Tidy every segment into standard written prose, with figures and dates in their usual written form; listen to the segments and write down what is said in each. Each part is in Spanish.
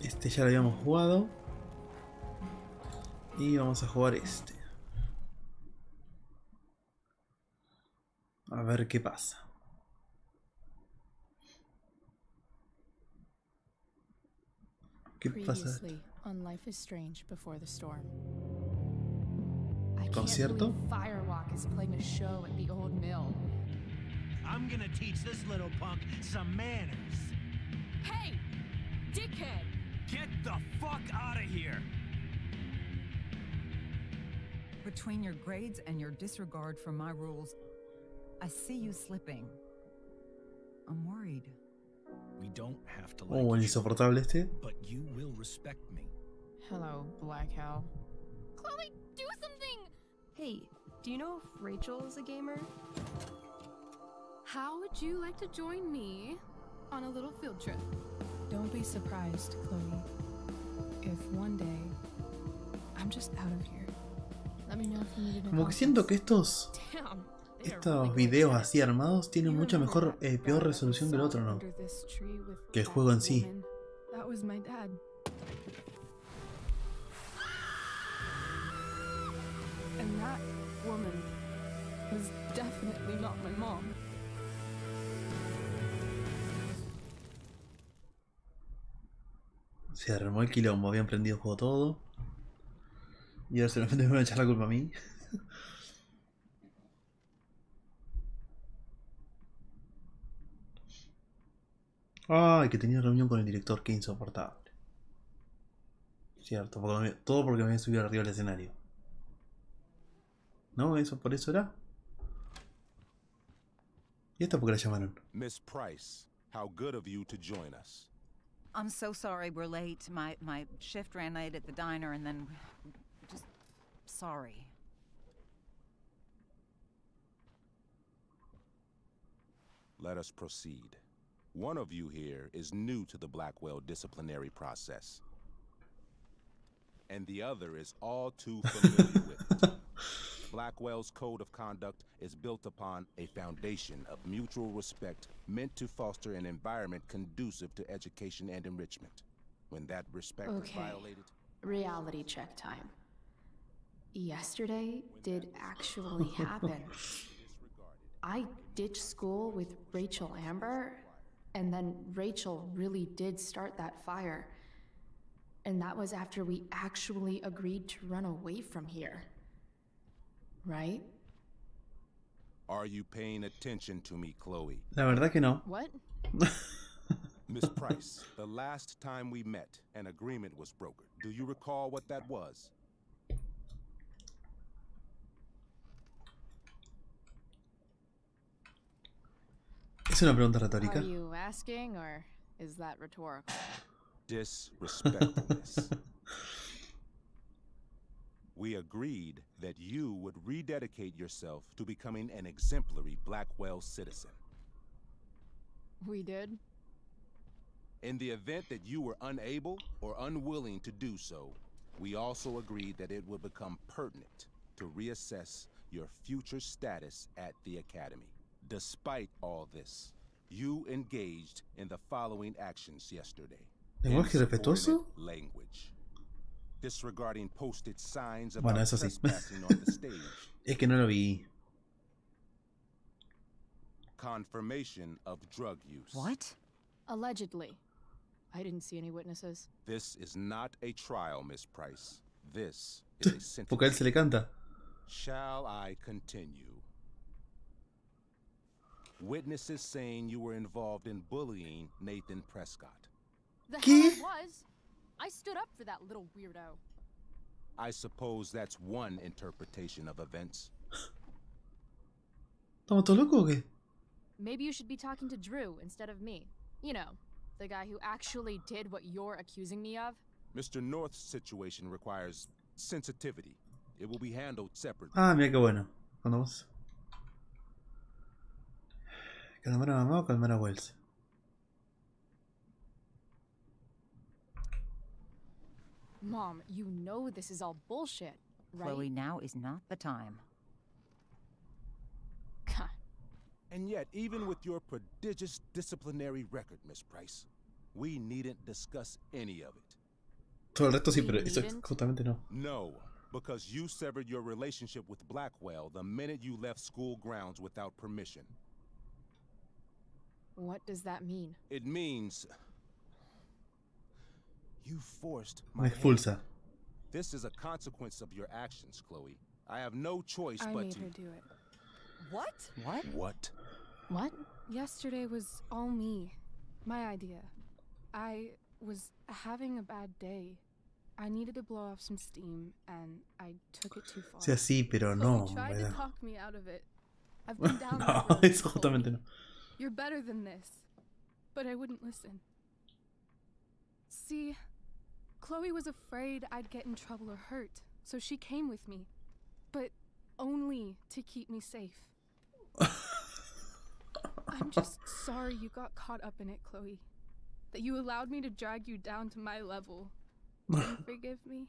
Este ya lo habíamos jugado. Y vamos a jugar este. A ver qué pasa. ¿Qué pasa? ¿Concierto? I'm gonna teach this little punk some manners. Hey, dickhead! Get the fuck out of here! Between your grades and your disregard for my rules, I see you slipping. I'm worried. We don't have to Oh, el insoportable este. but you will respect me. Hello, Black Hell. Chloe, do something! Hey, do you know if Rachel is a gamer? How would you like to join me on a little field trip? Don't be surprised, Chloe, if one day I'm just out of here. Let me know if you need an Como que siento que estos videos así armados tienen mucho mejor, peor resolución que el otro, ¿no? Que el juego en sí. That was my dad. And that woman was definitely not my mom. Se armó el quilombo, habían prendido fuego todo. Y ahora se me van a echar la culpa a mí. Ay, que tenía reunión con el director, qué insoportable. Cierto, todo porque me había subido arriba del escenario. ¿No? ¿Eso por eso era? ¿Y esta por qué la llamaron? Miss Price, how good of you to join us. I'm so sorry we're late. My shift ran late at the diner and then... just... sorry. Let us proceed. One of you here is new to the Blackwell disciplinary process. And the other is all too familiar with it. Blackwell's code of conduct is built upon a foundation of mutual respect meant to foster an environment conducive to education and enrichment. When that respect is violated... Reality check time. Yesterday did actually happen. I ditched school with Rachel Amber, and then Rachel really did start that fire. And that was after we actually agreed to run away from here. Right? Are you paying attention to me, Chloe? La verdad que no. What? Miss Price, the last time we met, an agreement was brokered. Do you recall what that was? Es una pregunta retórica. Are you asking, or is that rhetorical? Disrespectfulness. We agreed that you would rededicate yourself to becoming an exemplary Blackwell citizen. We did? In the event that you were unable or unwilling to do so, we also agreed that it would become pertinent to reassess your future status at the Academy. Despite all this, you engaged in the following actions yesterday. ¿Lenguaje respetuoso? Language. Disregarding posted signs about Bueno, eso sí. trespassing on the stage. Es que no lo vi. Confirmation of drug use. What? Allegedly. I didn't see any witnesses. This is not a trial, Miss Price. This is a Porque a él sentence. se le canta. Shall I continue? Witnesses saying you were involved in bullying Nathan Prescott. The ¿Qué? hell I was. I stood up for that little weirdo. I suppose that's one interpretation of events. ¿Estamos todos locos o qué? Maybe you should be talking to Drew instead of me. You know, the guy who actually did what you're accusing me of. Mr. North's situation requires sensitivity. It will be handled separately. Ah, mira qué bueno. ¿Cuándo vamos? ¿Calmar a mamá o calmar a Wells? Mom, you know this is all bullshit, right? Chloe, now is not the time. God. And yet, even with your prodigious disciplinary record, Miss Price, we needn't discuss any of it. Todo el resto sí, pero eso justamente no. No, because you severed your relationship with Blackwell the minute you left school grounds without permission. What does that mean? It means you forced Me my expulsa. hand. This is a consequence of your actions, Chloe. I have no choice I but made to... her do it. What? What? What? What? Yesterday was all me. My idea. I was having a bad day. I needed to blow off some steam, and I took it too far. O sea, sí, pero no. Chloe tried to ¿verdad? talk me out of it. I've been down that No, road eso before. justamente no. You're better than this. But I wouldn't listen. See, Chloe was afraid I'd get in trouble or hurt, so she came with me. But only to keep me safe. I'm just sorry you got caught up in it, Chloe. That you allowed me to drag you down to my level. Can you forgive me?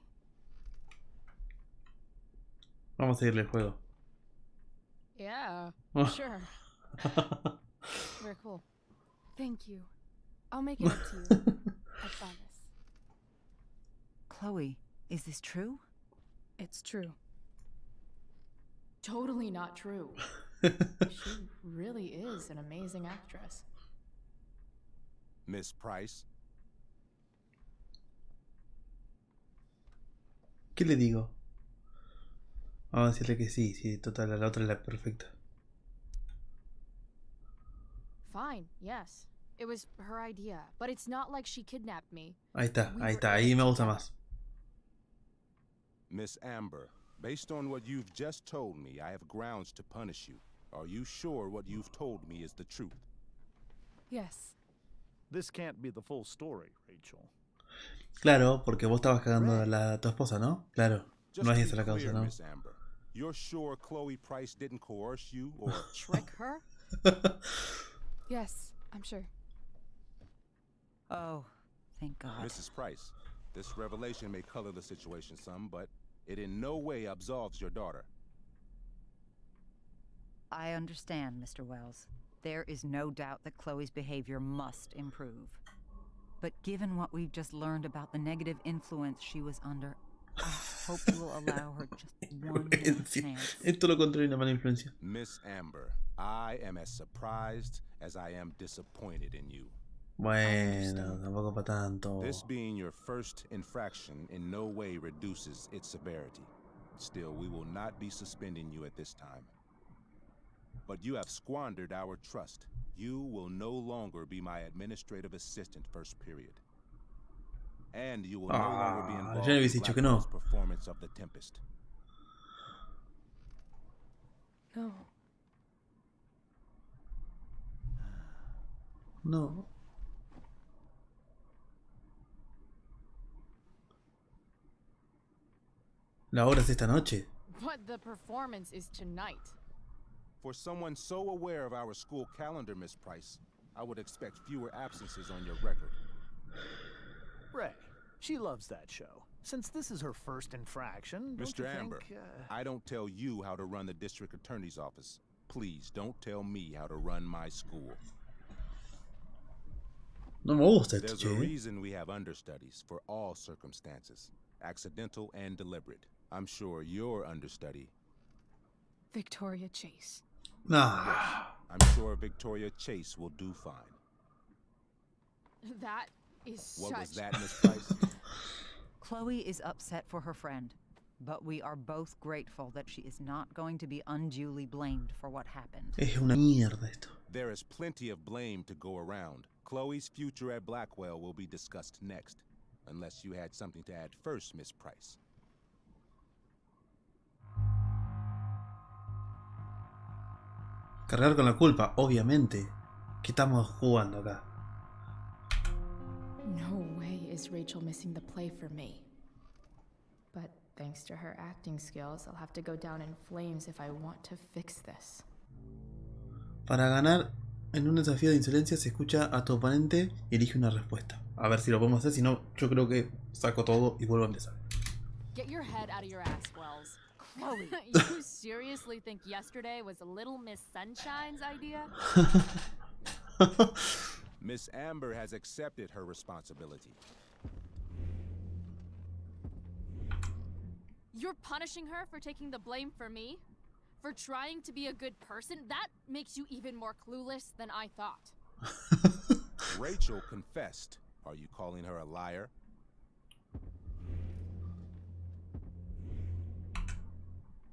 Vamos a seguirle el juego. Yeah, sure. Very cool. Thank you. I'll make it up to you. I promise. Chloe, is this true? It's true. Totally not true. She really is an amazing actress. Miss Price? ¿Qué le digo? Vamos a decirle que sí, sí, total, la otra es la perfecta. Fine, yes. It was her idea, but it's not like she kidnapped me. Ahí está, We ahí were está, in ahí it me gusta together. más. Miss Amber, based on what you've just told me, I have grounds to punish you. Are you sure what you've told me is the truth? Yes. This can't be the full story, Rachel. Claro, porque vos estabas cagando a tu esposa, ¿no? Claro, Just no es to esa be la causa, clear, ¿no? Miss Amber, you're sure Chloe Price didn't coerce you or... Trick her? Yes, I'm sure. Oh, thank God. Mrs. Price, this revelation may color the situation some, but it in no way absolves your daughter. I understand, Mr. Wells. There is no doubt that Chloe's behavior must improve. But given what we've just learned about the negative influence she was under, I hope you will allow her just one more chance. Esto lo contrario una mala influencia. Miss Amber, I am as surprised as I am disappointed in you. Bueno, tampoco para tanto. This being your first infraction in no way reduces its severity. Still, we will not be suspending you at this time. But you have squandered our trust. You will no longer be my administrative assistant first period. And you will no longer be involved ya le in habéis dicho que no. Blackwell's performance of The Tempest. No. No. La hora es esta noche. But the performance is tonight. For someone so aware of our school calendar, Miss Price, I would expect fewer absences on your record. Ray, she loves that show. Since this is her first infraction, don't Mr. you Amber, think, I don't tell you how to run the district attorney's office. Please don't tell me how to run my school. No me gusta esto, There's a che. reason we have understudies for all circumstances, accidental and deliberate. I'm sure your understudy. Victoria Chase. Nah. I'm sure Victoria Chase will do fine. That is What such... was that, Miss Price? Chloe is upset for her friend, but we are both grateful that she is not going to be unduly blamed for what happened. Es una mierda esto. There is plenty of blame to go around. Chloe's future at Blackwell will be discussed next, unless you had something to add first, Miss Price. Cargar con la culpa, obviamente. ¿Qué estamos jugando acá? No way is Rachel missing the play for me. But thanks to her acting skills, I'll have to go down in flames if I want to fix this. Para ganar en un desafío de insolencia se escucha a tu oponente y elige una respuesta. A ver si lo podemos hacer, si no, yo creo que saco todo y vuelvo a empezar. Get your head out of your ass, Wells. Chloe, You seriously think yesterday was Little Miss Sunshine's idea? Miss Amber has accepted her responsibility. You're punishing her for taking the blame for me? For trying to be a good person? That makes you even more clueless than I thought. Rachel confessed. Are you calling her a liar?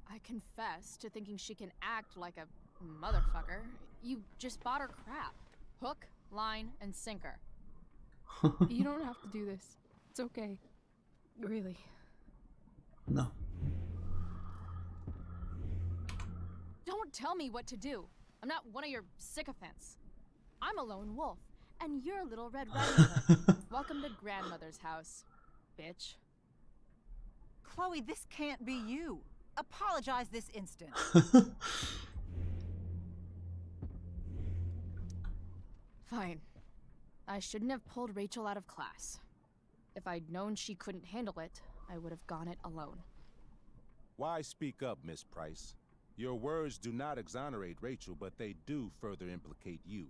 I confess to thinking she can act like a motherfucker. You just bought her crap. Hook, line, and sinker. You don't have to do this. It's okay. Really. No. Don't tell me what to do. I'm not one of your sycophants. I'm a lone wolf, and you're a little Red Riding Hood. Welcome to grandmother's house, bitch. Chloe, this can't be you. Apologize this instant. Fine. I shouldn't have pulled Rachel out of class. If I'd known she couldn't handle it, I would have gone it alone. Why speak up, Miss Price? Your words do not exonerate Rachel, but they do further implicate you.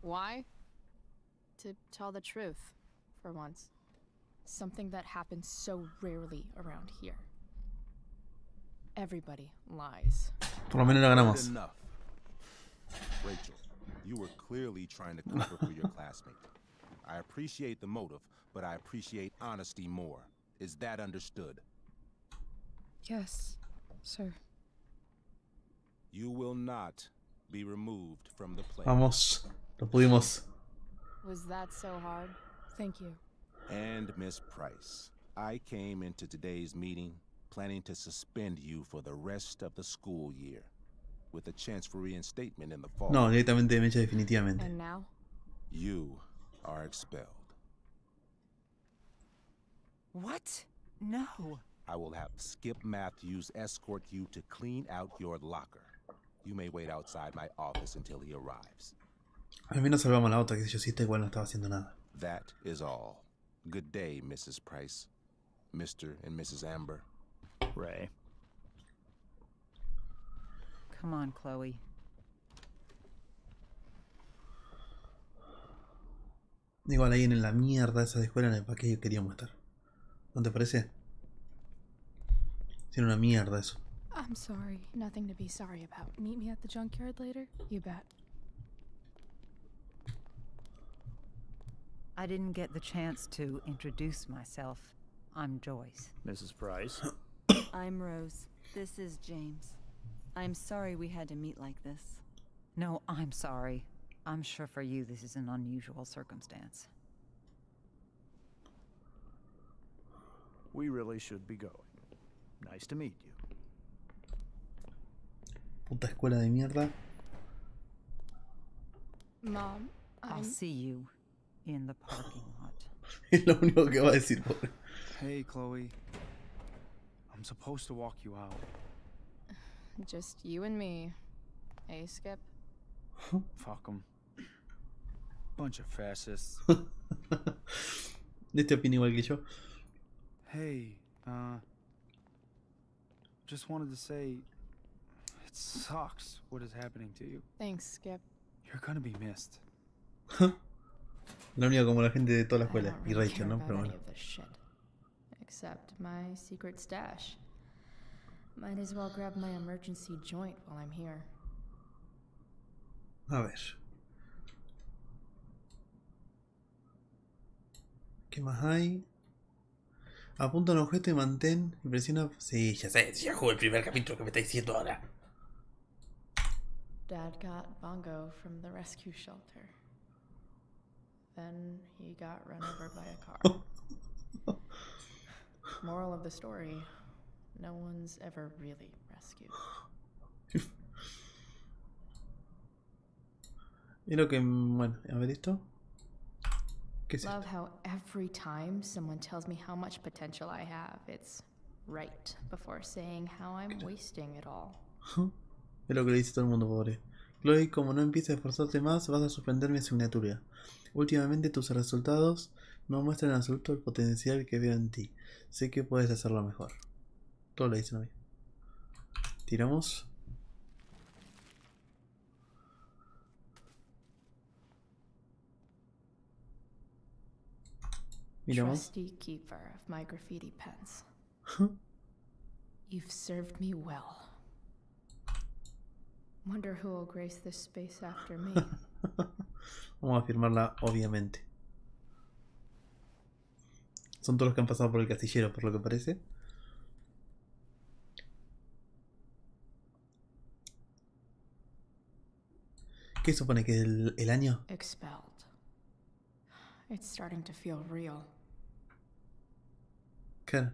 Why? To tell the truth, for once. Something that happens so rarely around here. Everybody lies. Por lo menos la ganamos. Enough. Rachel, you were clearly trying to cover for your classmate. I appreciate the motive, but I appreciate honesty more. Is that understood? Yes, sir. You will not be removed from the play. Vamos. Lo pudimos. Was that so hard? Thank you. And Miss Price, I came into today's meeting planning to suspend you for the rest of the school year, with a chance for reinstatement in the fall. No, directamente me echa definitivamente. And now? You are expelled. What? No. I will have Skip Matthews escort you to clean out your locker. You may wait outside my office until he arrives. Al menos salvamos la otra, que si yo sí, esta igual no estaba haciendo nada. That is all. Good day, Mrs. Price. Mr. and Mrs. Amber. Ray. Come on, Chloe. Igual ahí en la mierda esa de escuela para qué queríamos estar. ¿No te parece? Tiene una mierda eso. I'm sorry. Nothing to be sorry about. Meet me at the junkyard later? You bet. I didn't get the chance to introduce myself. I'm Joyce. Mrs. Price. I'm Rose. This is James. I'm sorry we had to meet like this. No, I'm sorry. I'm sure for you this is an unusual circumstance. We really should be going. Nice to meet you. Puta escuela de mierda. Mom, I'll see you in the parking lot. Es lo único que va a decir, pobre. Hey, Chloe. I'm supposed to walk you out. Just you and me. Hey, Skip? Fuck them. Bunch of fascists. Este opina igual que yo. Hey, just wanted to say, it sucks what is happening to you. Thanks, Skip. You're gonna be missed. La única como la gente de toda la I escuela. don't Y really Rachel, care ¿no? about Pero any bueno. of this shit. Except my secret stash. Might as well grab my emergency joint while I'm here. A ver. ¿Qué más hay? Apunta un objeto y mantén y presiona. Sí, ya sé, ya jugué el primer capítulo que me está diciendo ahora. Dad got Bongo from the rescue shelter. Then he got run over by a car. Moral of the story, no one's ever really rescued. Y lo que, bueno, a ver esto. ¿Qué es Love esto? how every time someone tells me how much potential I have, it's right before saying how I'm wasting it all. Es lo que le dice todo el mundo, pobre. Chloe, como no empieces a esforzarte más, vas a suspender mi asignatura. Últimamente tus resultados no muestran en absoluto el potencial que veo en ti. Sé que puedes hacerlo mejor. Todo lo dicen a mí. Tiramos. Miramos. Trusty keeper of my graffiti pens. You've served me well. Wonder who will grace this space after me. Vamos a firmarla, obviamente. Son todos los que han pasado por el castillero, por lo que parece. ¿Qué supone que es el año? Expelled. It's starting to feel real. Claro.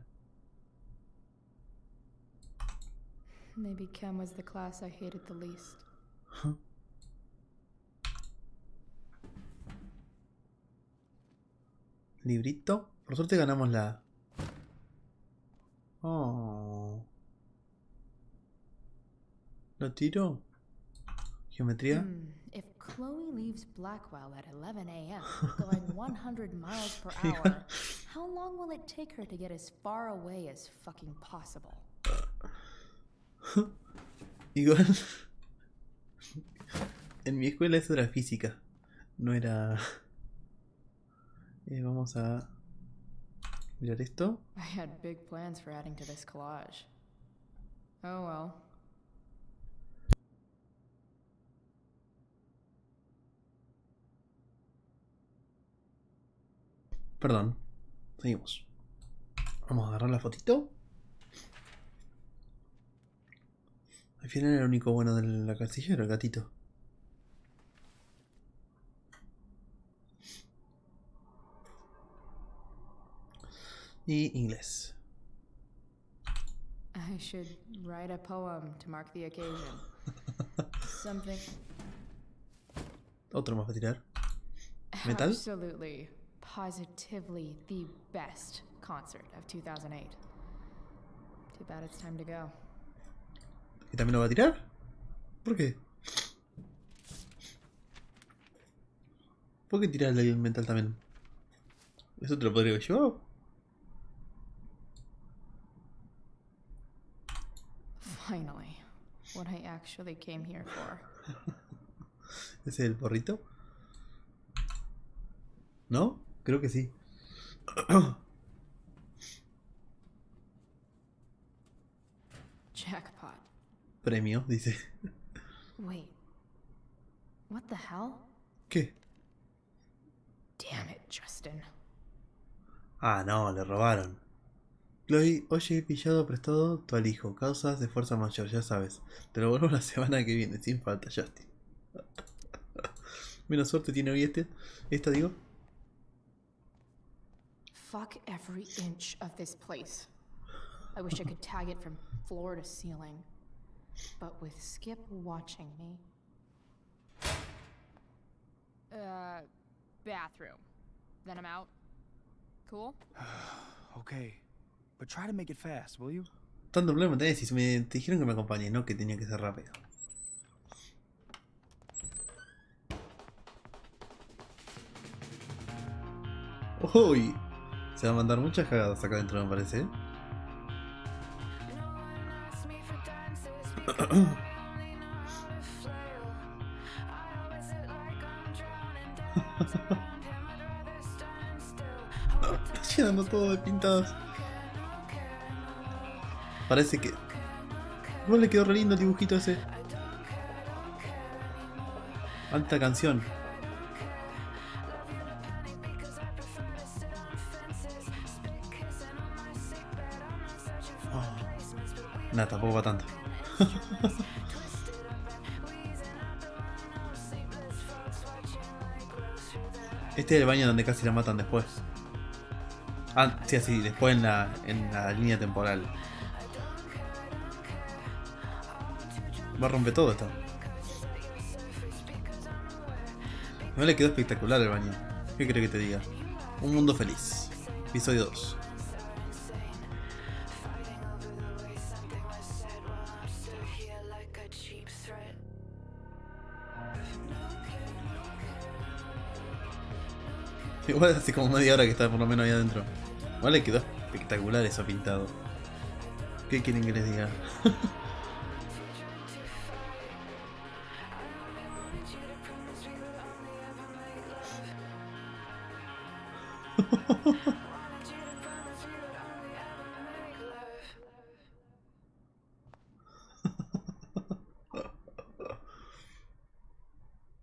Maybe chem was the class I hated the least. Huh. Librito. Por suerte ganamos la... Oh. ¿Lo tiro? Geometría. If Chloe leaves Blackwell at 11 a.m., going 100 miles per hour, how long will it take her to get as far away as fucking possible? Igual. En mi escuela eso era física. No era... vamos a mirar esto. I had big plans for adding to this collage. Oh well. Perdón. Seguimos. Vamos a agarrar la fotito. Al final era el único bueno de la castillera, el gatito. Y inglés. I should write a poem to mark the occasion. Something. Otro más para tirar. Metal. Absolutely, positively the best concert of 2008. Too bad it's time to go. ¿Y también lo va a tirar? ¿Por qué? ¿Por qué tirar el metal también? ¿Eso te lo podría haber llevado? Finally, what I actually came here for. ¿Ese es el porrito? ¿No? Creo que sí. Jackpot. Premio, dice. Wait. What the hell? ¿Qué? Damn it, Justin. Ah, no, le robaron. Chloe, oye, he pillado prestado tu alijo. Causas de fuerza mayor, ya sabes. Te lo vuelvo la semana que viene, sin falta, Justin. Menos suerte tiene hoy esta digo. Fuck every inch of this place. I wish I could tag it from floor to ceiling. But with Skip watching me. Bathroom. Then I'm out. Cool? Okay. But try to make it fast, will you? Tanto problema tenés si te dijeron que me acompañe, no que tenía que ser rápido. Uy, se va a mandar muchas cagadas acá adentro, me parece. Está llenando todo de pintadas. Parece que... igual le quedó re lindo el dibujito ese. Alta canción. Oh. Nada, tampoco va tanto. Este es el baño donde casi la matan después. Ah, sí, así, después en la línea temporal. Va a romper todo esto. No le quedó espectacular el baño. ¿Qué crees que te diga? Un mundo feliz. Episodio 2. Igual hace como media hora que está por lo menos ahí adentro. Igual le quedó espectacular eso pintado. ¿Qué quieren que les diga?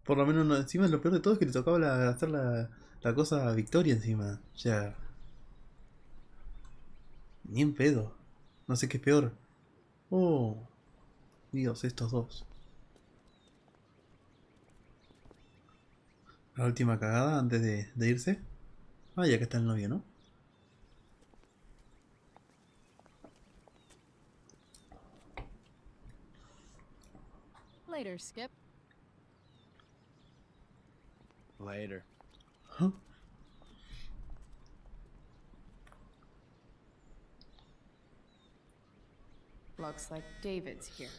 Por lo menos encima lo peor de todo es que le tocaba hacer la cosa a Victoria encima. O sea, ni en pedo. No sé qué es peor. Oh, Dios, estos dos. La última cagada antes de irse. Ah, ya que está el novio, ¿no? Later, Skip. Later. Huh? Looks like David's here.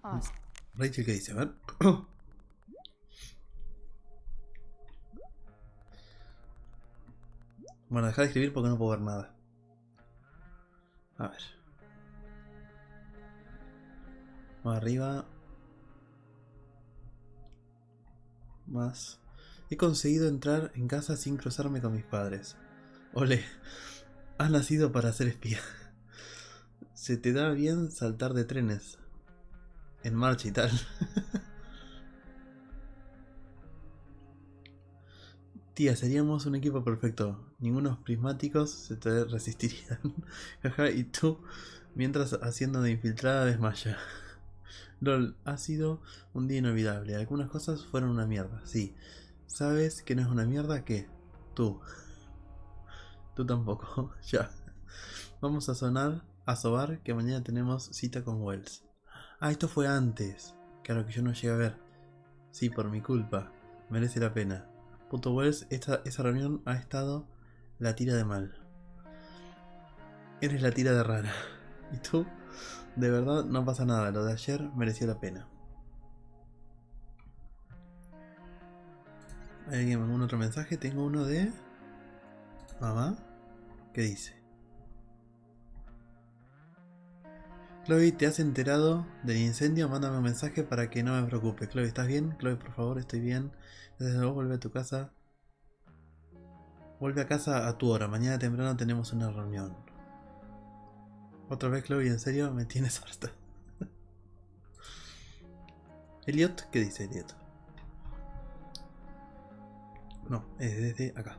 Awesome. Rachel, ¿qué dice? A ver. Bueno, dejar de escribir porque no puedo ver nada. A ver. Más arriba. Más. He conseguido entrar en casa sin cruzarme con mis padres. Ole, has nacido para ser espía. Se te da bien saltar de trenes. En marcha y tal. Tía, seríamos un equipo perfecto. Ningunos prismáticos se te resistirían. Jaja, y tú, mientras haciendo de infiltrada, desmaya. LOL, ha sido un día inolvidable. Algunas cosas fueron una mierda, sí. ¿Sabes que no es una mierda? ¿Qué? Tú. Tú tampoco. Ya. Vamos a sobar que mañana tenemos cita con Wells. Ah, esto fue antes. Claro que yo no llegué a ver. Sí, por mi culpa. Merece la pena. Puto Wells, esa reunión ha estado la tira de mal. Eres la tira de rara. ¿Y tú? De verdad no pasa nada. Lo de ayer mereció la pena. ¿Hay alguien algún otro mensaje? Tengo uno de... Mamá. ¿Qué dice? Chloe, ¿te has enterado del incendio? Mándame un mensaje para que no me preocupe. Chloe, ¿estás bien? Chloe, por favor, estoy bien. Desde luego, vuelve a tu casa. Vuelve a casa a tu hora. Mañana temprano tenemos una reunión. Otra vez, Chloe, ¿en serio? Me tienes harta. Elliot, ¿qué dice Elliot? No, es desde acá.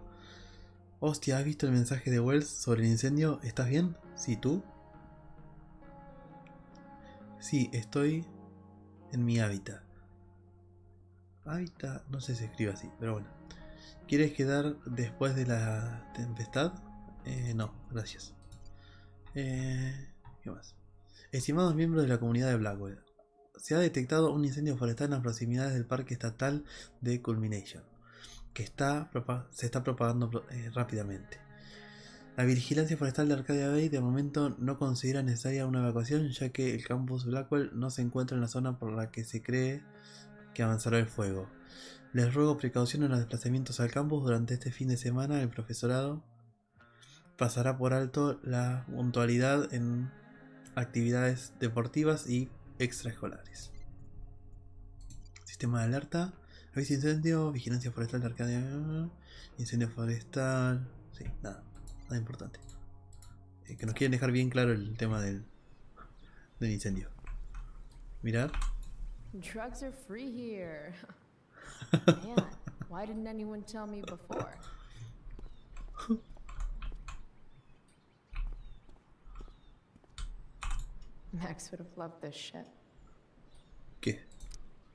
Hostia, ¿has visto el mensaje de Wells sobre el incendio? ¿Estás bien? Sí, ¿tú? Sí, estoy en mi hábitat. Hábitat, no sé si se escribe así, pero bueno. ¿Quieres quedar después de la tempestad? No, gracias. ¿Qué más? Estimados miembros de la comunidad de Blackwell, se ha detectado un incendio forestal en las proximidades del parque estatal de Culmination, que se está propagando rápidamente. La vigilancia forestal de Arcadia Bay de momento no considera necesaria una evacuación, ya que el campus Blackwell no se encuentra en la zona por la que se cree que avanzará el fuego. Les ruego precaución en los desplazamientos al campus. Durante este fin de semana el profesorado pasará por alto la puntualidad en actividades deportivas y extraescolares. Sistema de alerta. Aviso incendio, vigilancia forestal de Arcadia. Incendio forestal. Sí, nada importante. Que nos quieren dejar bien claro el tema del incendio. Mirar. Drugs are free here. Man, why didn't anyone tell me before? Max would have loved this shit. ¿Qué?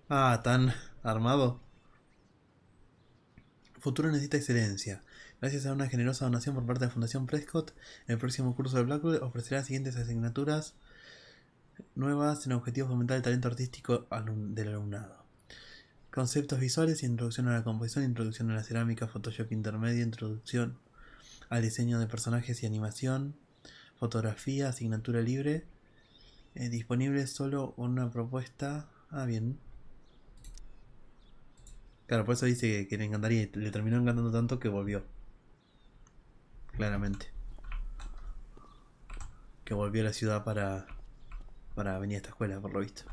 Ah, tan armado. Futuro necesita excelencia. Gracias a una generosa donación por parte de la Fundación Prescott, el próximo curso de Blackwell ofrecerá las siguientes asignaturas nuevas en objetivo de fomentar el talento artístico del alumnado. Conceptos visuales, introducción a la composición, introducción a la cerámica, Photoshop intermedio, introducción al diseño de personajes y animación, fotografía, asignatura libre, disponible solo una propuesta. Ah, bien. Claro, por eso dice que le encantaría y le terminó encantando tanto que volvió. Claramente. Que volvió a la ciudad para venir a esta escuela, por lo visto.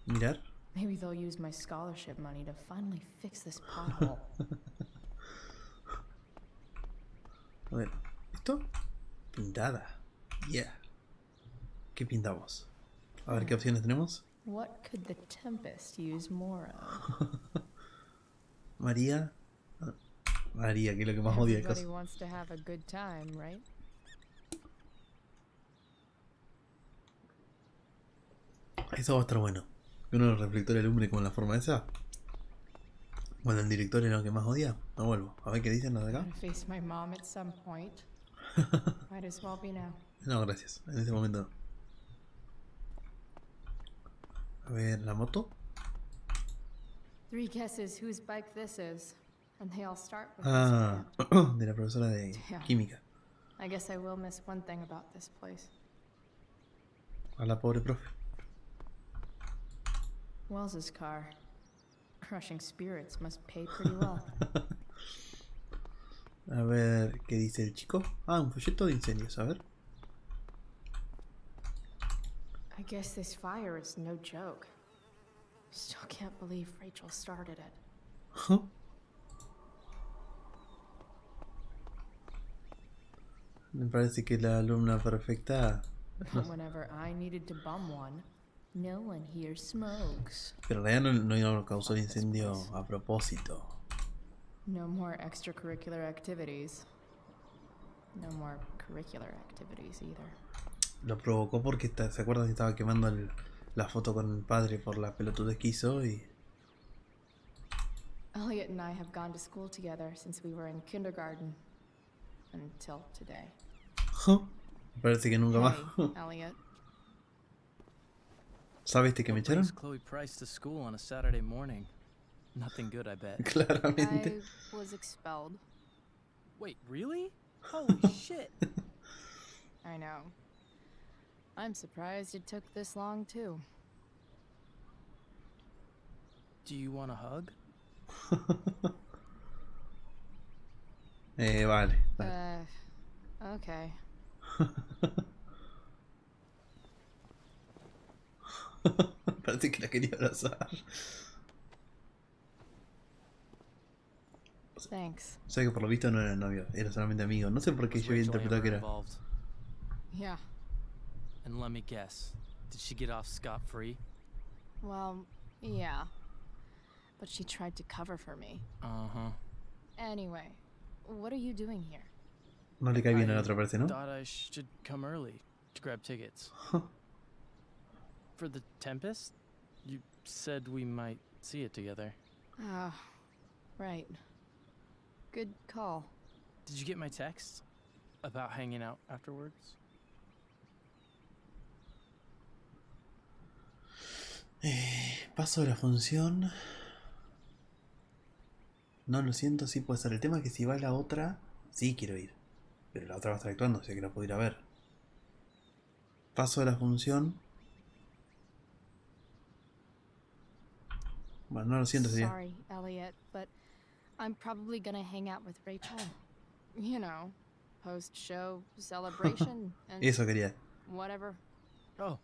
Mirar. Maybe they'll use my scholarship money to finally fix this pothole. A ver, ¿esto? Pintada. Yeah. ¿Qué pintamos? A ver qué opciones tenemos. What could the Tempest use more of? María. María, que es lo que más odia de Everybody cosas. wants to have a good time, right? Eso va a estar bueno. Uno de los reflectores alumbre como en la forma esa. Bueno, el director es lo que más odia. No vuelvo. A ver qué dicen los de acá. Gotta face my mom at some point. Might as well be now. No, gracias. En ese momento no. A ver, la moto. 3 guesses whose bike this is, and they all start with Ah, this band. de la profesora de Damn. química. I guess I will miss one thing about this place. A la pobre profe. Wells's car. Crushing spirits must pay pretty well. A ver, ¿qué dice el chico? Ah, un folleto de incendios, a ver. I guess this fire is no joke. Still can't believe Rachel started it. Me parece que la alumna perfecta. But whenever I needed to bum one, no one here smokes. Pero en realidad no causó el incendio a propósito. No more extracurricular activities. No more curricular activities either. Lo provocó porque ¿se acuerdan que estaba quemando la foto con el padre por la pelotudez que hizo? Y Elliot and I have gone to school together since we were in kindergarten. Until today. me parece que nunca más. Hey, Elliot. ¿Sabes que me What brings echaron? Chloe Price to school on a Saturday morning? Nothing good, I bet. Claramente. I was expelled. Wait, really? Holy shit. I know. I'm surprised it took this long, too. Do you want a hug? Vale. Vale. Okay. Parece que la quería abrazar. Thanks. O sea que por lo visto no era novio, era solamente amigo. No sé por qué Was yo había Rachel interpretado que Amber era. involved? Yeah. And let me guess. Did she get off scot-free? Well, yeah. But she tried to cover for me. Uh-huh. Anyway, what are you doing here? No le cae bien a la otra parte, ¿no? Thought I should come early to grab tickets. For the Tempest? You said we might see it together. Ah, right. Good call. Did you get my text about hanging out afterwards? Paso de la función. No, lo siento, sí puede ser. El tema es que si va la otra, sí quiero ir. Pero la otra va a estar actuando, o sea que la puedo ir a ver. Paso de la función. Bueno, no lo siento, sería. Sorry, Elliot, but I'm probably gonna hang out with Rachel. You know, post-show celebration and Eso quería. whatever. Oh,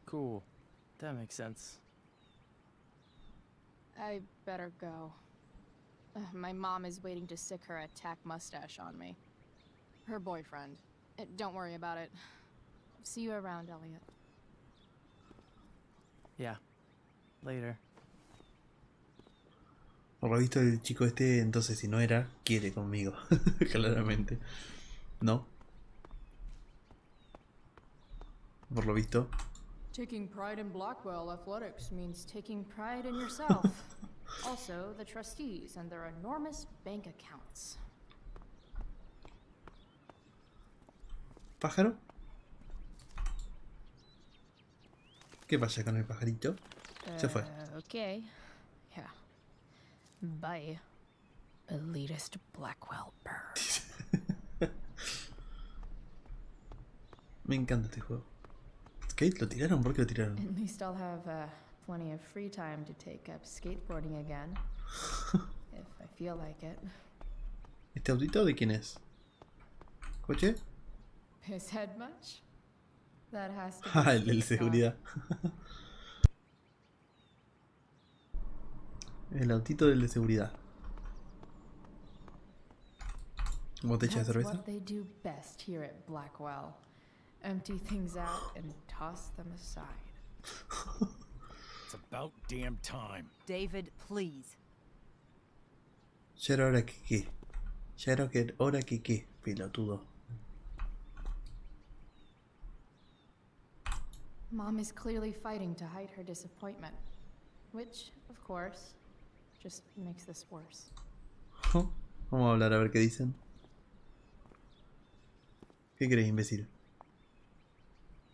cool. That makes sense. I better go. My mom is waiting to sick her attack mustache on me. Her boyfriend. Don't worry about it. See you around, Elliot. Yeah. Later. Por lo visto el chico este, entonces si no era, quiere conmigo. Claramente. ¿No? Por lo visto. Taking pride in Blackwell athletics means taking pride in yourself. Also, the trustees and their enormous bank accounts. ¿Pájaro? ¿Qué pasa con el pajarito? Se fue. Okay. Yeah. Bye. Elitist Blackwell bird. Me encanta este juego. ¿Skate? ¿Lo tiraron? ¿Por qué lo tiraron? At least I'll have plenty of free time to take up skateboarding again. if I feel like it. ¿Este autito de quién es? ¿Coche? His head much? That has to be Ah, el de Steve's car. seguridad. El autito del de seguridad. Botella de That's cerveza. what they do best here at Blackwell. Empty things out and toss them aside. It's about damn time. David, please. Ya era hora que qué. Ya era hora que qué, pelotudo. Mom is clearly fighting to hide her disappointment, which, of course, just makes this worse. Vamos a hablar a ver qué dicen. ¿Qué crees, imbécil?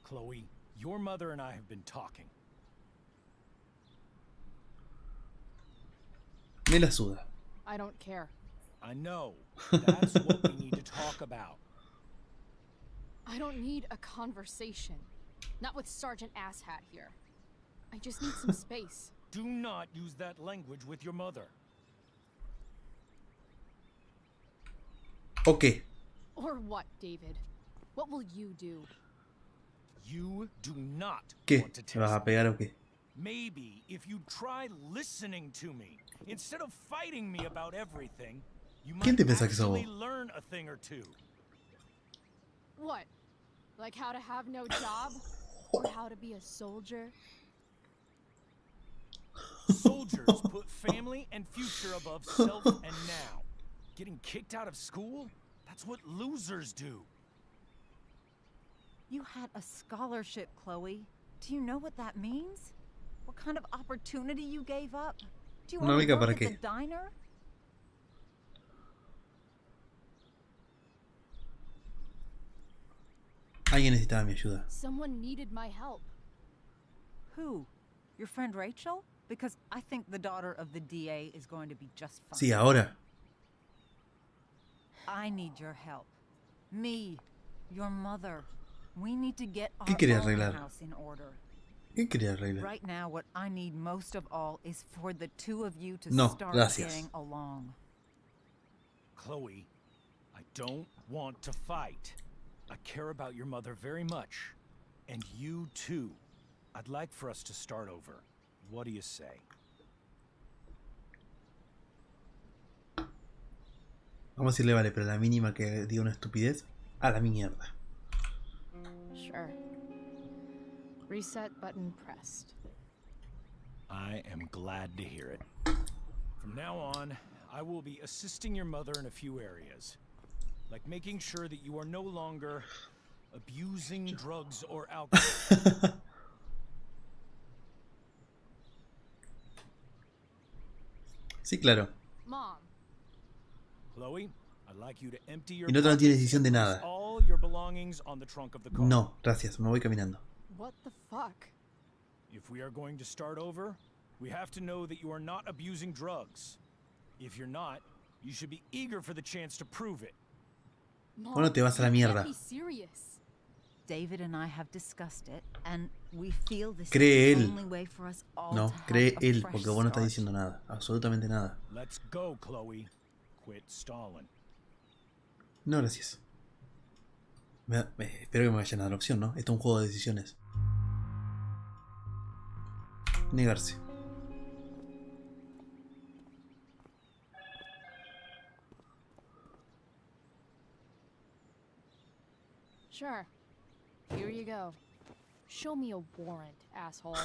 Chloe, your mother and I have been talking. Me la suda. I don't care. I know. That's what we need to talk about. I don't need a conversation. Not with Sergeant Asshat here. I just need some space. Do not use that language with your mother. Ok. Or what, David? What will you do? You do not ¿Qué? want to ¿Me vas test a pegar o qué? Maybe if you try listening to me instead of fighting me about everything, you ¿Quién might te pensás que sos actually vos? learn a thing or two. What? Like how to have no job? Or how to be a soldier? Soldiers put family and future above self and now. Getting kicked out of school? That's what losers do. You had a scholarship, Chloe. Do you know what that means? What kind of opportunity you gave up? Do you Una want to beca work para at the qué? diner? Alguien necesitaba mi ayuda. Someone needed my help. Who? Your friend Rachel? Because I think the daughter of the DA is going to be just fine. Sí, ahora. I need your help. Me, your mother. We need to get our ¿Qué quería own arreglar? house in order. ¿Qué quería arreglar? Right now, what I need most of all is for the two of you to No, start gracias. getting along. Chloe, I don't want to fight. I care about your mother very much. And you too. I'd like for us to start over. What do you say? Vamos a decirle vale, pero la mínima que diga una estupidez, a la mierda. Sure. Reset button pressed. I am glad to hear it. From now on, I will be assisting your mother in a few areas. Like making sure that you are no longer abusing drugs or alcohol. Sí, claro. Mom. Chloe, I'd like you to empty your Y no tiene pockets decisión de and nada. place all your belongings on the trunk of the car. No, gracias, me voy caminando. What the fuck? If we are going to start over, we have to know that you are not abusing drugs. If you're not, you should be eager for the chance to prove it. Mom, Bueno, te vas a la you mierda. can't be serious. David and I have discussed it, and we feel this Cree is the él. only way for us all No, to have cree a él, fresh porque vos no estás start. diciendo nada. Absolutamente nada. Let's go, Chloe. Quit stalling. No, gracias. Espero que me vayan a dar opción, ¿no? Esto es un juego de decisiones. Negarse. Sure. Here you go. Show me a warrant, asshole.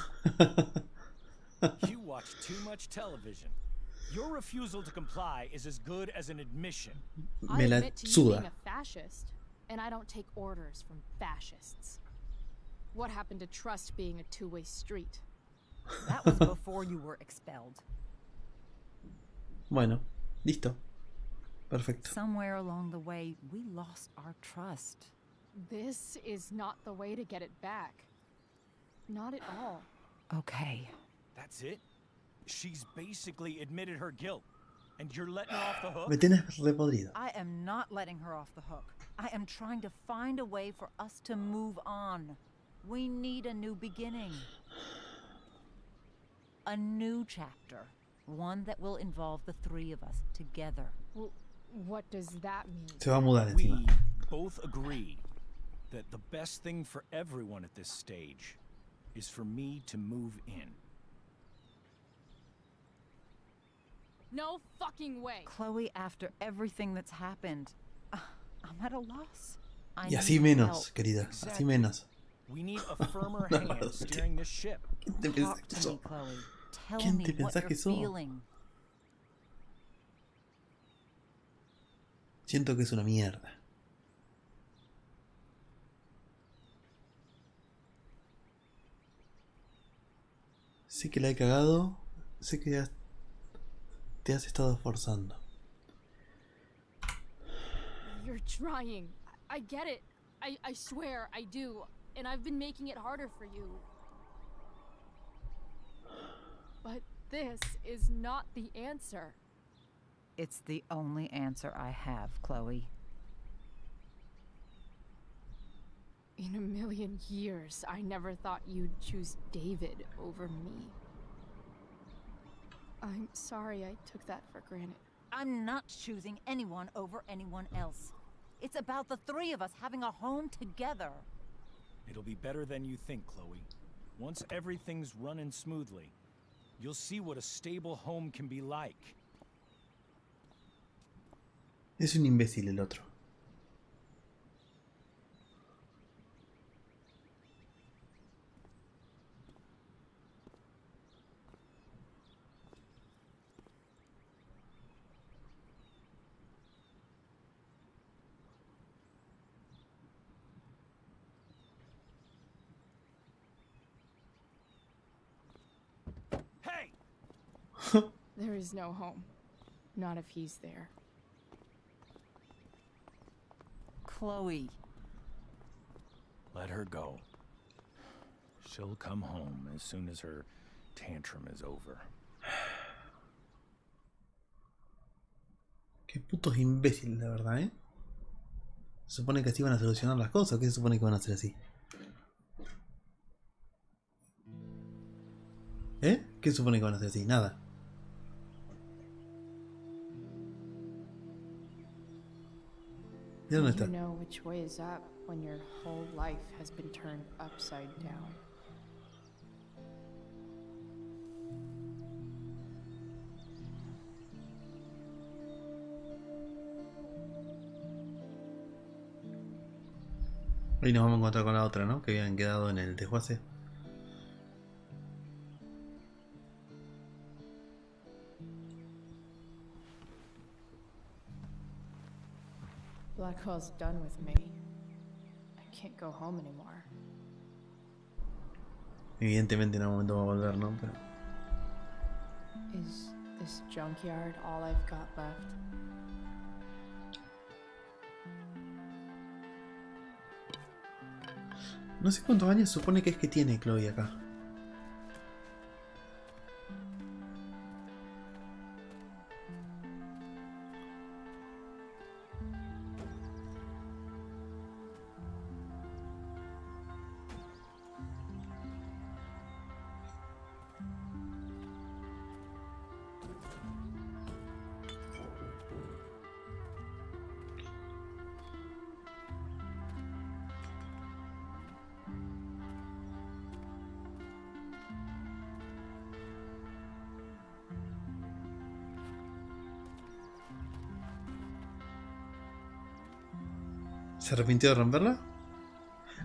You watch too much television. Your refusal to comply is as good as an admission. I Me la admit to you being suda. a fascist, and I don't take orders from fascists. What happened to trust being a two-way street? That was before you were expelled. Bueno, listo. Perfecto. Somewhere along the way, we lost our trust. This is not the way to get it back. Not at all. Okay. That's it? She's basically admitted her guilt. And you're letting her off the hook? Me tienes repodrido. I am not letting her off the hook. I am trying to find a way for us to move on. We need a new beginning. A new chapter. One that will involve the three of us together. What does that mean? Se va a mudar encima. We both agree that the best thing for everyone at this stage is for me to move in. No fucking way. Chloe, after everything that's happened, I'm at a loss. Y así menos, querida. Así menos. We need a firmer hand steering this ship. ¿Quién te pensás que sos? ¿Quién te pensás que sos? Siento que es una mierda. Sé que la he cagado. Sé que te has estado esforzando. You're trying. I get it. I swear I do. And I've been making it harder for you. But this is not the answer. It's the only answer I have, Chloe. In a million years, I never thought you'd choose David over me. I'm sorry I took that for granted. I'm not choosing anyone over anyone else. It's about the three of us having a home together. It'll be better than you think, Chloe. Once everything's running smoothly, you'll see what a stable home can be like. Es un imbécil el otro. There is no home. Not if he's there. Chloe. Let her go. She'll come home as soon as her tantrum is over. Qué putos imbéciles, la verdad, ¿eh? Se supone que así van a solucionar las cosas. ¿Qué se supone que van a hacer así? ¿Eh? ¿Qué se supone que van a hacer así? Nada. ¿Y dónde está? You know which way is up when your whole life has been turned upside down. Hoy nos vamos a encontrar con la otra, ¿no? Que habían quedado en el desguace. Blackwell's done with me. I can't go home anymore. Evidentemente en algún momento va a volver, ¿no? Pero... Is this junkyard all I've got left? No sé cuántos años se supone que es que tiene Chloe acá. ¿Se arrepintió de romperla?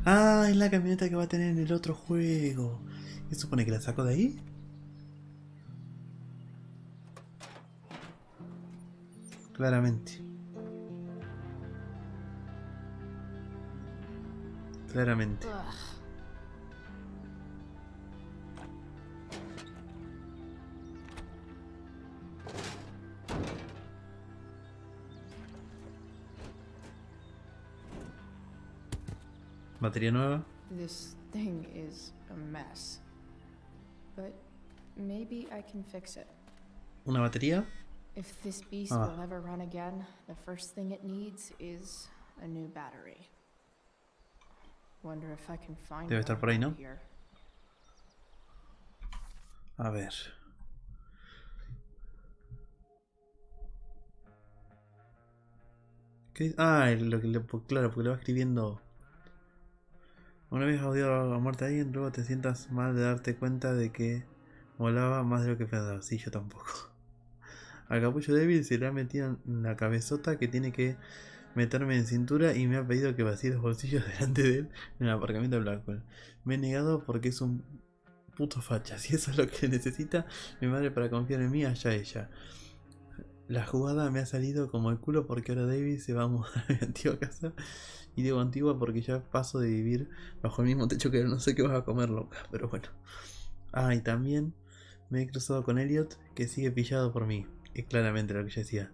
Ah, es la camioneta que va a tener en el otro juego. ¿Qué supone que la sacó de ahí? Claramente. Claramente. Batería nueva. This thing is a mess. But maybe I can fix it. Una batería. If this beast will ever run again, the first thing it needs is a new battery. Wonder if I can find Debe estar por ahí, ¿no? here. A ver. ¿Qué? Ah, claro, porque le va escribiendo. Una vez has odiado a muerte a alguien, luego te sientas mal de darte cuenta de que molaba más de lo que pensaba. Sí, yo tampoco. Al capullo débil se le ha metido en la cabezota que tiene que meterme en cintura y me ha pedido que vacíe los bolsillos delante de él en el aparcamiento de Blackwell. Me he negado porque es un puto facha. Si eso es lo que necesita mi madre para confiar en mí, allá ella. La jugada me ha salido como el culo porque ahora David se va a mudar a mi antigua casa. Y digo antigua porque ya paso de vivir bajo el mismo techo que él. No sé qué vas a comer, loca, pero bueno. Ah, y también me he cruzado con Elliot, que sigue pillado por mí. Es claramente lo que yo decía.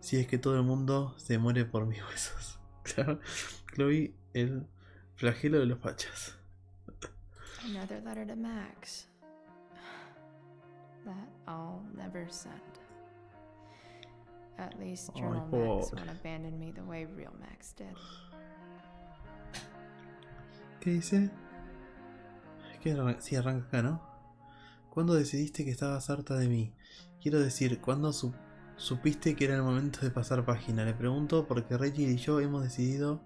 Si es que todo el mundo se muere por mis huesos. Claro, Chloe, el flagelo de los fachas. Another letter to Max. That I'll never send. At least Journal Max won't abandon me the way real Max did. ¿Qué dice? Sí, arranca acá, ¿no? ¿Cuándo decidiste que estabas harta de mí? Quiero decir, ¿cuándo supiste que era el momento de pasar página? Le pregunto porque Reggie y yo hemos decidido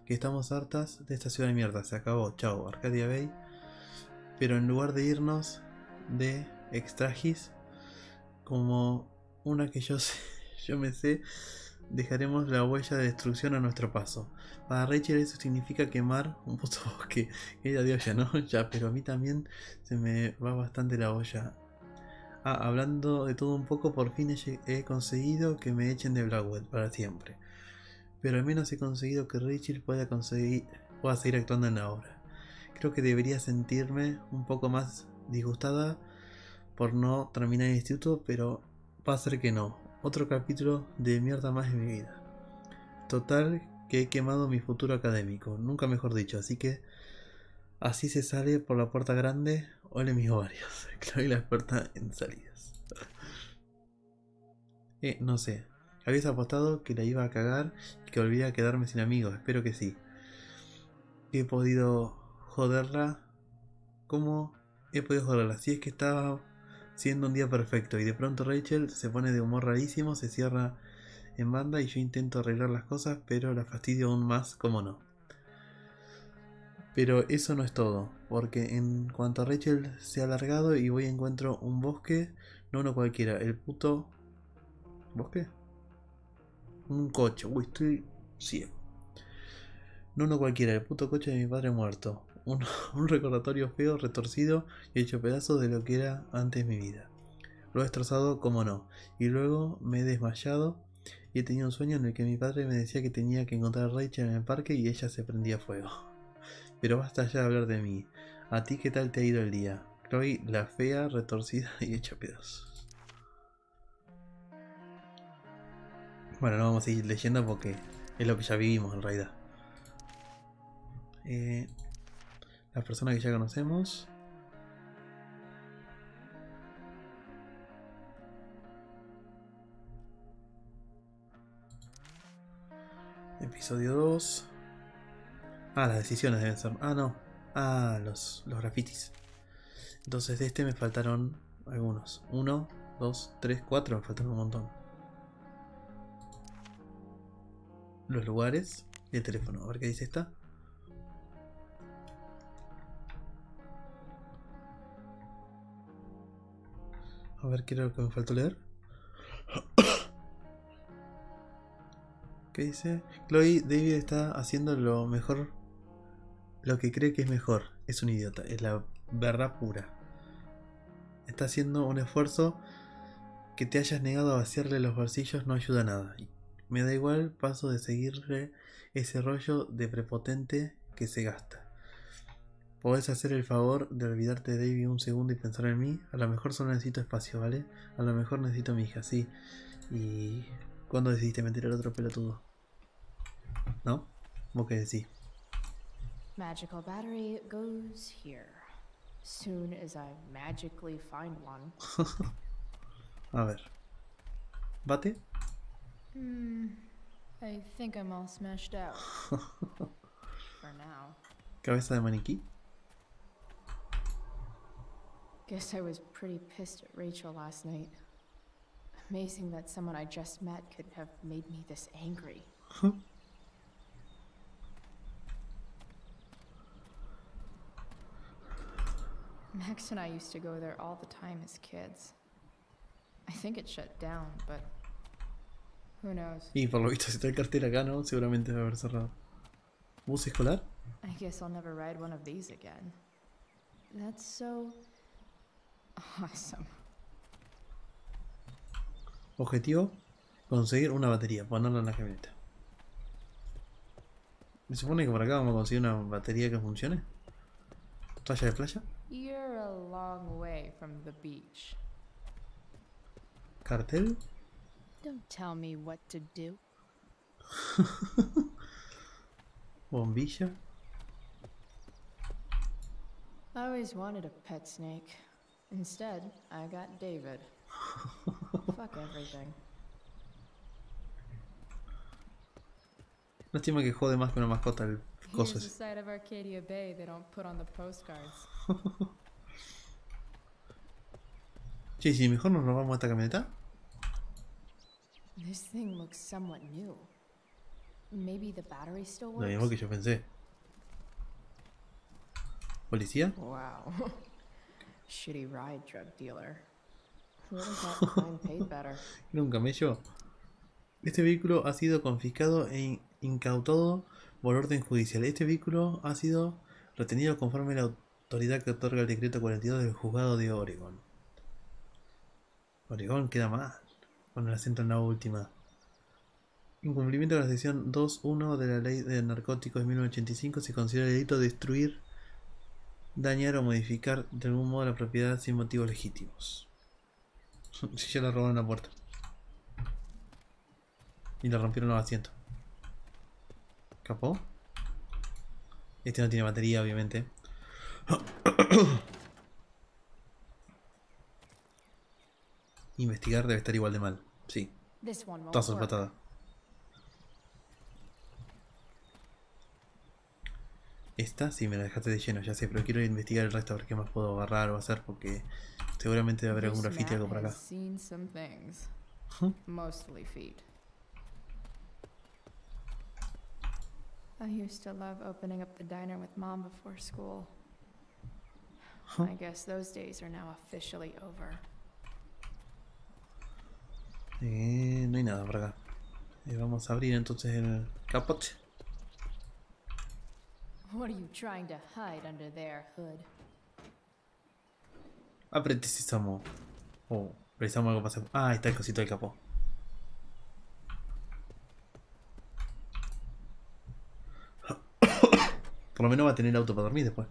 que estamos hartas de esta ciudad de mierda. Se acabó, chao, Arcadia Bay. Pero en lugar de irnos de extragis, como una que yo me sé, dejaremos la huella de destrucción a nuestro paso. Para Rachel eso significa quemar un puto bosque. Ella dio ya, ¿no? Ya, pero a mí también se me va bastante la olla. Ah, hablando de todo un poco, por fin he conseguido que me echen de Blackwell para siempre. Pero al menos he conseguido que Rachel pueda seguir actuando en la obra. Creo que debería sentirme un poco más disgustada por no terminar el instituto, pero va a ser que no. Otro capítulo de mierda más en mi vida. Total, que he quemado mi futuro académico, nunca mejor dicho, así que así se sale por la puerta grande. Ole mis ovarios. Chloe la experta en salidas. No sé. Habías apostado que la iba a cagar y que volviera a quedarme sin amigos. Espero que sí. He podido joderla. ¿Cómo he podido joderla? Si es que estaba siendo un día perfecto y de pronto Rachel se pone de humor rarísimo, se cierra en banda y yo intento arreglar las cosas, pero la fastidio aún más, como no. Pero eso no es todo, porque en cuanto a Rachel se ha largado y voy y encuentro un bosque, no uno cualquiera, el puto... ¿Bosque? Un coche, uy, estoy ciego. No uno cualquiera, el puto coche de mi padre muerto. Un recordatorio feo, retorcido y hecho pedazos de lo que era antes mi vida. Lo he destrozado, como no, y luego me he desmayado y he tenido un sueño en el que mi padre me decía que tenía que encontrar a Rachel en el parque y ella se prendía fuego. Pero basta ya de hablar de mí. ¿A ti qué tal te ha ido el día? Chloe, la fea, retorcida y hecha pedazos. Bueno, no vamos a seguir leyendo porque es lo que ya vivimos en realidad. Las personas que ya conocemos. Episodio 2. Ah, las decisiones deben ser. Ah, no. Ah, los grafitis. Entonces de este me faltaron algunos. 1, 2, 3, 4. Me faltaron un montón. Los lugares y el teléfono. A ver qué dice esta. A ver qué era lo que me faltó leer. ¿Qué dice? Chloe, David está haciendo lo mejor. Lo que cree que es mejor. Es un idiota. Es la verdad pura. Está haciendo un esfuerzo. Que te hayas negado a vaciarle los bolsillos no ayuda a nada. Me da igual, paso de seguirle ese rollo de prepotente que se gasta. Podés hacer el favor de olvidarte de David un segundo y pensar en mí. A lo mejor solo necesito espacio, ¿vale? A lo mejor necesito a mi hija, sí. ¿Y cuándo decidiste meter al otro pelotudo? ¿No? ¿Vos qué decís? Magical battery goes here. Soon as I magically find one. A ver. ¿Bate? I think I'm all smashed out. For now. ¿Cabeza de maniquí? Guess I was pretty pissed at Rachel last night. Amazing that someone I just met could have made me this angry. Max and I used to go there all the time as kids. I think it shut down, but who knows? Y por lo visto, si está el cartel acá, ¿no? Seguramente va a haber cerrado. ¿Bus escolar? I guess I'll never ride one of these again. That's so awesome. Objetivo: conseguir una batería, ponerla en la camioneta. ¿Me supone que por acá vamos a conseguir una batería que funcione? ¿Toalla de playa? You're a long way from the beach. ¿Cartel? Don't tell me what to do. ¿Bombilla? I always wanted a pet snake. Instead, I got David. Fuck everything. Lástima que jode más que una mascota el coso Here's the ese. side of Arcadia Bay they don't put on the postcards. Che, si mejor nos robamos esta camioneta. This thing looks somewhat new. Maybe the battery still Lo works? mismo que yo pensé. ¿Policía? Wow. Shitty ride, drug dealer. Who would have thought crime paid better? ¿Era un camello? Este vehículo ha sido confiscado e incautado por orden judicial. Este vehículo ha sido retenido conforme a la autoridad que otorga el decreto 42 del juzgado de Oregón. Oregón queda mal, con el acento en la última. Incumplimiento de la sección 2.1 de la ley de narcóticos de 1985 se considera delito destruir, dañar o modificar de algún modo la propiedad sin motivos legítimos. Si ya le robaron la puerta. Y le rompieron los asientos. ¿Capó? Este no tiene batería, obviamente. Investigar debe estar igual de mal. Sí. This one won't Todas sus work. patadas. Esta sí me la dejaste de lleno, ya sé, pero quiero investigar el resto a ver qué más puedo agarrar o hacer porque seguramente debe haber algún This graffiti o algo por man acá. has seen some things. Mostly feet. I used to love opening up the diner with Mom before school. I guess those days are now officially over. No hay nada por acá. Vamos a abrir entonces el capote. What are you trying to hide under there, Hood? Precisamos. Oh, precisamos algo para hacer. Ah, ahí está el cosito del capó. Por lo menos va a tener auto para dormir después.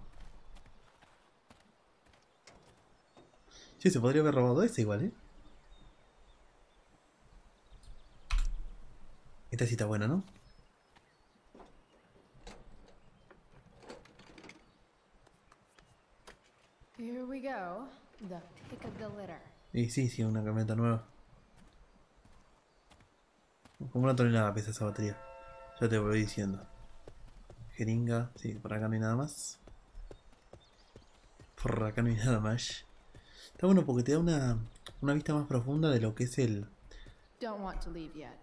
Sí, se podría haber robado ese igual, ¿eh? Esta sí está buena, ¿no? Here we go. The pick of the litter. Y sí, sí, una camioneta nueva. Como una tonelada pesa esa batería. Ya te voy diciendo. Jeringa, sí, por acá no hay nada más. Por acá no hay nada más. Está bueno porque te da una vista más profunda de lo que es el. Don't want to leave yet.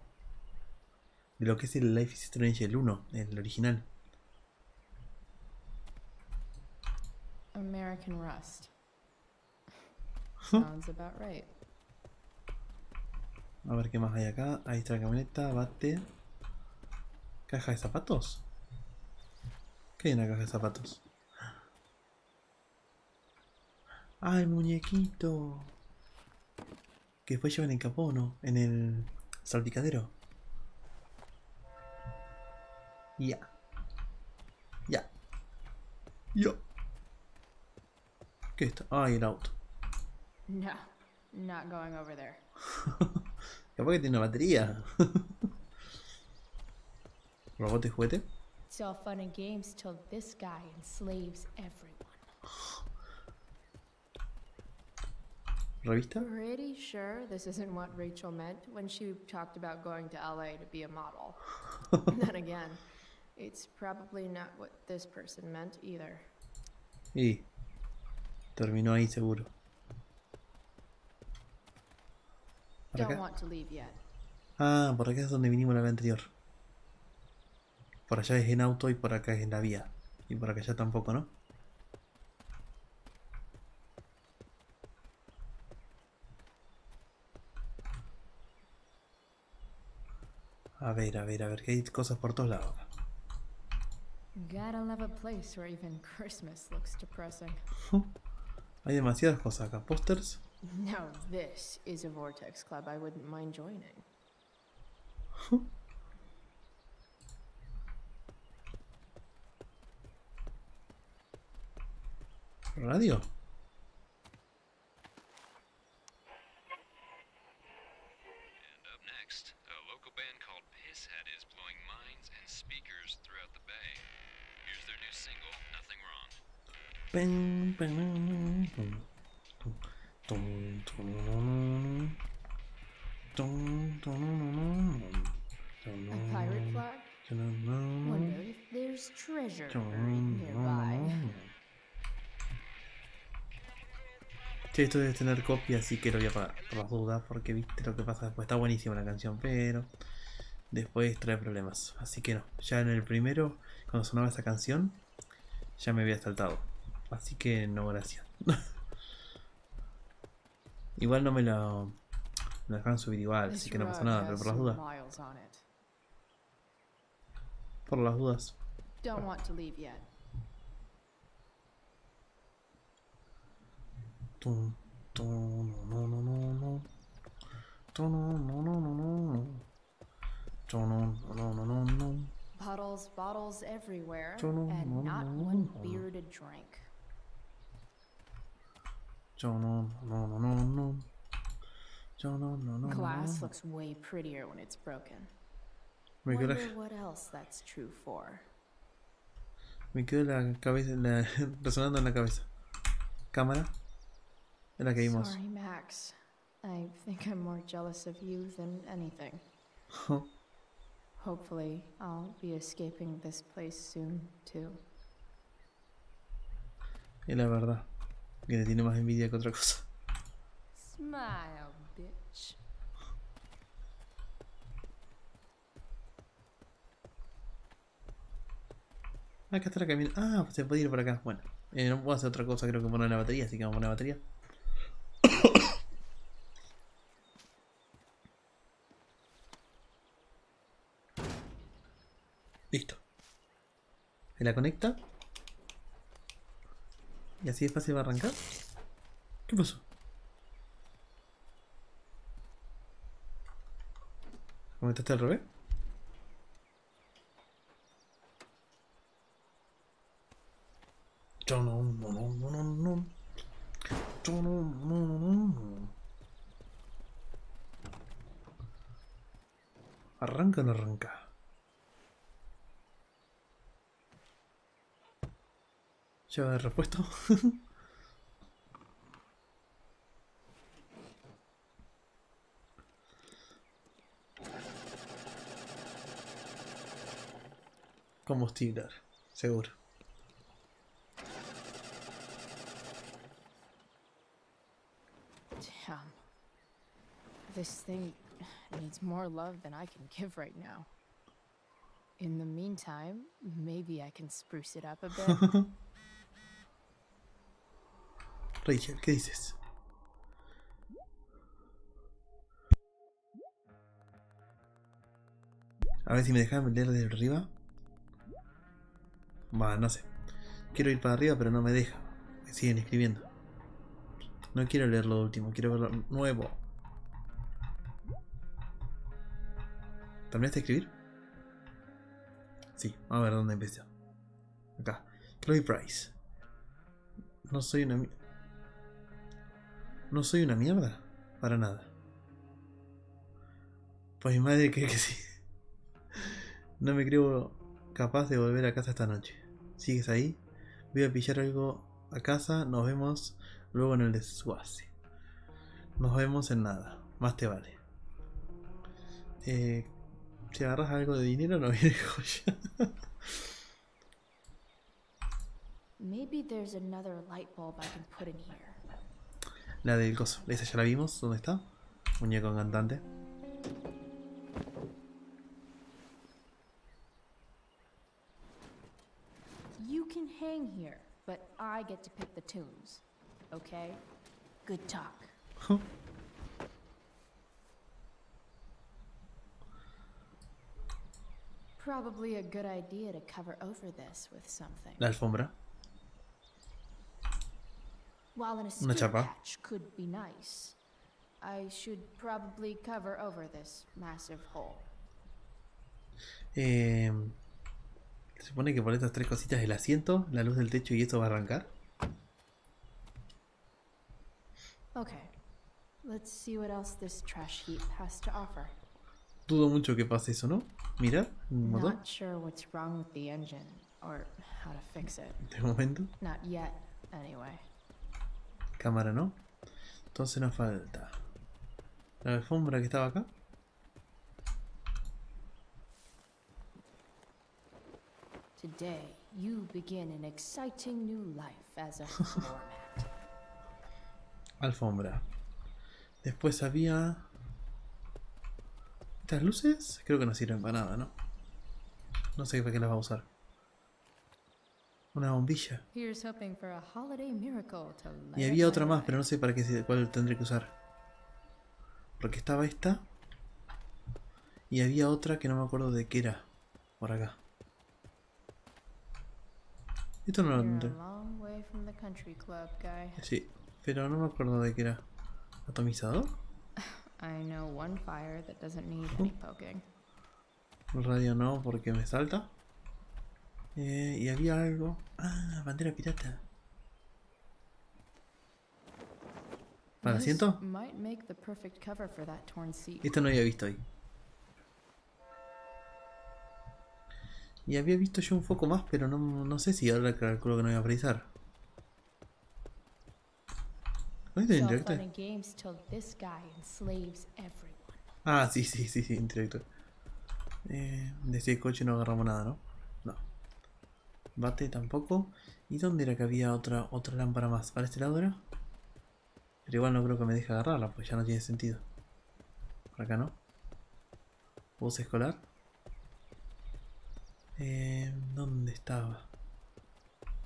De lo que es el Life is Strange, el 1, el original. American Rust. Sounds about right. A ver qué más hay acá. Ahí está la camioneta, bate. ¿Caja de zapatos? ¿Qué hay en la caja de zapatos? ¡Ah, el muñequito! Que después llevan en capó, ¿no? En el salpicadero. Ya. Ya. Ya. ¿Qué está? Ah, y el auto. No, not going over there. Capaz que tiene una batería. ¿Robot de juguete? It's all fun and games till this guy enslaves everyone. ¿Revista? Pretty sure this isn't what Rachel meant when she talked about going to LA to be a model. Then again, it's probably not what this person meant either. Y terminó ahí seguro. ¿Para Don't acá? want to leave yet. Ah, por acá es donde vinimos la vez anterior. Por allá es en auto y por acá es en la vía. Y por acá ya tampoco, ¿no? A ver, que hay cosas por todos lados. Gotta love a place where even Christmas looks depressing. Hay demasiadas cosas acá. Pósters. Now this is a vortex club I wouldn't mind joining. Radio. And up next, a local band called Pisshead is blowing minds and speakers throughout the bay. Here's their new single, Nothing Wrong. A pirate flag? Wonder if there's treasure buried nearby. Che, esto debe tener copia, así que lo voy a apagar por las dudas, porque viste lo que pasa después. Está buenísima la canción, pero después trae problemas. Así que no, ya en el primero, cuando sonaba esa canción, ya me había saltado. Así que no, gracias. Igual no me lo dejan subir igual, así que no pasa nada, pero por las dudas. Por las dudas. Don't want to leave yet. Bottles everywhere, and not one beer to drink. Glass looks way prettier when it's broken. Wonder what else that's true for. Me quedo la cabeza, resonando en la cabeza. Cámara. Es la que vimos. Sorry, Max. I think I'm more jealous of you than anything. Hopefully, I'll be escaping this place soon, too. Es la verdad. Que le tiene más envidia que otra cosa. Smile, bitch. Acá está la camino. Ah, se puede ir por acá. Bueno, no puedo hacer otra cosa, creo que poner la batería, así que vamos a poner la batería. Listo. Se la conecta. Y así de fácil va a arrancar. ¿Qué pasó? ¿Conectaste al revés? ¿Arranca o no arranca? ¿Lleva de repuesto? Combustible, seguro. Damn. This thing needs more love than I can give right now. In the meantime, maybe I can spruce it up a bit. Rachel, ¿qué dices? A ver si me dejan leer desde arriba. Va, no sé. Quiero ir para arriba, pero no me deja. Me siguen escribiendo. No quiero leer lo último, quiero ver lo nuevo. ¿Terminaste de escribir? Sí, vamos a ver dónde empezó. Acá. Chloe Price. No soy una... No soy una mierda. Para nada. Pues mi madre cree que sí. No me creo capaz de volver a casa esta noche. ¿Sigues ahí? Voy a pillar algo a casa. Nos vemos luego en el desguace. Nos vemos en nada. Más te vale. Si agarras algo de dinero no viene joya. Maybe there's another light bulb I can put in here. La del coso. Esa ya la vimos. ¿Dónde está? Muñeco cantante. You can hang here, but I get to pick the tunes. Okay? Good talk. Probably a good idea to cover over this with something. La alfombra. While an Una escape chapa. hatch could be nice, I should probably cover over this massive hole. Se supone que por estas tres cositas, el asiento, la luz del techo y eso va a arrancar. Okay, let's see what else this trash heap has to offer. Dudo mucho que pase eso, ¿no? Mira, un motor. Not sure what's wrong with the engine or how to fix it. De momento. Not yet, anyway. Cámara, ¿no? Entonces nos falta la alfombra que estaba acá. Today, you begin an exciting new life as a floor mat. Alfombra. Después había... ¿Estas luces? Creo que no sirven para nada, ¿no? No sé para qué las va a usar. Una bombilla. Here's hoping for a holiday miracle to light Y había up otra my más, life. pero no sé para qué, cuál tendré que usar. Porque estaba esta. Y había otra que no me acuerdo de qué era. Por acá. Esto no lo You're a tendré. long way from the country club, guy. Sí, pero no me acuerdo de qué era. ¿Atomizador? I know one fire that doesn't need any poking. El radio no, porque me salta. Y había algo. Ah, bandera pirata. ¿Para el This asiento? might make the perfect cover for that torn seat. Esto no había visto ahí. Y había visto yo un foco más, pero no sé si ahora calculo que no voy a precisar. ¿No viste el It's all indirecto? fun and games till this guy enslaves everyone. Ah, sí, indirecto. De ese coche no agarramos nada, ¿no? No. Bate tampoco. ¿Y dónde era que había otra lámpara más? ¿Para este lado era? Pero igual no creo que me deje agarrarla, pues ya no tiene sentido. Por acá no. Bus escolar. ¿Dónde estaba?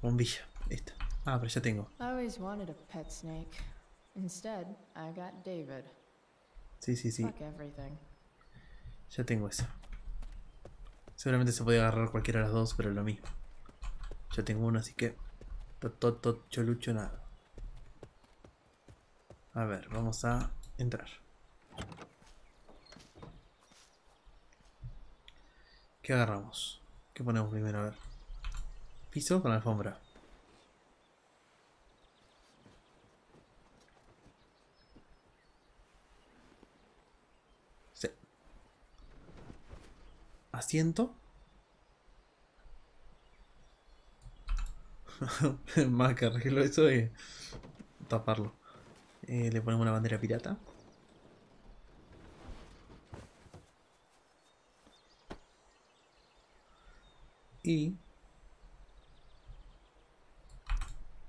Bombilla, esta. Ah, pero ya tengo. I always wanted a pet snake. Instead, I got David. Sí. Fuck everything. Ya tengo esa. Seguramente se podía agarrar cualquiera de las dos, pero es lo mismo. Ya tengo una, así que... Cholucho nada. A ver, vamos a entrar. ¿Qué agarramos? ¿Qué ponemos primero? A ver. Piso con alfombra. Sí. Asiento. Más que arreglo eso y taparlo. Le ponemos una bandera pirata. Y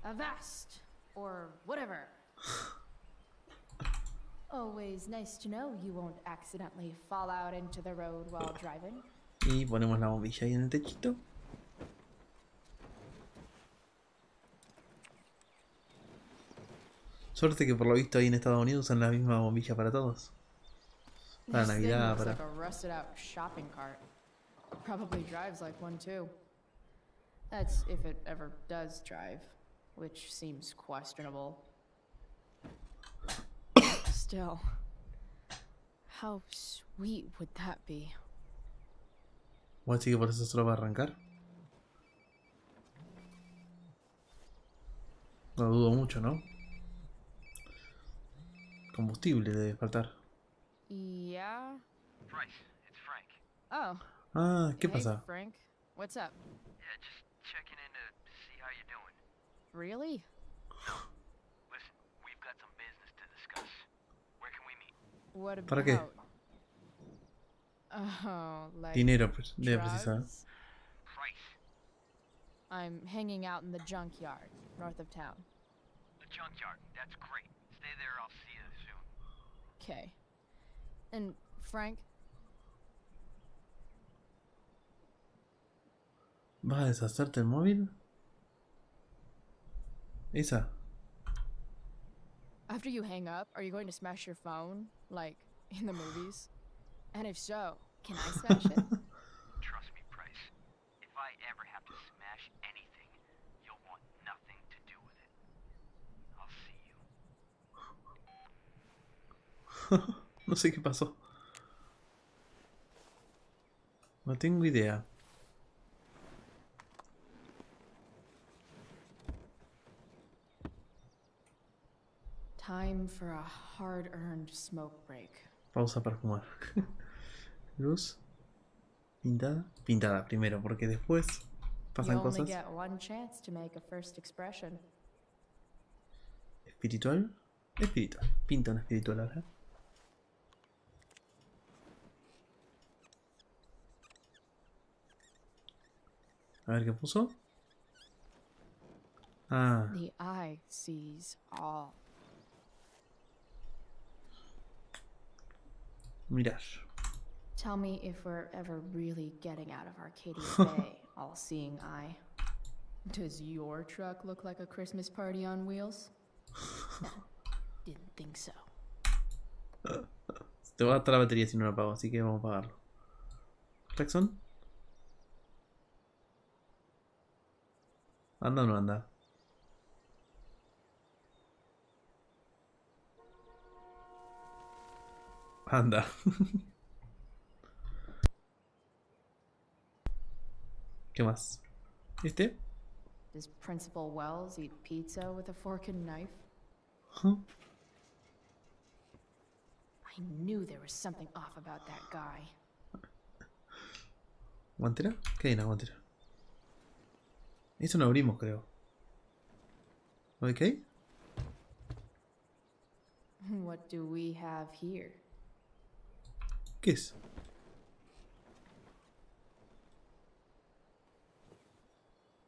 Avast! Or whatever. Always nice to know you won't accidentally fall out into the road while driving. Y ponemos la bombilla ahí en el techito. Suerte que por lo visto ahí en Estados Unidos usan la misma bombilla para todos. Para This thing Navidad, looks para... like a rusted out shopping cart. Probably drives like one too. That's if it ever does drive, which seems questionable. Still, how sweet would that be? ¿O así que por eso solo va a arrancar? No dudo mucho, ¿no? Combustible debe faltar. Yeah. Bryce, it's Frank. Oh. Ah, ¿qué Hey, pasa? Frank. What's up? Yeah, just checking in to see how you're doing. Really? Listen, we've got some business to discuss. Where can we meet? What about? ¿Para qué? Oh, like Dinero, pues, debe precisar. drugs? Price. I'm hanging out in the junkyard, north of town. The junkyard. That's great. Stay there, I'll see you soon. Okay. And Frank, ¿Vas a deshacerte el móvil? Esa. after you hang up, are you going to smash your phone, like in the movies? And if so, can I smash it? Trust me, Price. If I ever have to smash anything, you'll want nothing to do with it. I'll see you. No sé qué pasó. No tengo idea. Time for a hard-earned smoke break. Pausa para fumar. Luz. Pintada. Pintada primero, porque después pasan You only cosas. get one chance to make a first expression. Espiritual. Espiritual. Pinta una espiritual ahora. A ver qué puso. Ah, The eye sees all. mirar. Tell me if we're ever really getting out of Arcadia Bay, all-seeing eye. Does your truck look like a Christmas party on wheels? No, didn't think so. Te va a gastar la batería si no la apago, así que vamos a apagarlo. Claxon. ¿Anda o no anda? Anda. ¿Qué más? ¿Este? Does Principal Wells eat pizza with a fork and knife? Huh? I knew there was something off about that guy. ¿Guantera? ¿Qué hay en la guantera? Eso no abrimos, creo. ¿Ok? What do we have here? ¿Qué es?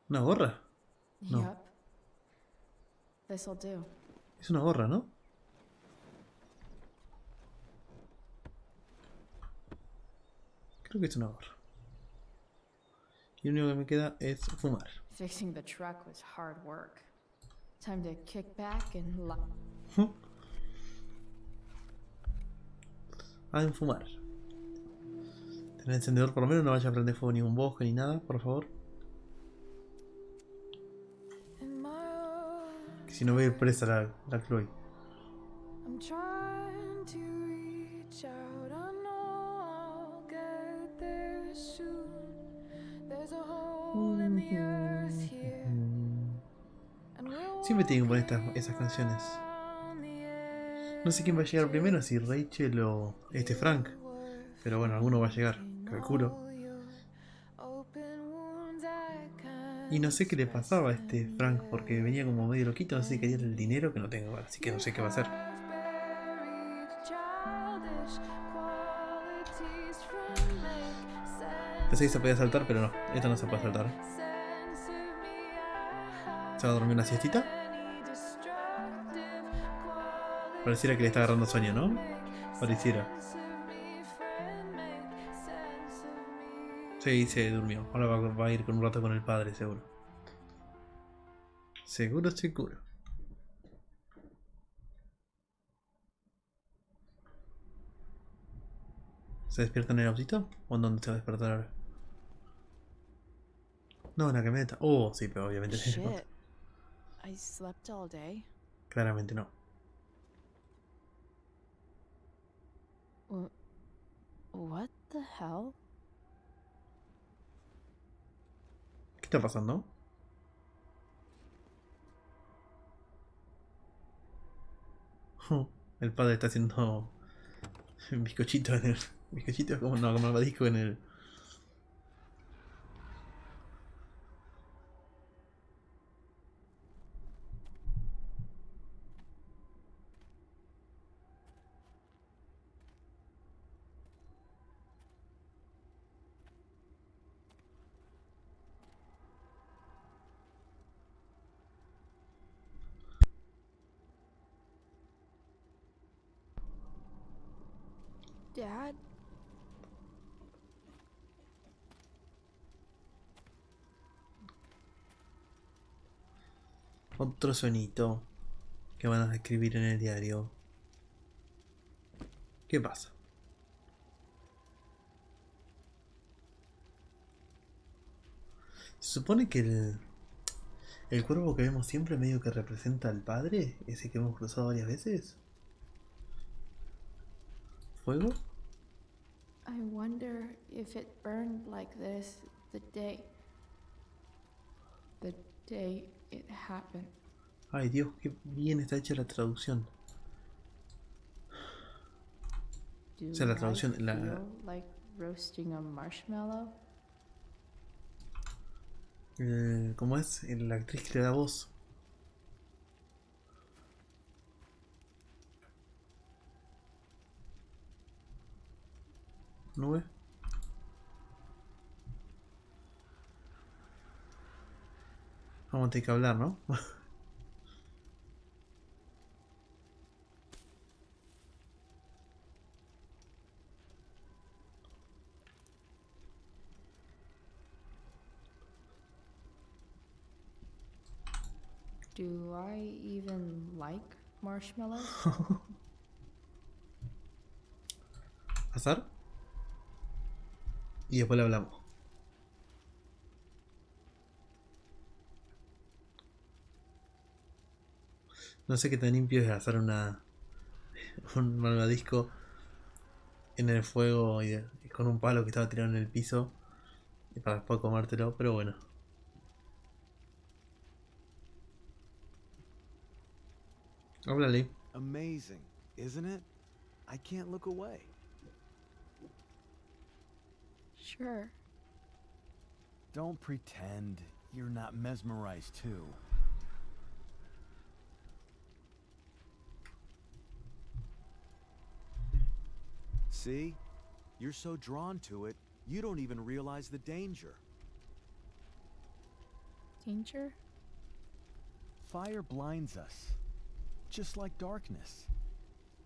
¿Una gorra? No. Yep. This'll do. Es una gorra, ¿no? Creo que es una gorra. Y lo único que me queda es fumar. Fixing the truck was hard work. Time to kick back and Fumar. Tener encendedor por lo menos, no vaya a prender fuego ningún bosque ni nada, por favor. Que si no voy a ir presa la Chloe. I'm trying to reach out, I know I'll get there soon. There's a hole in the earth here. And we'll Siempre tienen que poner esas canciones. No sé quién va a llegar primero, si Rachel o este Frank. Pero bueno, alguno va a llegar, calculo. Y no sé qué le pasaba a este Frank, porque venía como medio loquito, no sé si quería el dinero que no tengo, así que no sé qué va a hacer. Pensé que se podía saltar, pero no, esta no se puede saltar. ¿Se va a dormir una siestita? Pareciera que le está agarrando sueño, ¿no? Pareciera. Sí, se durmió. Ahora va a ir con un rato con el padre, seguro. Seguro. ¿Se despierta en el autito? ¿O en dónde se va a despertar ahora? No, en la camioneta. Oh, sí, pero obviamente se Shit. I slept all day. claramente no. What the hell? ¿Qué está pasando? El padre está haciendo bizcochito en el... Bizcochito como no, como malvadisco en el... Dad? Otro sonito que van a escribir en el diario. ¿Qué pasa? Se supone que el cuervo que vemos siempre medio que representa al padre, ese que hemos cruzado varias veces. ¿Fuego? I wonder if it burned like this the day it happened. Ay Dios, qué bien está hecha la traducción. O sea, la traducción, I feel like roasting a marshmallow? ¿Cómo es? La actriz que le da voz. Nube. Vamos a tener que hablar, ¿no? Do I even like marshmallows? Pasar. Y después le hablamos. No sé qué tan limpio es hacer un malvadisco en el fuego y con un palo que estaba tirado en el piso y para después comértelo, pero bueno. Háblale. Amazing, isn't it? I can't look away. Sure. Don't pretend you're not mesmerized too. See? You're so drawn to it, you don't even realize the danger. Danger? Fire blinds us, just like darkness.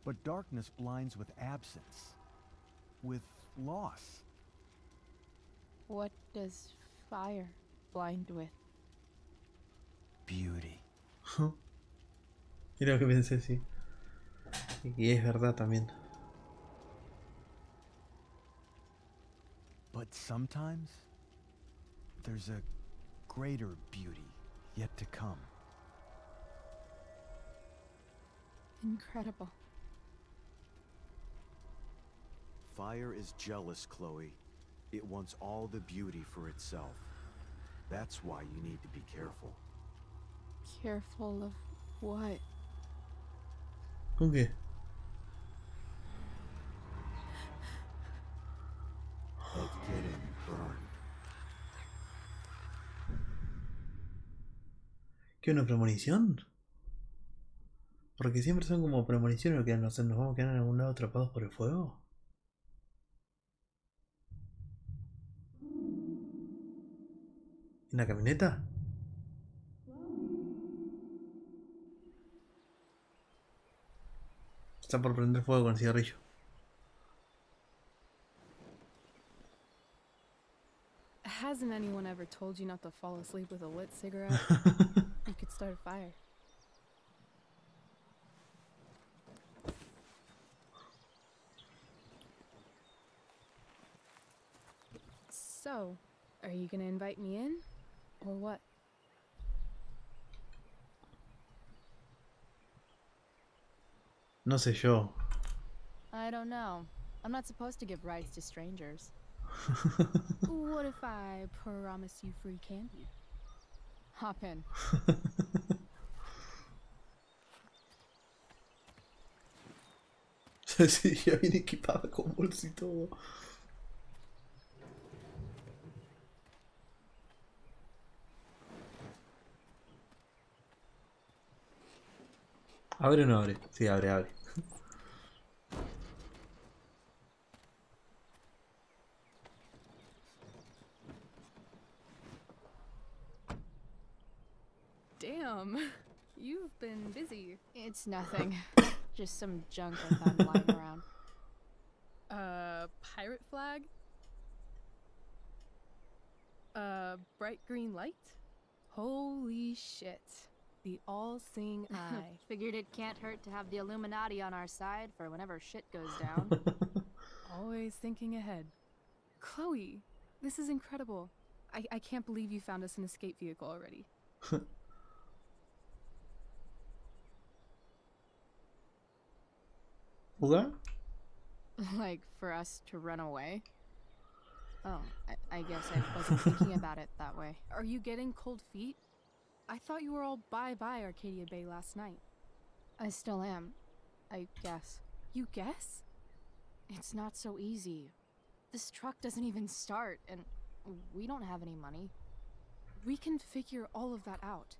But darkness blinds with absence, with loss. What does fire blind with? Beauty. Mira lo que pensé, sí. Y es verdad también. But sometimes, there's a greater beauty yet to come. Incredible. Fire is jealous, Chloe. It wants all the beauty for itself. That's why you need to be careful. Careful of what? ¿Con qué? Of getting burned. ¿Qué, una premonición? Porque siempre son como premoniciones que nos vamos a quedar en algún lado atrapados por el fuego. ¿En la camioneta? Está por prender fuego con el cigarrillo. Hasn't anyone ever told you not to fall asleep with a lit cigarette? You could start a fire. So, are you gonna invite me in? Or what? No sé yo. I don't know. I'm not supposed to give rides to strangers. What if I promise you free candy? Hop in. Sí, ya viene equipada con bolsa y todo. ¿Abre o no abre? Sí, abre, abre. Damn, you've been busy. It's nothing. Just some junk I found lying around. Pirate flag? Bright green light? Holy shit. The all-seeing eye. Figured it can't hurt to have the Illuminati on our side for whenever shit goes down. Always thinking ahead. Chloe, this is incredible. I can't believe you found us an escape vehicle already. ¿Jugar? Like, for us to run away? Oh, I guess I wasn't thinking about it that way. Are you getting cold feet? I thought you were all bye-bye Arcadia Bay last night. I still am, I guess. You guess? It's not so easy. This truck doesn't even start, and we don't have any money. We can figure all of that out.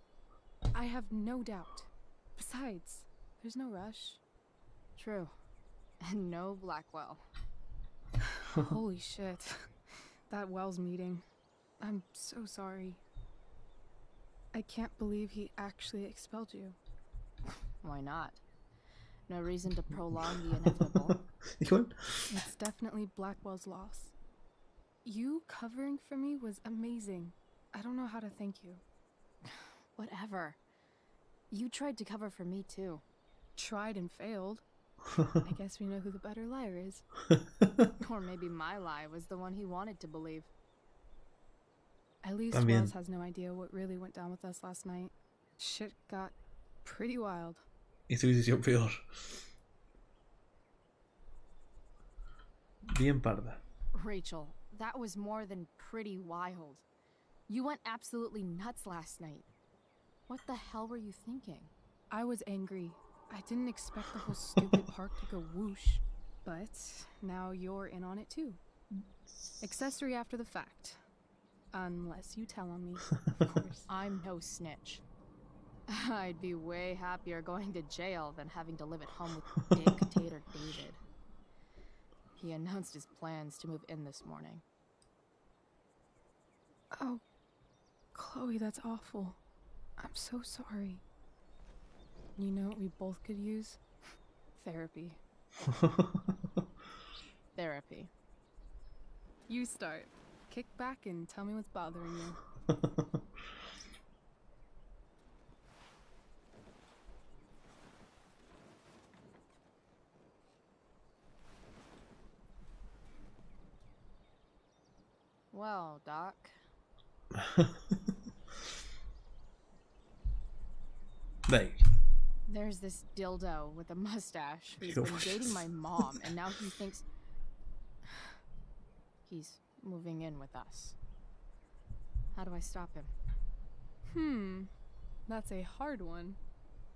I have no doubt. Besides, there's no rush. True. And no Blackwell. Holy shit. That Wells meeting. I'm so sorry. I can't believe he actually expelled you. Why not? No reason to prolong the inevitable. It's definitely Blackwell's loss. You covering for me was amazing. I don't know how to thank you. Whatever. You tried to cover for me too. Tried and failed. I guess we know who the better liar is. Or maybe my lie was the one he wanted to believe. At least Wells has no idea what really went down with us last night. Shit got pretty wild. Y su decisión peor. Bien parda. Rachel, that was more than pretty wild. You went absolutely nuts last night. What the hell were you thinking? I was angry. I didn't expect the whole stupid park to go whoosh. But now you're in on it too. Accessory after the fact. Unless you tell on me, of course. I'm no snitch. I'd be way happier going to jail than having to live at home with Dictator David. He announced his plans to move in this morning. Oh, Chloe, that's awful. I'm so sorry. You know what we both could use? Therapy. Therapy. You start. Kick back and tell me what's bothering you. Well, Doc. There's this dildo with a mustache who's been dating my mom, and now he thinks he's moving in with us. How do I stop him? That's a hard one.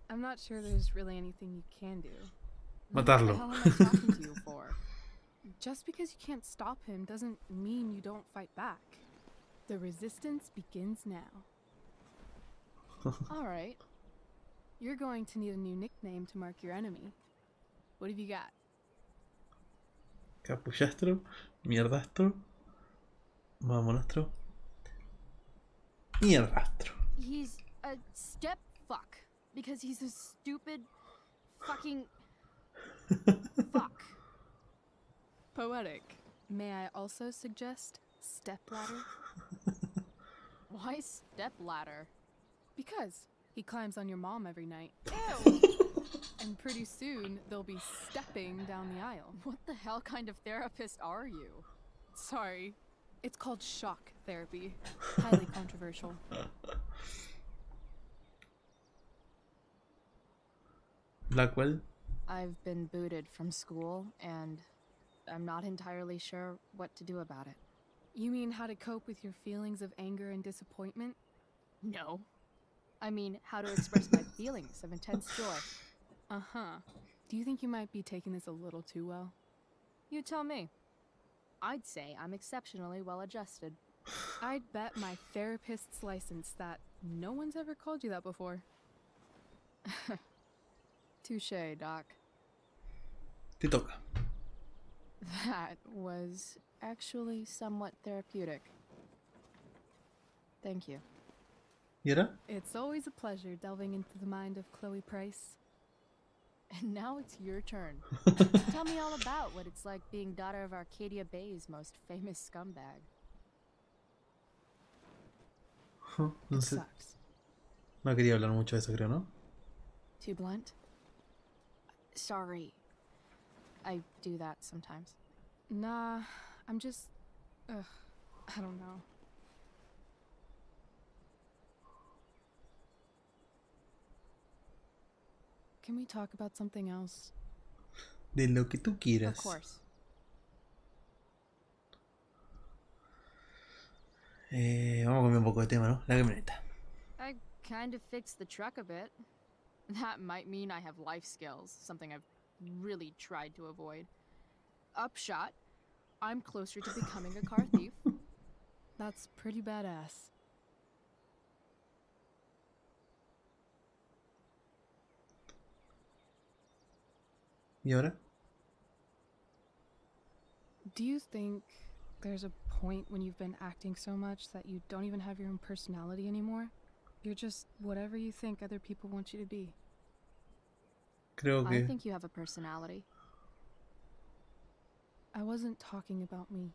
I'm not sure there's really anything you can do. Matarlo. What the hell am I talking to you for? Just because you can't stop him doesn't mean you don't fight back. The resistance begins now. All right. You're going to need a new nickname to mark your enemy. What have you got? Capullastro, mierdastro, mamonastro, mierdastro. He's a step fuck because he's a stupid fucking fuck. Poetic. May I also suggest stepladder? Why stepladder? Because he climbs on your mom every night. Ew! And pretty soon they'll be stepping down the aisle. What the hell kind of therapist are you? Sorry. It's called shock therapy. Highly controversial. Blackwell? I've been booted from school, and I'm not entirely sure what to do about it. You mean how to cope with your feelings of anger and disappointment? No. I mean, how to express my feelings of intense joy. Uh-huh. Do you think you might be taking this a little too well? You tell me. I'd say I'm exceptionally well adjusted. I'd bet my therapist's license that no one's ever called you that before. Touché, Doc. Te toca. That was actually somewhat therapeutic. Thank you. ¿Y ahora? It's always a pleasure delving into the mind of Chloe Price. And now it's your turn. Tell me all about what it's like being daughter of Arcadia Bay's most famous scumbag. No It sé. sucks. No quería hablar mucho de eso, creo, ¿no? Too blunt? Sorry. I do that sometimes. Nah, I'm just... Ugh, I don't know. Can we talk about something else? De lo que tú quieras. Of course. Vamos a cambiar un poco de tema, ¿no? La camioneta. I kind of fixed the truck a bit. That might mean I have life skills, something I've really tried to avoid. Upshot, I'm closer to becoming a car thief. That's pretty badass. ¿Y ahora? Do you think there's a point when you've been acting so much that you don't even have your own personality anymore? You're just whatever you think other people want you to be. Creo I que... think you have a personality. I wasn't talking about me.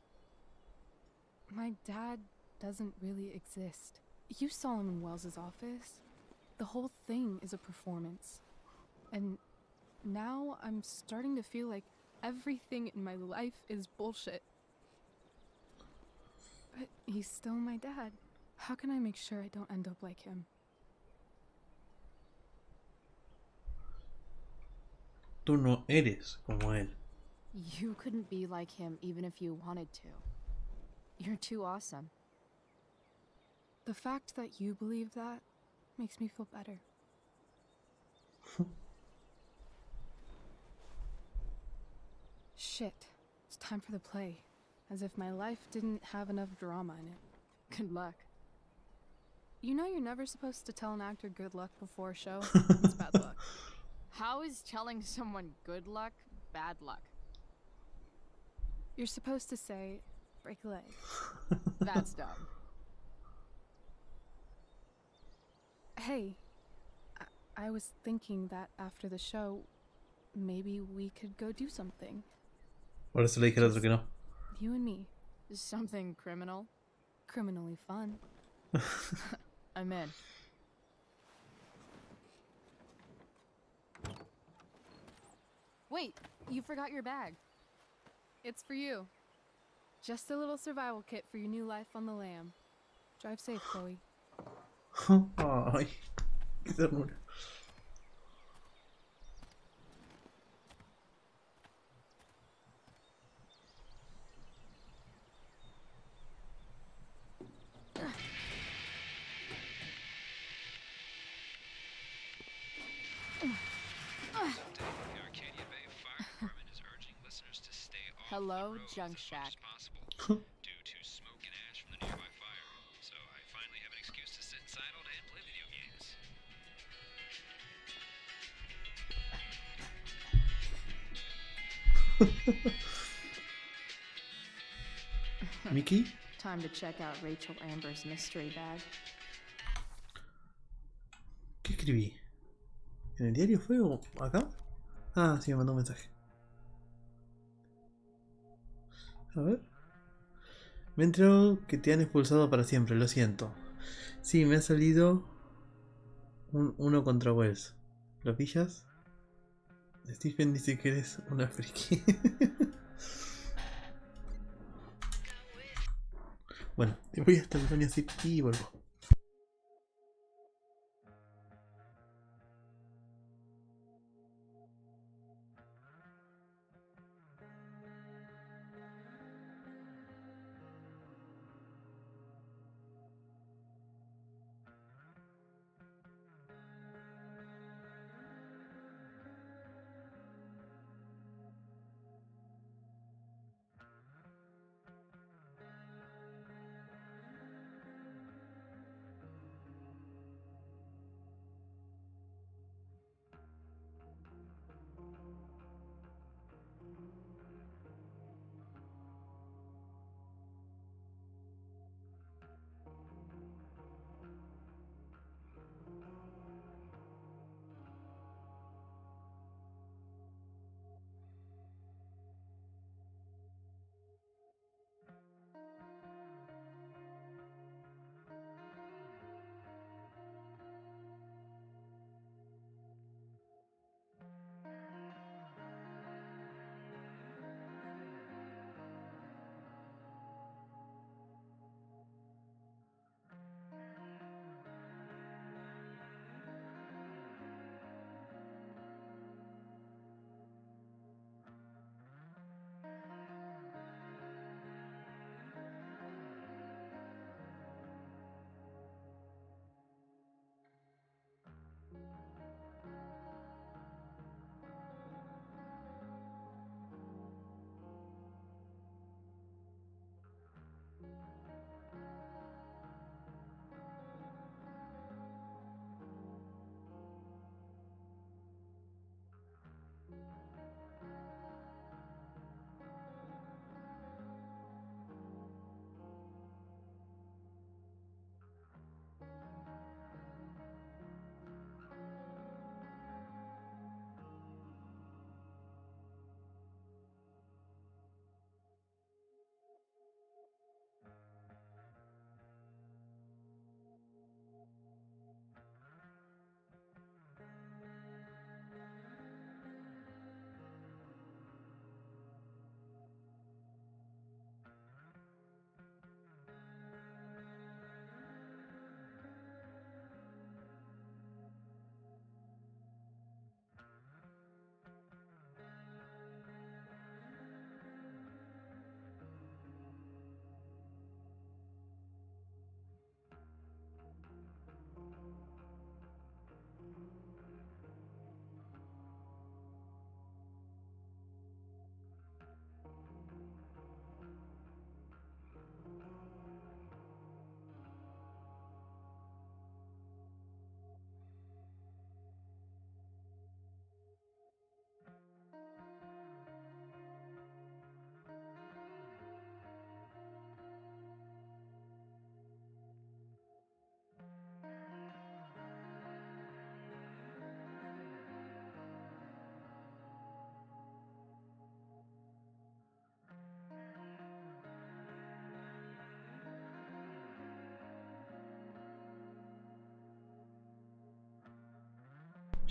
My dad doesn't really exist. You saw him in Wells's office. The whole thing is a performance. And now I'm starting to feel like everything in my life is bullshit. But he's still my dad. How can I make sure I don't end up like him? Tú no eres como él. You couldn't be like him even if you wanted to. You're too awesome. The fact that you believe that makes me feel better. Shit. It's time for the play. As if my life didn't have enough drama in it. Good luck. You know you're never supposed to tell an actor good luck before a show? It's bad luck. How is telling someone good luck bad luck? You're supposed to say, break a leg. That's dumb. Hey, I was thinking that after the show, maybe we could go do something. Por eso le dije al otro que no. You and me. Something criminal? Criminally fun. I'm in. Wait, you forgot your bag. It's for you. Just a little survival kit for your new life on the lam. Drive safe, Chloe. Ay, qué ternura. Hello, Junk Shack. Due to smoke and ash from the nearby fire, so I finally have an excuse to sit inside all day and play video games. Mickey? Time to check out Rachel Amber's mystery bag. ¿Qué escribí? ¿En el diario fue o acá? Ah, sí, me mandó un mensaje. A ver. Me he enterado que te han expulsado para siempre, lo siento. Sí, me ha salido uno contra Wells. ¿Lo pillas? Stephen dice que eres una friki. Bueno, voy hasta el baño así y vuelvo.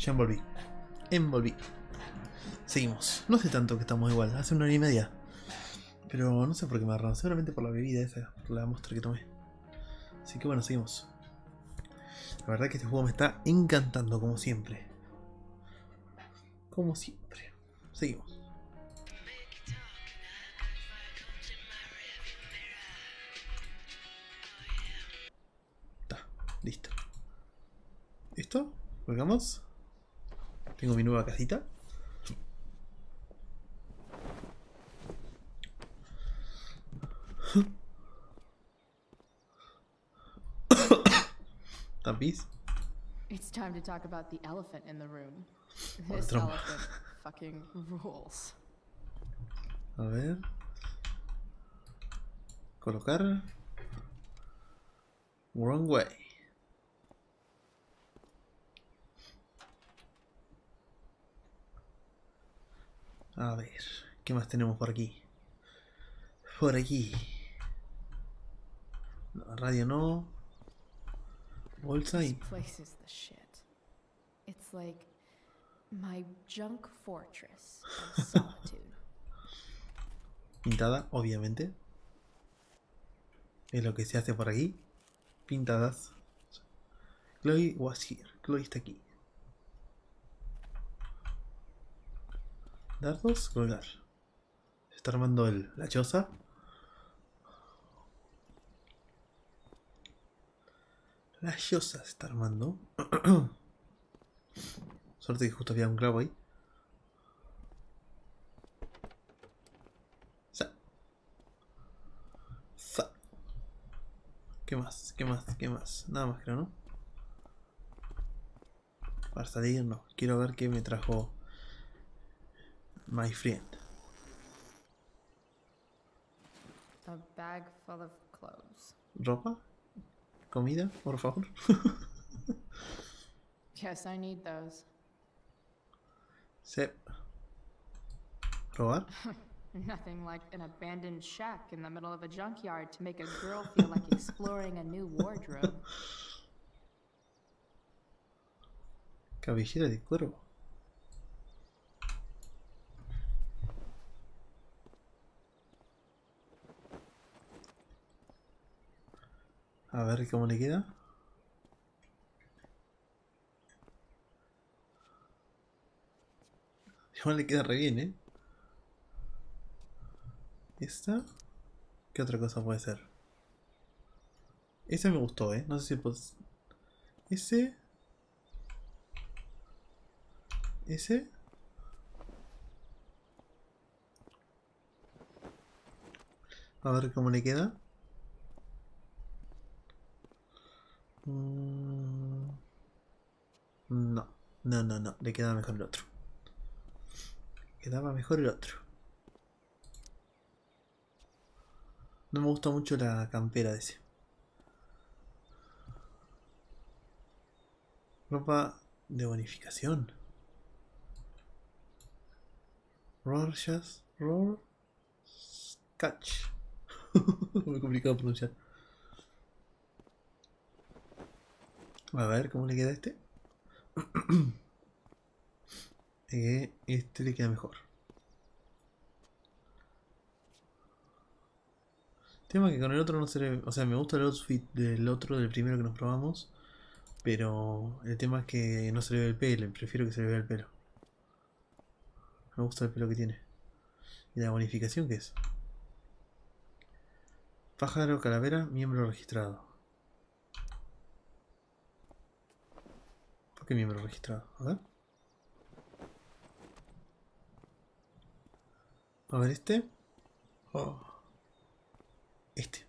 Ya envolví. Envolví. Seguimos. No hace tanto que estamos igual, hace 1 hora y media. Pero no sé por qué me agarraron, seguramente por la bebida esa, por la muestra que tomé. Así que bueno, seguimos. La verdad que este juego me está encantando, como siempre. Como siempre. Seguimos. Está, listo. ¿Listo? ¿Colgamos? Tengo mi nueva casita. ¿Tapiz? It's time to talk about the elephant in the room. This elephant fucking rules. A ver. Colocar. Wrong way. A ver, ¿qué más tenemos por aquí? Por aquí. No, radio no. Bolsa y... This place is the shit. It's like my junk fortress of solitude. Pintada, obviamente. Es lo que se hace por aquí. Pintadas. Chloe was here. Chloe está aquí. Dardos, colgar. Se está armando la choza. La choza se está armando. Suerte que justo había un clavo ahí. ¿Qué más? ¿Qué más? ¿Qué más? Nada más creo, ¿no? Para salir no. Quiero ver qué me trajo my friend. A bag full of clothes. ¿Ropa? ¿Comida? Por favor. Guess I need those. Sep. ¿Robar? Nothing like an abandoned shack in the middle of a junkyard to make a girl feel like exploring a new wardrobe. Cabellera de cuervo. A ver cómo le queda. Igual le queda re bien, ¿eh? ¿Esta? ¿Qué otra cosa puede ser? Ese me gustó, ¿eh? No sé si pues... Ese... Ese... A ver cómo le queda. No, no. Le queda mejor el otro. Quedaba mejor el otro. No me gusta mucho la campera de ese. Ropa de bonificación. Rorschach. Catch. Muy complicado pronunciar. A ver cómo le queda este. Este le queda mejor. Tema que con el otro no se le... O sea, me gusta el outfit del otro, del primero que nos probamos. Pero el tema es que no se le ve el pelo. Prefiero que se le vea el pelo. Me gusta el pelo que tiene. ¿Y la bonificación qué es? Pájaro, calavera, miembro registrado. ¿Por qué miembro registrado? A ver. A ver este. Oh. Este.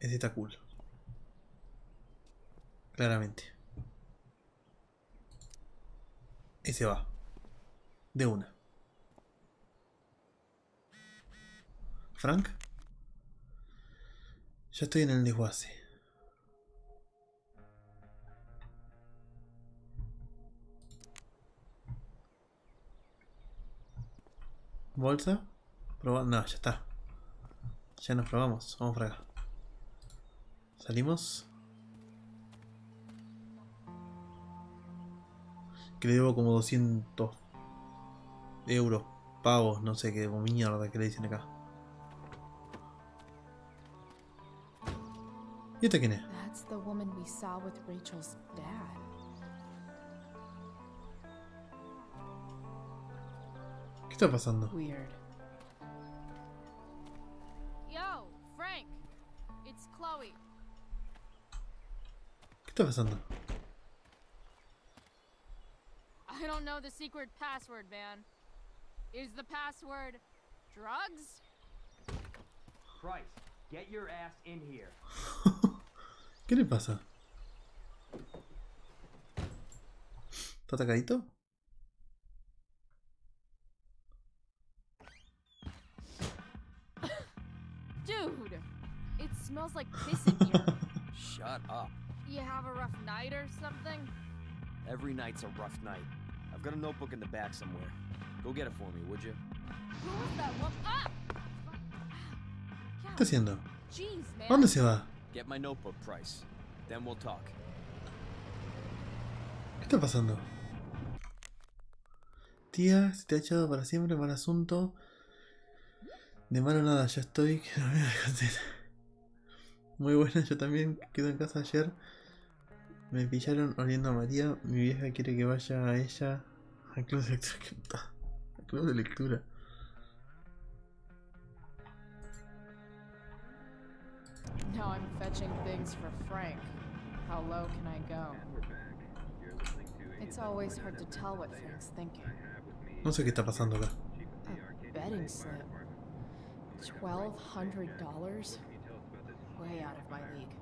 Este está cool. Claramente. Ese va. De una. Frank. Ya estoy en el desguace. Bolsa. Proba. No, ya está. Ya nos probamos. Vamos para acá. Salimos. Que le debo como 200 euros, pavos, no sé qué mierda que le dicen acá. ¿Y esta quién es? That's the woman we saw with Rachel's dad. ¿Qué está pasando? Weird. Yo, Frank. It's Chloe. ¿Qué está pasando? I don't know the secret password, man. Is the password drugs? Price, get your ass in here. ¿Qué le pasa? ¿Está atacadito? Dude, it smells like piss in here. Shut up. You have a rough night or something? Every night's a rough night. I've got a notebook in the back somewhere. Go get it for me, would you? Who was that one? Ah! ¿Qué está haciendo? Jeez, man. ¿A dónde se va? Get my notebook, Price. Then we'll talk. ¿Qué está pasando? Tía, se te ha echado para siempre, mal asunto. De malo nada, ya estoy. Que no me dejaste. Muy buena, yo también quedo en casa ayer. Me pillaron oliendo a María. Mi vieja quiere que vaya a ella al club de lectura. Al club de lectura. Now I'm fetching things for Frank. How low can I go? It's always hard to tell what Frank's thinking. No sé qué está pasando acá. A betting slip. $1,200? Way out of my league.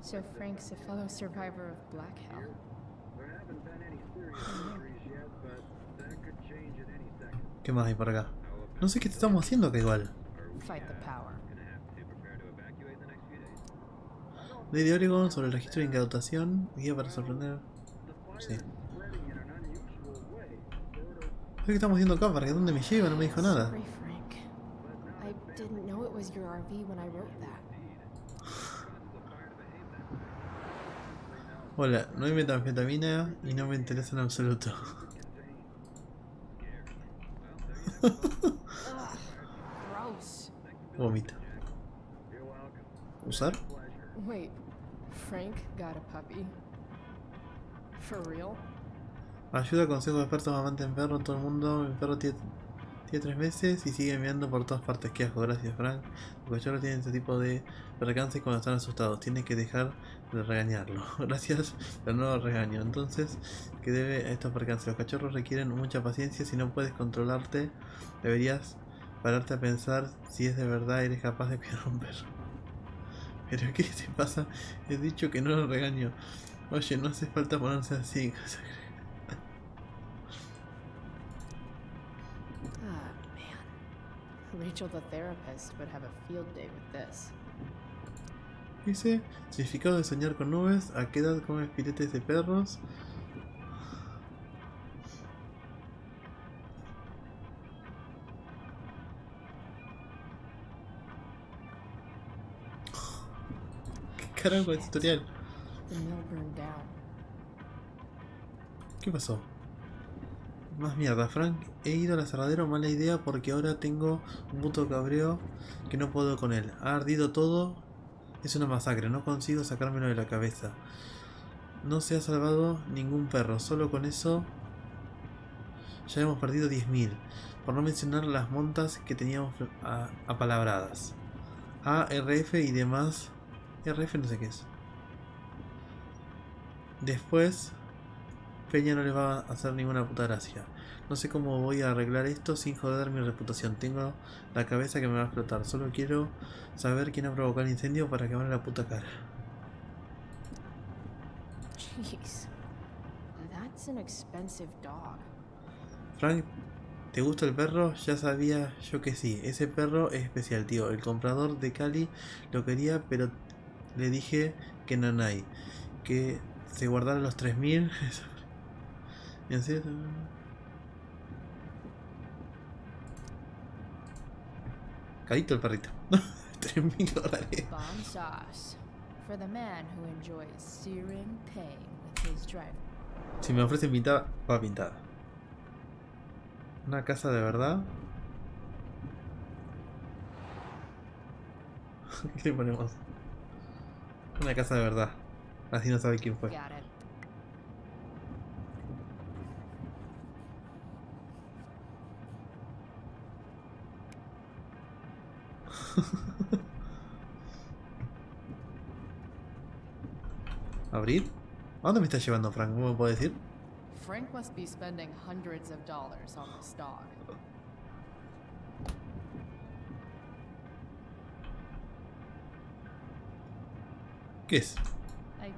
So Frank's a fellow survivor of Black Hell. ¿Qué más hay por acá? No sé qué estamos haciendo acá igual. Fight the power. Ley de Oregon sobre el registro de incautación. Guía para sorprender. Sí. ¿Qué estamos haciendo acá? ¿Para que dónde me lleva? No me dijo nada. Sorry, Frank. I didn't know it was your RV when I wrote that. Hola, no hay metanfetamina y no me interesa en absoluto. Gross. Vomita. ¿Usar? Wait, Frank got a puppy? For real? Ayuda, consejo de expertos, amante en perro, todo el mundo. Mi perro tiene 3 meses y sigue meando por todas partes. Qué asco, gracias Frank. Los cachorros tienen este tipo de percances cuando están asustados. Tienes que dejar de regañarlo. Gracias, pero no lo regaño. Entonces, ¿qué debe a estos percances? Los cachorros requieren mucha paciencia. Si no puedes controlarte, deberías pararte a pensar si es de verdad eres capaz de cuidar a un perro. ¿Pero qué te pasa? He dicho que no lo regaño. Oye, no hace falta ponerse así. Ah, man. Rachel the therapist would have a field day with this. Dice, significado de soñar con nubes. ¿A qué edad comes filetes de perros? ¿Qué carajo es tutorial? The mill burned down. ¿Qué pasó? Más mierda, Frank. He ido al aserradero, mala idea porque ahora tengo un puto cabreo que no puedo con él. Ha ardido todo. Es una masacre, no consigo sacármelo de la cabeza. No se ha salvado ningún perro, solo con eso ya hemos perdido 10.000. Por no mencionar las montas que teníamos apalabradas. ARF y demás. RF no sé qué es. Después Peña no le va a hacer ninguna puta gracia. No sé cómo voy a arreglar esto sin joder mi reputación. Tengo la cabeza que me va a explotar. Solo quiero saber quién ha provocado el incendio para quemar la puta cara. Jeez. That's an expensive dog. Frank, ¿te gusta el perro? Ya sabía yo que sí. Ese perro es especial, tío. El comprador de Cali lo quería, pero le dije que no hay. Que se guardara los 3.000. ¿En serio? Carito el perrito. $3.000. Bomb sauce. for the man who enjoys searing pain with his drive. Si me ofrecen pintada, va pintada. Una casa de verdad. ¿Qué le ponemos? Una casa de verdad. Así no sabe quién fue. Got it. ¿Abrir? ¿A dónde me está llevando Frank? ¿Cómo me puede decir? Frank must be spending hundreds of dollars on this dog. ¿Qué es? I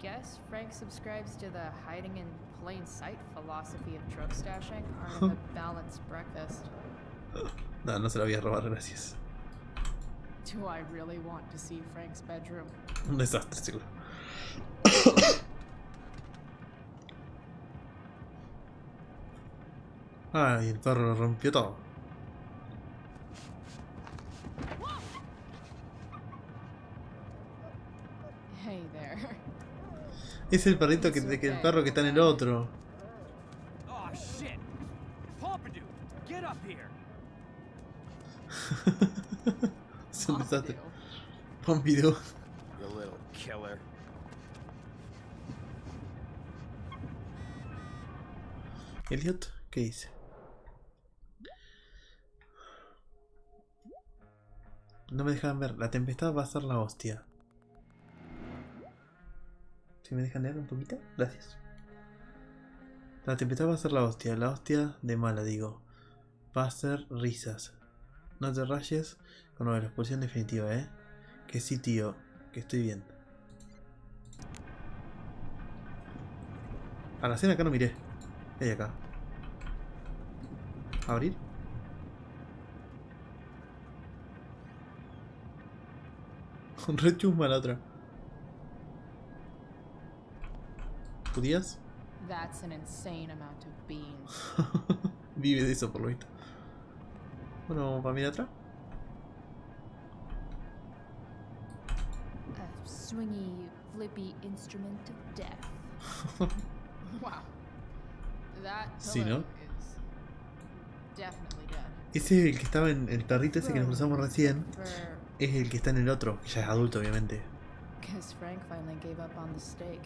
guess Frank subscribes to the hiding in plain sight philosophy of drug stashing, art of a balanced breakfast. No, no se lo voy a robar, gracias. Do I really want to see Frank's bedroom? Un desastre, seguro. Ay, el perro lo rompió todo. Hey there. Es el perrito que el perro que está en el otro. Oh shit! Pompidou, get up here! Es un desastre. Pompidou. You little killer. Elliot, ¿qué dice? No me dejan ver. La tempestad va a ser la hostia. Si me dejan leer un poquito, gracias. La tempestad va a ser la hostia de mala, digo. Va a ser risas. No te rayes con lo de la expulsión definitiva, Que sí, tío, que estoy bien. A la cena acá no miré. ¿Qué hay acá? ¿Abrir? Un re chusma la otra. ¿Judías? That's an insane amount of beans. Vive de eso por lo visto. Bueno, vamos para mirar atrás. A swingy, flippy instrument of death. Wow. That Sí, pillow ¿no? is definitely dead. Ese es el que estaba en el perrito ese que nos cruzamos recién. For Es el que está en el otro, que ya es adulto obviamente. Guess Frank finally gave up on the steak.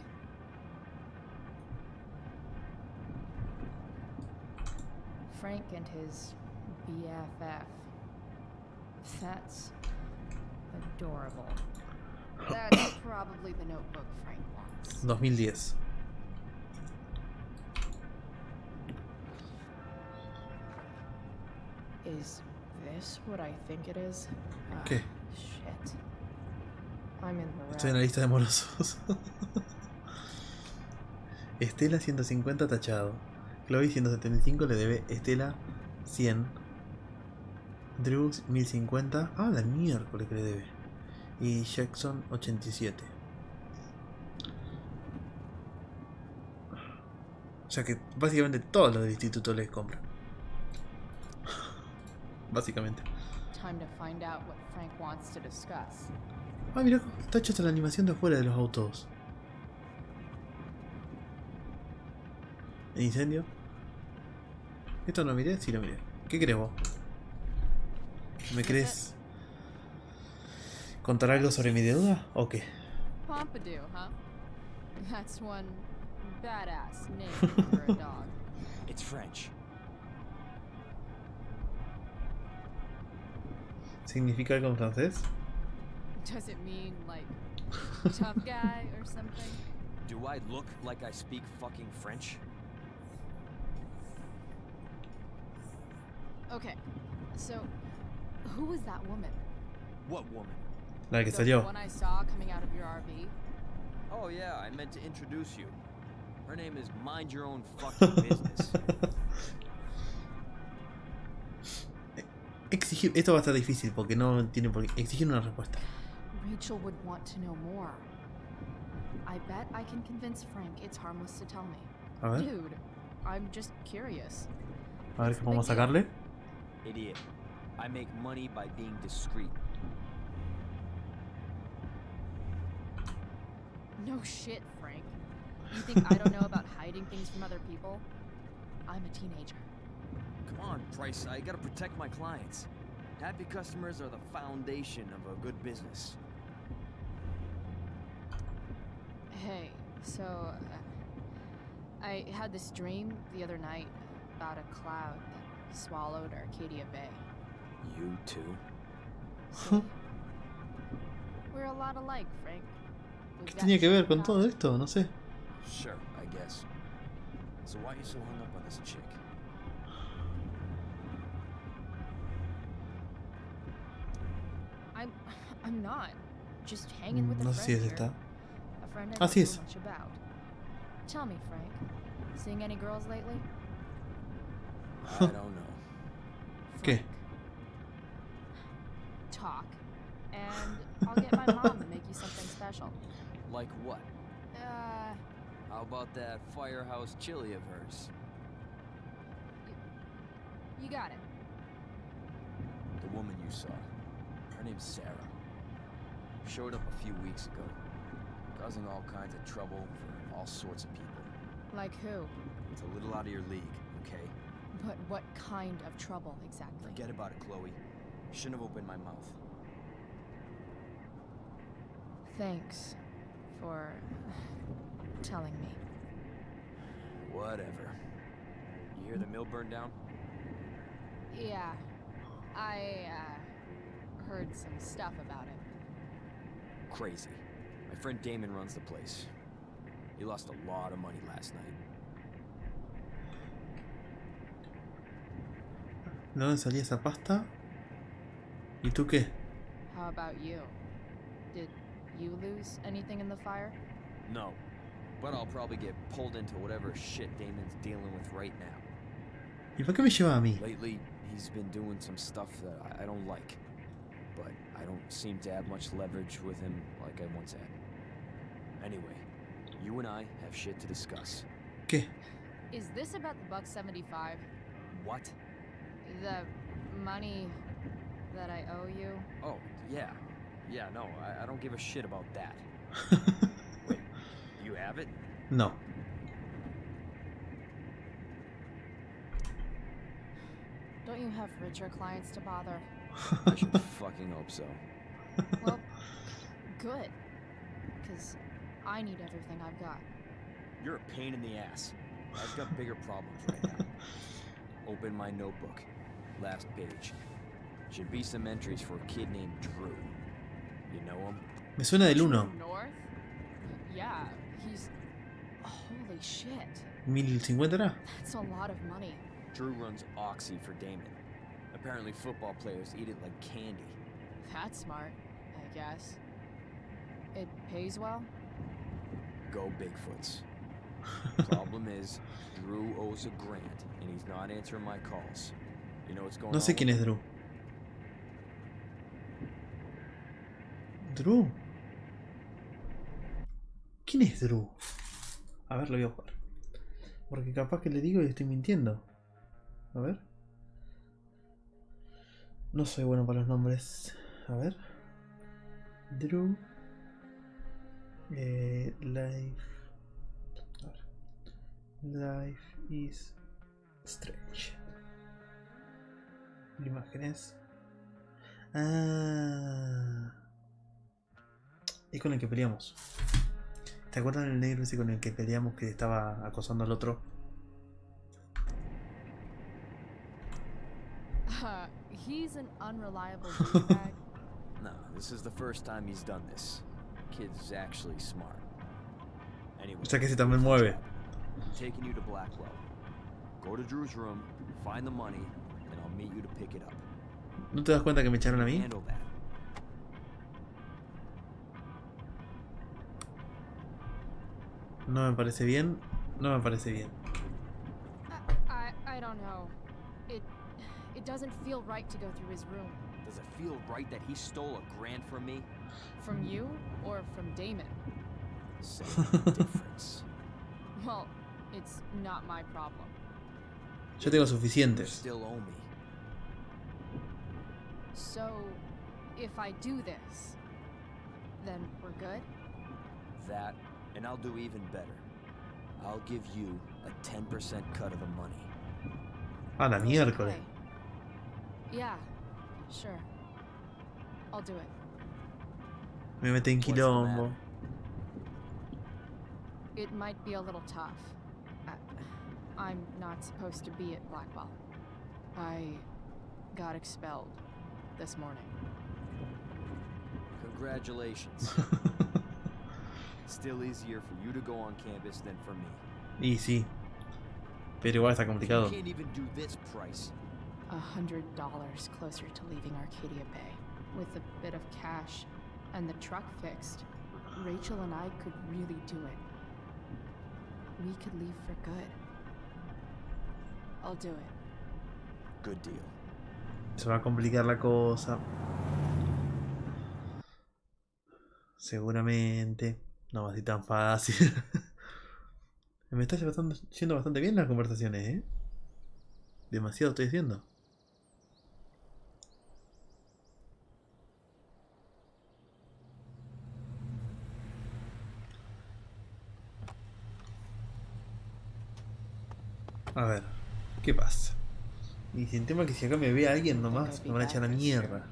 Frank and his BFF. That's adorable. That's probably the notebook Frank wants. 2010. Is this what I think it is? ¿Qué? Shit. I'm in the Estoy en la lista de morosos. Estela 150 tachado. Chloe 175 le debe Estela 100. Drew 1050. Ah, la miércoles que le debe. Y Jackson 87. O sea que básicamente todos los del instituto les compran. Básicamente. Time to find out what Frank wants to discuss. Ah, mira, está hecha la animación de afuera de los autos. ¿El incendio? ¿Esto no lo miré? Sí lo miré. ¿Qué crees vos? ¿Me querés contar algo sobre mi deuda o qué? Pompidou, huh? That's one badass name for a dog. It's French. ¿Significa algo en francés? Does it mean like tough guy or something? Do I look like I speak fucking French? Okay, so who was that woman? What woman? La que The salió. one I saw coming out of your RV? Oh yeah, I meant to introduce you. Her name is Mind Your Own Fucking Business. Exigir, esto va a estar difícil porque no tiene por qué exigir una respuesta. Rachel would want to know more. I bet I can convince Frank it's harmless to tell me. A ver. Dude, I'm just curious. A ver qué podemos sacarle. Idiot. I make money by being discreet. No shit, Frank. You think I don't know about hiding things from other people? I'm a teenager. Come on, Price. I gotta protect my clients. Happy customers are the foundation of a good business. Hey, so I had this dream the other night about a cloud that swallowed Arcadia Bay. You too? See? We're a lot alike, Frank. We've ¿Qué got tenía que ver shit con in todo common. esto? No sé. Sure, I guess. So why are you so hung up on this chick? I'm not. Just hanging with a No sé si friend es here. esta. A friend I Así don't es. know much about. Tell me, Frank. Seeing any girls lately? I don't know. ¿Qué? Talk. And I'll get my mom to make you something special. Like what? How about that firehouse chili of hers? You got it. The woman you saw. Her name's Sarah. Showed up a few weeks ago, causing all kinds of trouble for all sorts of people. Like who? It's a little out of your league, okay? But what kind of trouble exactly? Forget about it, Chloe. Shouldn't have opened my mouth. Thanks for telling me. Whatever. You hear the mill burned down? Yeah. I heard some stuff about it. Crazy. My friend Damon runs the place. He lost a lot of money last night. ¿De dónde salía esa pasta? ¿Y tú qué? How about you? Did you lose anything in the fire? No. But I'll probably get pulled into whatever shit Damon's dealing with right now. ¿Y por qué me lleva a mí? Lately, he's been doing some stuff that I don't like. But I don't seem to have much leverage with him like I once had. Anyway, you and I have shit to discuss. ¿Qué? Is this about the $1.75? What? The money that I owe you? Oh, yeah. Yeah, no, I don't give a shit about that. Wait, you have it? No. Don't you have richer clients to bother? I should fucking hope so. Well, good. Because I need everything I've got. You're a pain in the ass. I've got bigger problems right now. Open my notebook. Last page. Should be some entries for a kid named Drew. You know him? Me suena del 1. North? Yeah, he's... Holy shit. 1050 era. That's a lot of money. Drew runs Oxy for Damon. Apparently football players eat it like candy. That's smart, I guess. It pays well? Go Bigfoots. Problem is, Drew owes a grant, and he's not answering my calls. You know what's going No on? sé quién es Drew. Drew. ¿Quién es Drew? A ver, lo voy a jugar. Porque capaz que le digo y estoy mintiendo. A ver. No soy bueno para los nombres. A ver. Drew. Life. A ver. Life is strange. Imágenes. Ah. Es con el que peleamos. ¿Te acuerdas del negro ese con el que peleamos que estaba acosando al otro? He's an unreliable douchebag. No, this is the first time he's done this. Kid's actually smart. Anyway, O sea que ese también mueve. I'm taking you to Blackwell. Go to Drew's room, find the money, and I'll meet you to pick it up. ¿No te das cuenta que me echaron a mí? Handle that. No me parece bien. No me parece bien. I don't know. It doesn't feel right to go through his room. Does it feel right that he stole a grant from me? From you or from Damon? Same difference. Well, it's not my problem. Yo tengo You suficientes. still owe me. So, if I do this, then we're good? That And I'll do even better. I'll give you a 10% cut of the money. A la miércoles. Okay. Yeah, sure. I'll do it. Me mete en quilombo. It might be a little tough. I'm not supposed to be at Blackwell. I got expelled this morning. Congratulations. Still easier for you to go on campus than for me. Y sí. Pero igual está complicado. You can't even do this price. $100 closer to leaving Arcadia Bay. With a bit of cash and the truck fixed, Rachel and I could really do it. We could leave for good. I'll do it. Good deal. Se va a complicar la cosa. Seguramente. No va a ser tan fácil. Me está yendo bastante bien las conversaciones, ¿eh? Demasiado estoy diciendo. A ver, ¿qué pasa? Y sin tema que si acá me ve alguien nomás, me van a echar a mierda.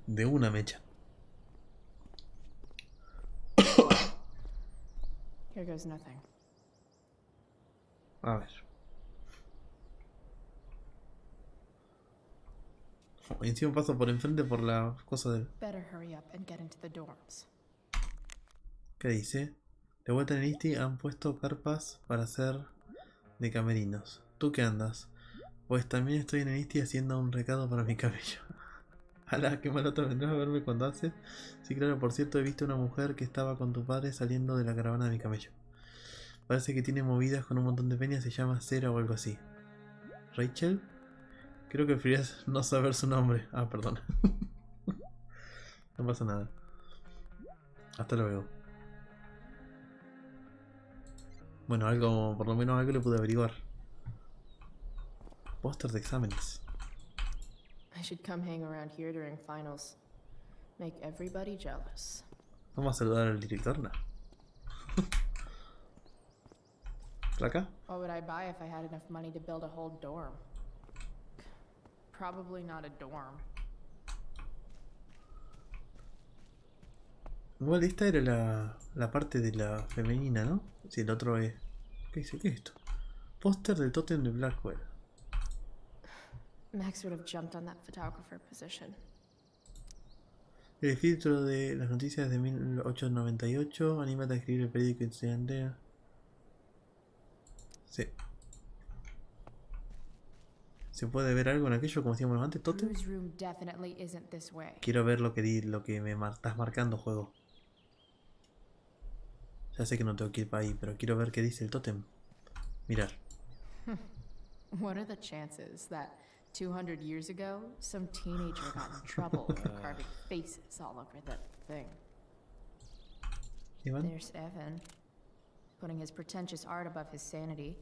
De una me echan. Here goes nothing. A ver. Encima paso por enfrente por la cosa del... Better hurry up and get into the dorms. ¿Qué dice? De vuelta en el ISTI han puesto carpas para hacer de camerinos. ¿Tú qué andas? Pues también estoy en el ISTI haciendo un recado para mi cabello. Ala, qué malota, vendrás a verme cuando hace. Sí, claro, por cierto, he visto una mujer que estaba con tu padre saliendo de la caravana de mi camello. Parece que tiene movidas con un montón de peñas, se llama Cera o algo así. ¿Rachel? Creo que prefieres no saber su nombre. Ah, perdón. No pasa nada. Hasta luego. Bueno, algo, por lo menos algo le pude averiguar. Póster de exámenes. I should come hang around here during finals. Make everybody jealous. Vamos a saludar al director, ¿no? ¿Acá? What would I buy if I had enough money to build a whole dorm? Probably not a dorm. Igual esta era la parte de la femenina, ¿no? Si el otro es... ¿Qué dice? ¿Qué es esto? Póster del tótem de Blackwell. Max would have jumped on that photographer position. El filtro de las noticias de 1898. Anímate a escribir el periódico estudiante. Sí. ¿Se puede ver algo en aquello como decíamos antes, Totem? Quiero ver lo que me estás marcando, juego. Ya sé que no tengo que ir para ahí, pero quiero ver qué dice el tótem. Mirar. What are the chances that 200 years ago some teenager got in trouble for carving faces all over that thing? There's Evan, putting his pretentious art above his sanity,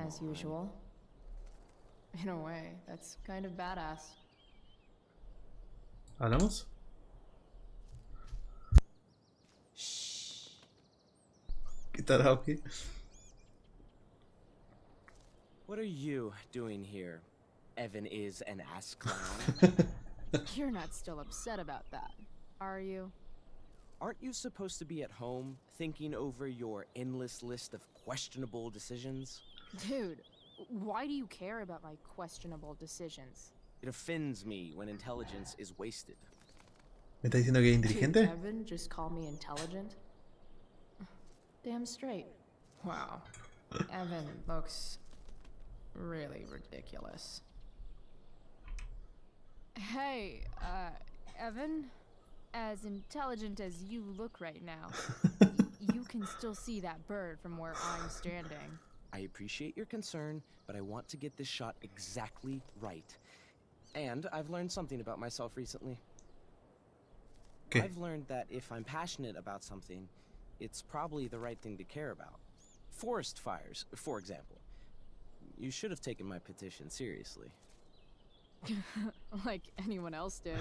as usual. In a way, that's kind of badass. ¿Hablamos? ¿Qué tal, qué? What are you doing here? Evan is an ass clown. You're not still upset about that, are you? Aren't you supposed to be at home, thinking over your endless list of questionable decisions? Dude, why do you care about my questionable decisions? It offends me when intelligence is wasted. ¿Me está diciendo que es inteligente? Did Evan just call me intelligent? Damn straight. Wow. Evan looks really ridiculous. Hey, Evan? As intelligent as you look right now, you can still see that bird from where I'm standing. I appreciate your concern, but I want to get this shot exactly right. And I've learned something about myself recently. Okay. I've learned that if I'm passionate about something, it's probably the right thing to care about. Forest fires, for example. You should have taken my petition seriously. Like anyone else did.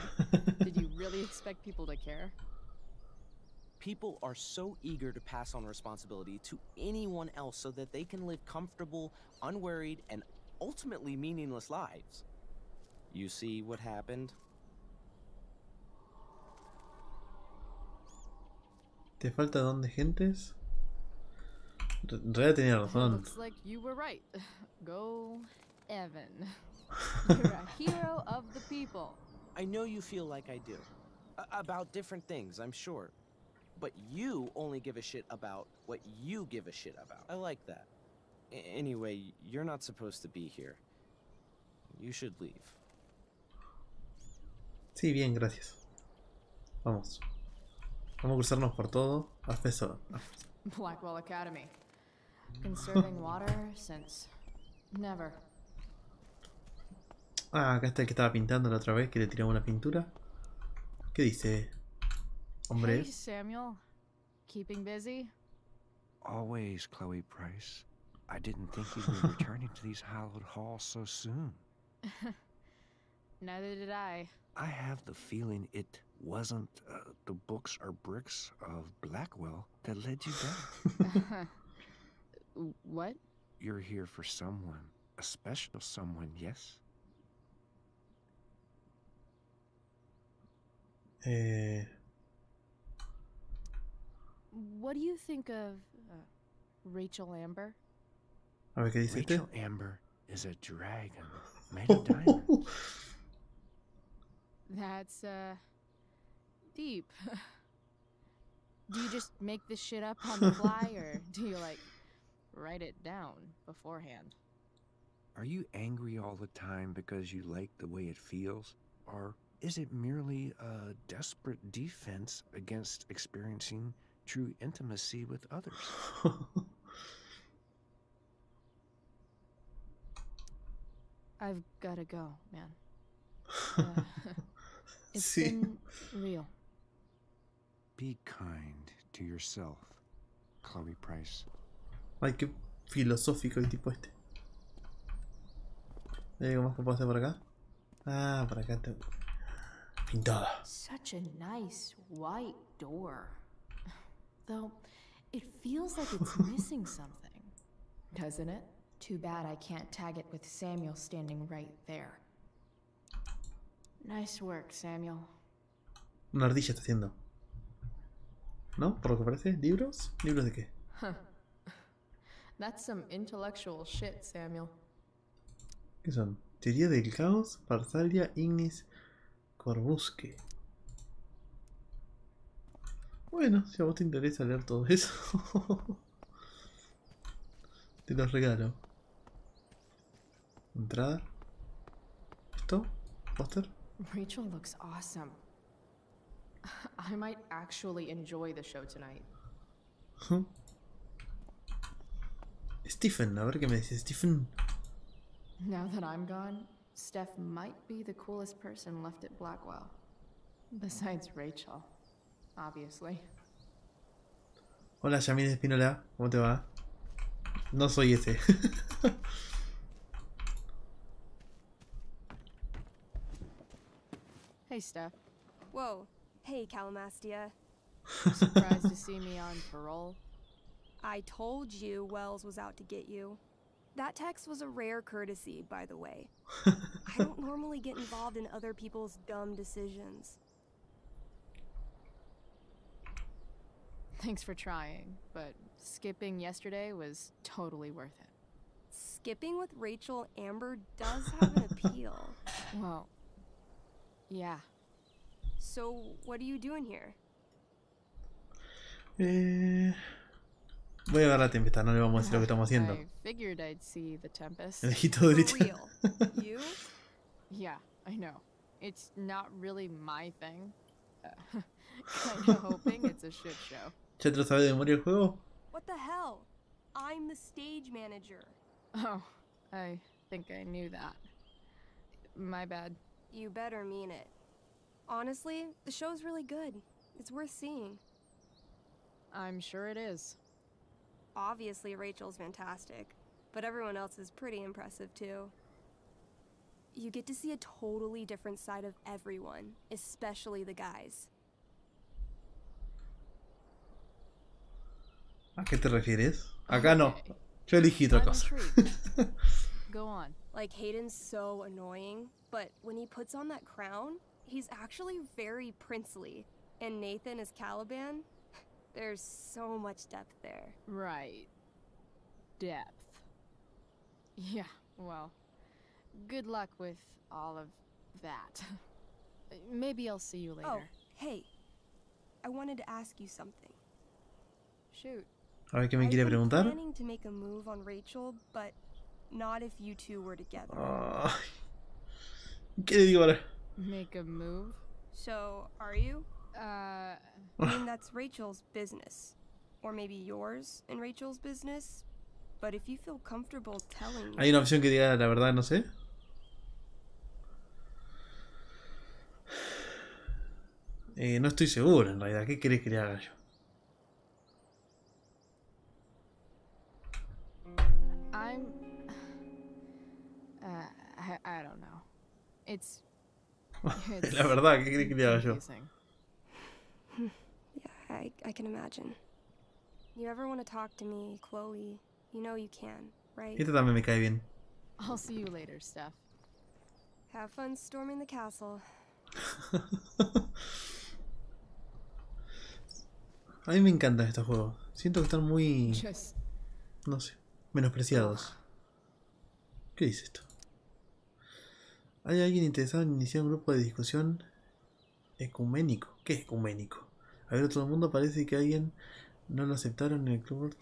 Did you really expect people to care? People are so eager to pass on responsibility to anyone else so that they can live comfortable, unworried, and ultimately meaningless lives. You see what happened? ¿Te falta don de gentes? En realidad tenía razón. Looks like you were right. Go, Evan. You're a hero of the people. I know you feel like I do. About different things, I'm sure. But you only give a shit about what you give a shit about. I like that. Anyway, you're not supposed to be here. You should leave. Sí, bien, gracias. Vamos. Vamos a cruzarnos por todo. Espero. Blackwell Academy. Conserving water since never. Ah, acá está el que estaba pintando la otra vez, que le tiraba una pintura. ¿Qué dice? Hombre. Hey, Samuel. Keeping busy? Always, Chloe Price. I didn't think you'd be returning to these hallowed halls so soon. Neither did I. I have the feeling it wasn't the books or bricks of Blackwell that led you back. What? You're here for someone. A special someone, yes? What do you think of Rachel Amber? A ver qué dice este. Rachel Amber is a dragon made of diamonds. That's deep. Do you just make this shit up on the fly, or do you like write it down beforehand? Are you angry all the time because you like the way it feels? Or is it merely a desperate defense against experiencing true intimacy with others? I've gotta go, man. It's been real. Be kind to yourself, Chloe Price. Ay, qué filosófico el tipo este. ¿Hay algo más que puedo hacer por acá? Ah, por acá te... pintada. Such a nice white door. Though, it feels like it's missing something. Doesn't it? Too bad I can't tag it with Samuel standing right there. Nice work, Samuel. Una ardilla está haciendo. ¿No? Por lo que parece, ¿libros? ¿Libros de qué? That's some intellectual shit, Samuel. ¿Qué son? Teoría del caos, Parsalia, Ignis, Corbusque. Bueno, si a vos te interesa leer todo eso, te los regalo. Entrada. ¿Esto? ¿Póster? Rachel looks awesome. I might actually enjoy the show tonight. Stephen, a ver qué me dice Stephen. Now that I'm gone, Steph might be the coolest person left at Blackwell. Besides Rachel, obviously. Hola, Yamil Espinola, ¿cómo te va? No soy ese. Hey, Steph. Whoa. Hey, Calamastia. Surprised to see me on parole? I told you Wells was out to get you. That text was a rare courtesy, by the way. I don't normally get involved in other people's dumb decisions. Thanks for trying, but skipping yesterday was totally worth it. Skipping with Rachel Amber does have an appeal. Well, yeah. So, what are you doing here? Voy a agarrar la tempestad, no le vamos a decir lo que estamos haciendo. I figured I'd see the Tempest. El hijito derecha. For real? You? Yeah, I know. It's not really my thing. Kinda hoping it's a shit show. ¿Ya te lo sabes de memoria el juego? What the hell? I'm the stage manager. Oh, I think I knew that. My bad. You better mean it. Honestly, the show's really good. It's worth seeing. I'm sure it is. Obviously, Rachel's fantastic, but everyone else is pretty impressive too. You get to see a totally different side of everyone, especially the guys. ¿A qué te refieres? Acá no. Yo elegí otra cosa. Go on. Like, Hayden's so annoying, but when he puts on that crown, he's actually very princely. And Nathan is Caliban. There's so much depth there. Right. Depth. Yeah, well, good luck with all of that. Maybe I'll see you later. Oh, hey. I wanted to ask you something. Shoot. A ver qué me quiere preguntar. I'm planning to make a move on Rachel, but not if you two were together. ¿Qué le digo ahora? Make a move? So, are you? I mean, that's Rachel's business. Or maybe yours and Rachel's business. But if you feel comfortable telling me... Hay una opción que diga la verdad, no sé. No estoy seguro en realidad. ¿Qué querés que le haga yo? I don't know. It's La verdad, ¿qué querés que le haga yo? Yeah, I can imagine. You ever want to talk to me, Chloe, you know you can, right? Este también me cae bien. I'll see you later, Steph. Have fun storming the castle. A mí me encantan estos juegos. Siento que están muy... no sé, menospreciados. ¿Qué dice esto? ¿Hay alguien interesado en iniciar un grupo de discusión ecuménico? ¿Qué es ecuménico? A ver, todo el mundo parece que alguien no lo aceptaron en el club.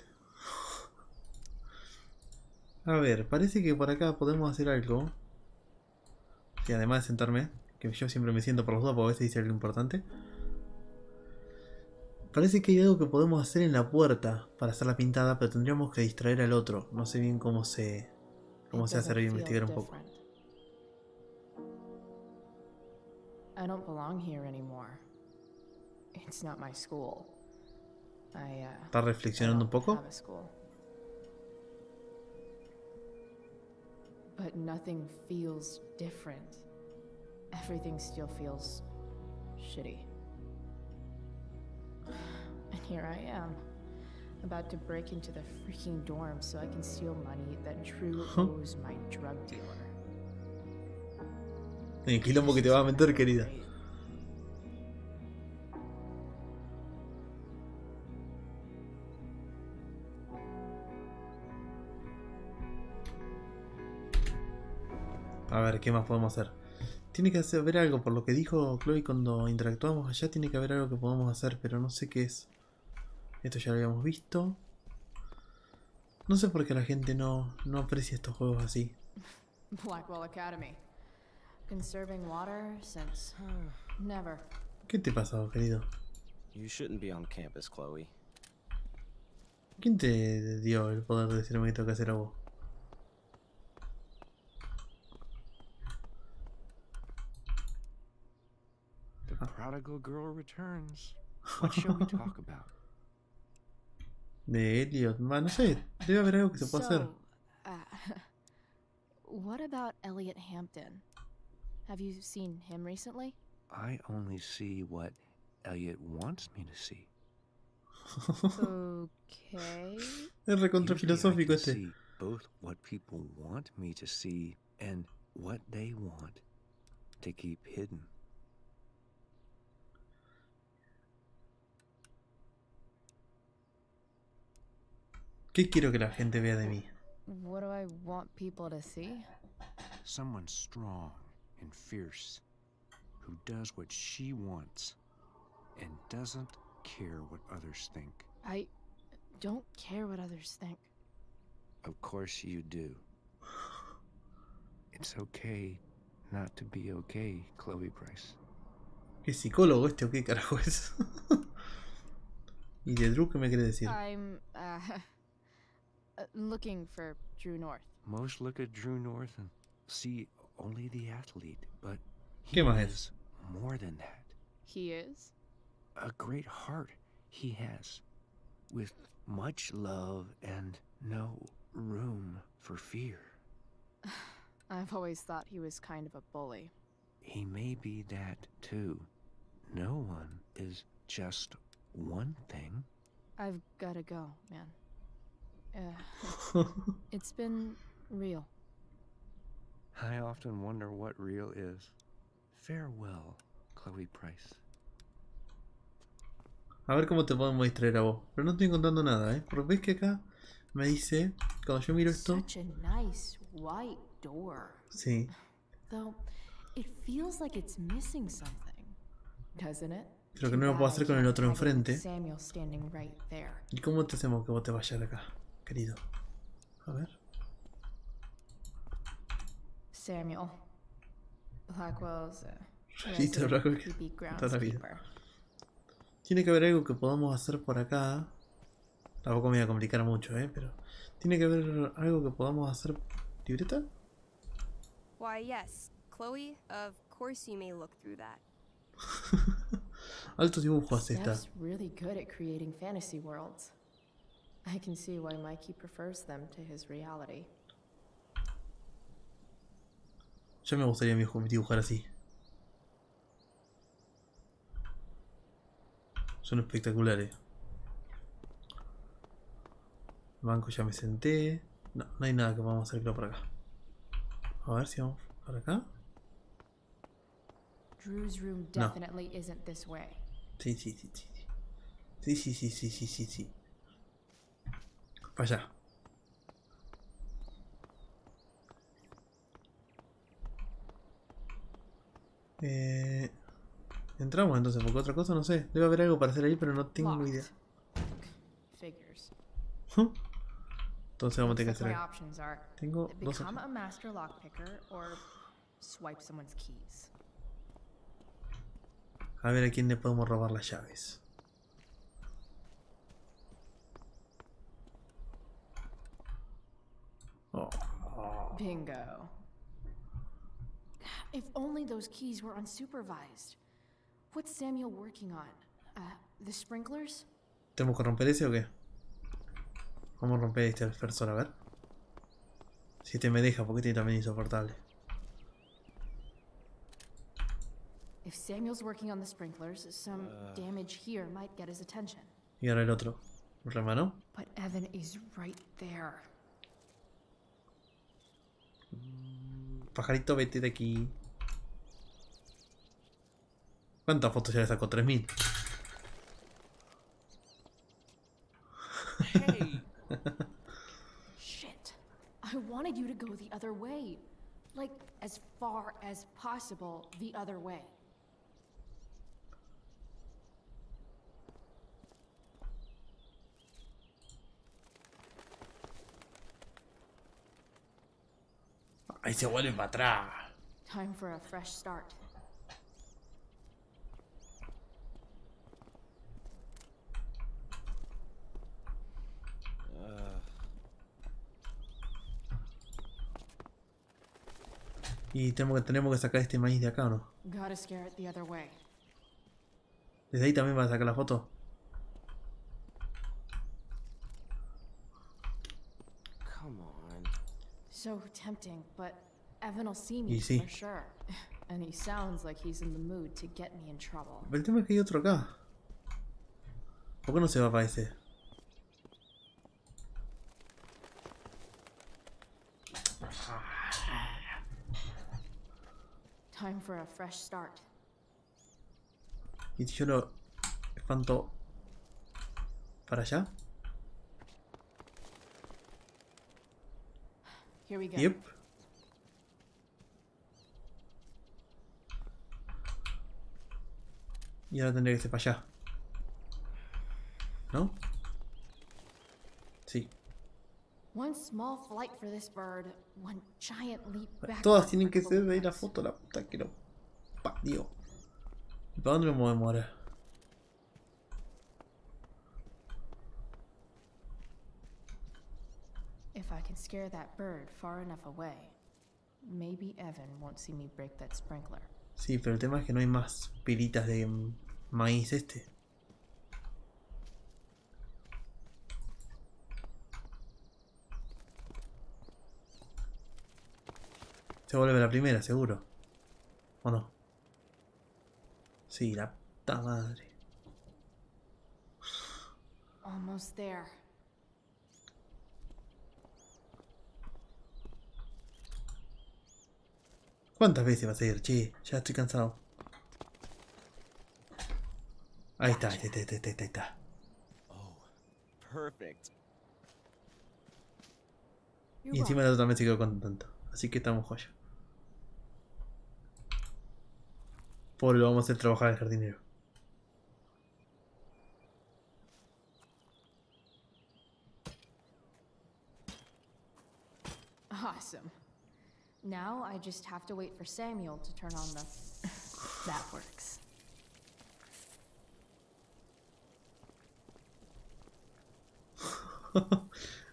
A ver, parece que por acá podemos hacer algo. Y además de sentarme, que yo siempre me siento por los dos porque a veces dice algo importante. Parece que hay algo que podemos hacer en la puerta para hacer la pintada, pero tendríamos que distraer al otro. No sé bien cómo se hace, voy a investigar un poco. I don't belong here anymore. It's not my school. ¿Está reflexionando un poco? But nothing feels different. Everything still feels shitty. And here I am, about to break into the freaking dorm so I can steal money that Drew owes my drug dealer. En el quilombo que te vas a meter, querida. A ver, ¿qué más podemos hacer? Tiene que haber algo, por lo que dijo Chloe cuando interactuamos allá, tiene que haber algo que podamos hacer, pero no sé qué es. Esto ya lo habíamos visto. No sé por qué la gente no aprecia estos juegos así. Blackwell Academy. Conserving water since never. ¿Qué te pasa, querido? You shouldn't be on campus, Chloe. ¿Quién te dio el poder de decirme que tengo que hacer a vos? The prodigal girl returns. What shall we talk about? De Elliot, no sé, debe haber algo que se pueda hacer. What about Elliot Hampton? Have you seen him recently? I only see what Elliot wants me to see. Okay. Es recontra filosófico este. See both what people want me to see and what they want to keep hidden. ¿Qué quiero que la gente vea de mí? What do I want people to see? Someone strong and fierce who does what she wants and doesn't care what others think. I don't care what others think. Of course you do. It's okay not to be okay, Chloe Price. ¿Qué psicólogo este o qué carajo es? ¿Y de Drew qué me quiere decir? I'm looking for Drew North. Most look at Drew North and see only the athlete, but he ¿Qué más is es? more than that. He is? A great heart he has, with much love and no room for fear. I've always thought he was kind of a bully. He may be that too. No one is just one thing. I've gotta go, man. It's been real. I often wonder what real is. Farewell, Chloe Price. A ver cómo te podemos distraer a vos. Pero no estoy encontrando nada, ¿eh? Porque ves que acá me dice, cuando yo miro esto... Such a nice white door. Sí. Though, it feels like it's missing something, doesn't it? Pero que no lo puedo hacer con el otro enfrente. Samuel standing right there. ¿Y cómo te hacemos que vos te vayas de acá, querido? A ver. Samuel. Blackwell's Rayito Blackwell toda la vida. Tiene que haber algo que podamos hacer por acá. Tampoco me voy a complicar mucho, pero tiene que haber algo que podamos hacer. ¿Libreta? Why, yes. Chloe, of course you may look through that. Alto dibujo hace esta. Steph's really good at creating fantasy worlds. I can see why Mikey prefers them to his reality. Ya me gustaría dibujar así. Son espectaculares. Banco ya me senté. No, no hay nada que podamos hacer por acá. A ver si vamos para acá. Drew's room definitely isn't this way. Sí. Sí. Para allá. Entramos entonces, porque otra cosa no sé. Debe haber algo para hacer ahí, pero no tengo idea. Entonces vamos a tener que hacer algo. Tengo dos opciones. A ver a quién le podemos robar las llaves. Bingo. If only those keys were unsupervised. What's Samuel working on? The sprinklers? ¿Tenemos que romper ese o qué? Vamos a romper este aspersor, a ver. Si este me deja, porque este también es insoportable. If Samuel's working on the sprinklers, some damage here might get his attention. Y ahora el otro. ¿Remano? But Evan is right there. Pajarito, vete de aquí. ¿Cuántas fotos ya le sacó? 3000. Hey! Shit. I wanted you to go the other way. Like, as far as possible the other way. Ahí se vuelven para atrás. Time for a fresh start. Y tenemos que sacar este maíz de acá, ¿o no? Gotta scare it the other way. ¿Desde ahí también vas a sacar la foto? Come on. So tempting, but Evan will see me for sure. And he sounds like he's in the mood to get me in trouble. Pero el tema es que hay otro acá. ¿Por qué no se va para ese? Time for a fresh start. Y si yo lo espanto para allá. Here we go. Yep. Y ahora tendría que ser para allá. ¿No? Sí. One small flight for this bird, one giant leap back. Todas tienen que ser de ahí la foto, la puta que lo parió. ¿Y para dónde lo movemos ahora? If I can scare that bird far enough away, maybe Evan won't see me break that sprinkler. Sí, pero el tema es que no hay más pilitas de maíz este. Se vuelve la primera, seguro. ¿O no? Sí, la puta madre. Almost there. ¿Cuántas veces vas a ir? Che, ya estoy cansado. Ahí está, ahí está. Perfect. Y encima la otra vez se quedó contento. Así que estamos joya. Pobre, lo vamos a hacer trabajar al jardinero. Awesome. Now I just have to wait for Samuel to turn on the... That works.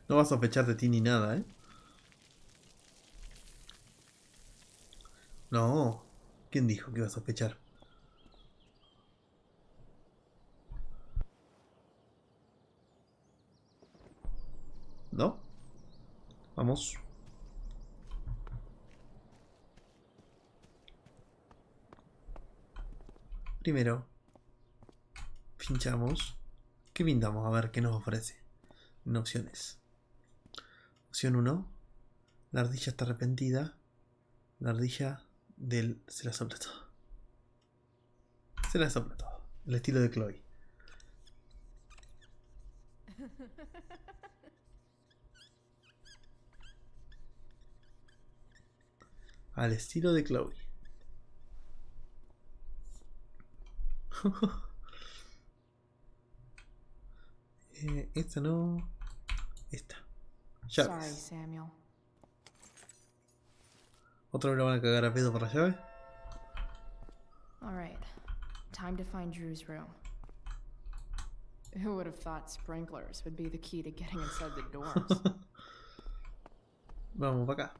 No va a sospechar de ti ni nada, ¿eh? No. ¿Quién dijo que iba a sospechar? ¿No? Vamos. Primero, pinchamos. ¿Qué pintamos? A ver qué nos ofrece. En opciones. Opción 1. La ardilla está arrepentida. La ardilla del... se la sopla todo. Se la sopla todo. El estilo de Chloe. Al estilo de Chloe. Esta no. Esta. Sorry, Llaves. Samuel. ¿Otra vez lo van a cagar a pedo por la llave? All right. Time to find Drew's room. Who would have thought sprinklers would be the key to getting inside the dorms? Vamos para acá.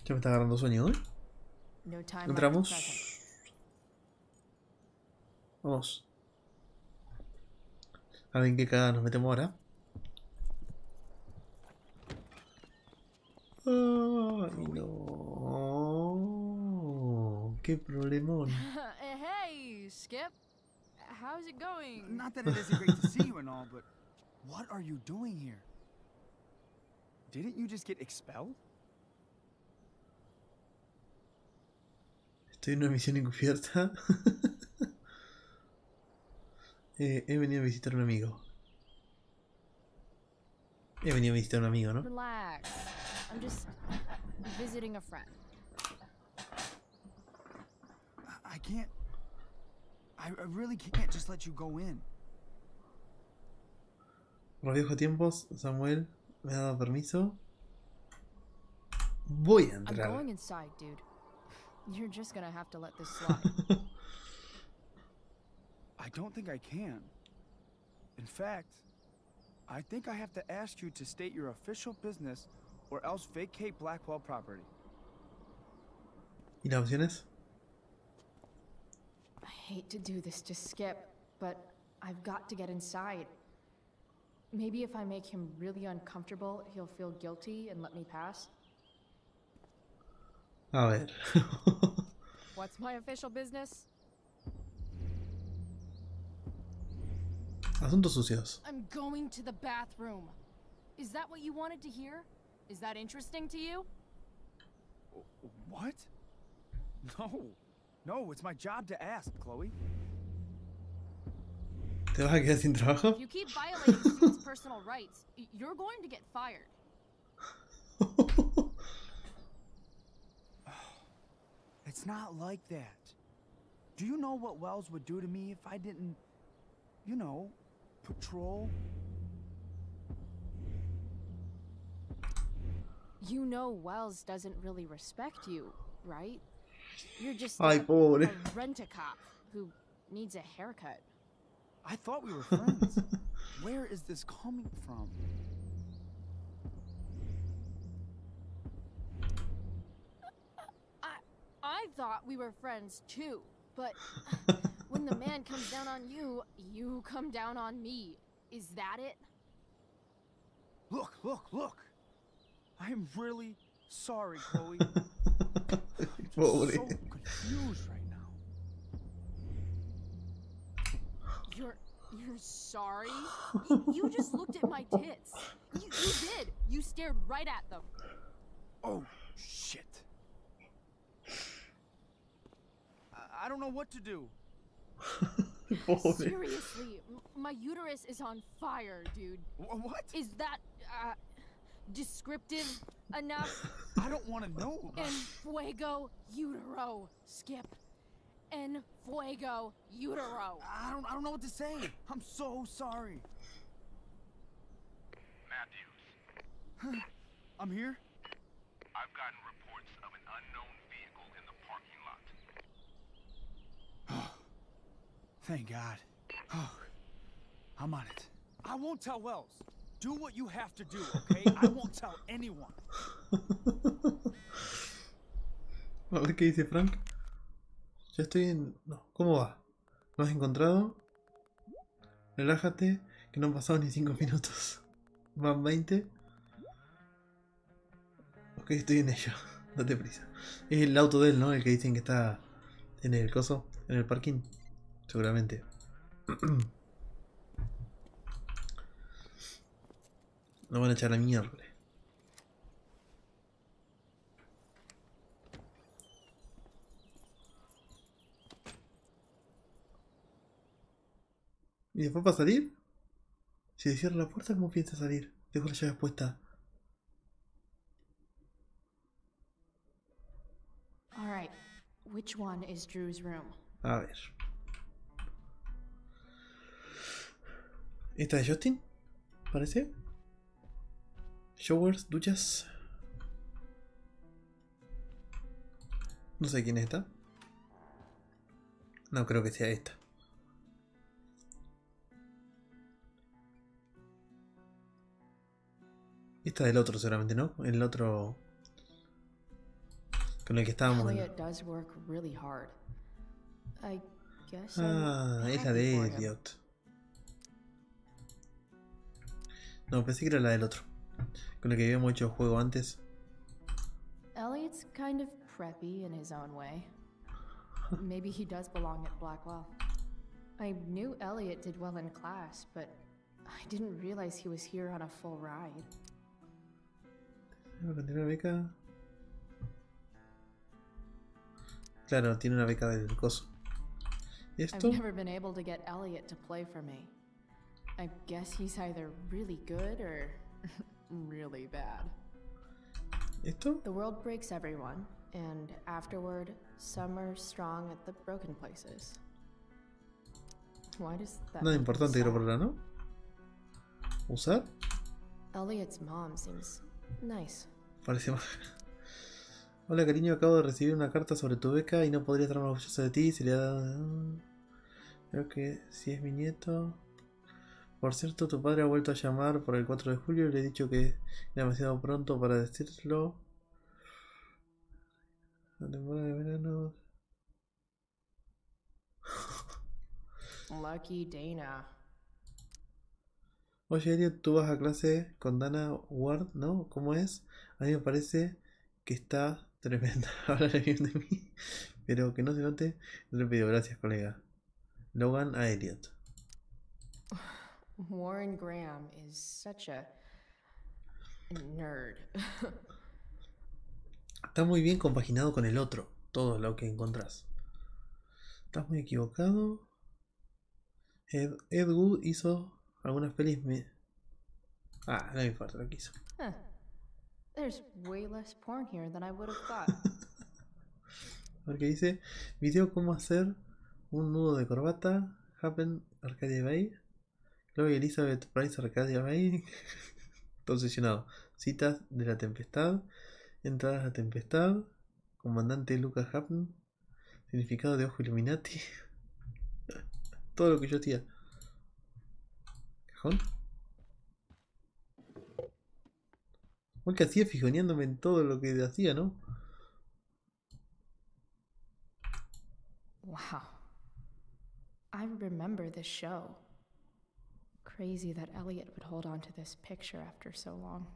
Ya me está agarrando sueño, ¿eh? No time Entramos. like the present. Vamos. A ver en qué cagada nos metemos ahora. Ay, no. Qué problemón. Hey, Skip. How's it going? Not that it isn't great to see you and all, but what are you doing here? Didn't you just get expelled? Estoy en una misión encubierta. He venido a visitar a un amigo. ¿No? Relax. I'm just visiting a friend. I can't. I really can't just let you go in. Por los viejos tiempos, Samuel me ha dado permiso. Voy a I'm entrar. going inside, dude. You're just gonna have to let this slide. I don't think I can. In fact, I think I have to ask you to state your official business or else vacate Blackwell property. ¿Y las opciones? I hate to do this to Skip, but I've got to get inside. Maybe if I make him really uncomfortable, he'll feel guilty and let me pass. A ver. What's my official business? Asuntos sucios. I'm going to the bathroom. Is that what you wanted to hear? Is that interesting to you? What? No. No, it's my job to ask, Chloe. ¿Te vas a quedar sin trabajo? If you keep violating students' personal rights, you're going to get fired. It's not like that. Do you know what Wells would do to me if I didn't, you know, patrol? You know Wells doesn't really respect you, right? You're just Ay, pobre. a rent-a-cop who needs a haircut. I thought we were friends. Where is this coming from? I thought we were friends too, but when the man comes down on you, you come down on me. Is that it? Look, look, look! I am really sorry, Chloe. Pobre. So confused right now. You're sorry? You just looked at my tits. You did. You stared right at them. Oh, shit. I don't know what to do. Seriously, my uterus is on fire, dude. What? Is that, descriptive enough? I don't want to know. En fuego utero, Skip. En fuego utero. I don't know what to say. I'm so sorry. Matthews. I'm here. I've gotten reports of an unknown vehicle in the parking lot. Oh, thank God. Oh, I'm on it. I won't tell Wells. Do what you have to do, okay? I won't tell anyone. A ver qué dice Frank. Ya estoy en... No, ¿cómo va? ¿Lo has encontrado? Relájate, que no han pasado ni 5 minutos. Van 20. Ok, estoy en ello. Date prisa. Es el auto de él, ¿no? El que dicen que está en el coso, en el parking. Seguramente. No van a echar a miércoles. ¿Y después para salir? Si se cierra la puerta, ¿cómo piensa salir? Dejo la llave puesta. All right, which one is Drew's room? A ver. ¿Esta de Justin? ¿Parece? Showers, duchas. No sé quién es esta. No creo que sea esta. Esta del otro seguramente, ¿no? El otro con el que estábamos. Elliot does work really hard. I guess Ah, es la de Elliot. No, pensé que era la del otro. Con el que habíamos hecho juego antes. Elliot's kind of preppy in his own way. Maybe he does belong at Blackwell. I knew Elliot did well in class, but I didn't realize he was here on a full ride. ¿Tiene una beca? Claro, tiene una beca del coso. ¿Y esto? I've never been able to get Elliot to play for me. I guess he's either really good or really bad. ¿Esto? The world breaks everyone, and afterward, some are strong at the broken places. Why does that Nada make you importante creo sad? por ahora, ¿no? ¿Usar? Elliot's mom seems nice. Parece más. Hola cariño, acabo de recibir una carta sobre tu beca y no podría estar más orgulloso de ti. Se le ha dado... Creo que si es mi nieto... Por cierto, tu padre ha vuelto a llamar por el 4 de julio y le he dicho que es demasiado pronto para decirlo. La temporada de verano... Lucky Dana. Oye, Elliot, tú vas a clase con Dana Ward, ¿no? ¿Cómo es? A mí me parece que está tremenda. Hablaré bien de mí, pero que no se note. Le pido gracias, colega. Logan a Elliot. Warren Graham is such a nerd. Está muy bien compaginado con el otro, todo lo que encontrás. Estás muy equivocado. Ed Wood hizo algunas pelis. Ah, no me importa lo que hizo. Huh. There's way less porn here than I would have thought. Porque dice: video cómo hacer un nudo de corbata. Happen Arcadia Bay. Chloe Elizabeth Price Arcadia Bay. Todo obsesionado. Citas de la tempestad. Entradas a la tempestad. Comandante Lucas Happen. Significado de ojo Illuminati. Todo lo que yo hacía. ¿Cajón? Porque hacía fijoneándome en todo lo que hacía, ¿no? Wow. I remember this show. Crazy that Elliot would hold on to this picture after so long.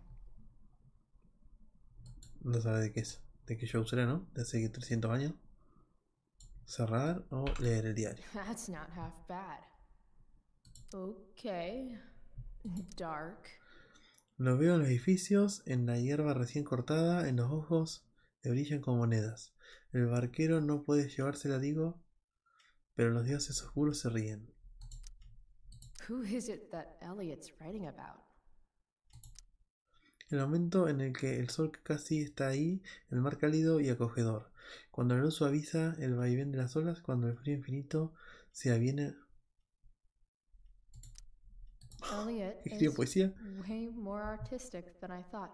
No sabe de qué es. De qué show será, ¿no? De hace 300 años. Cerrar o leer el diario. That's not half bad. Okay. Dark. Lo veo en los edificios, en la hierba recién cortada, en los ojos que brillan como monedas. El barquero no puede llevársela, digo, pero los dioses oscuros se ríen. Who is it that Elliot's writing about? El momento en el que el sol casi está ahí, el mar cálido y acogedor. Cuando la luz suaviza el vaivén de las olas, cuando el frío infinito se aviene. Elliot ¿Escribe is poesía? way more artistic than I thought.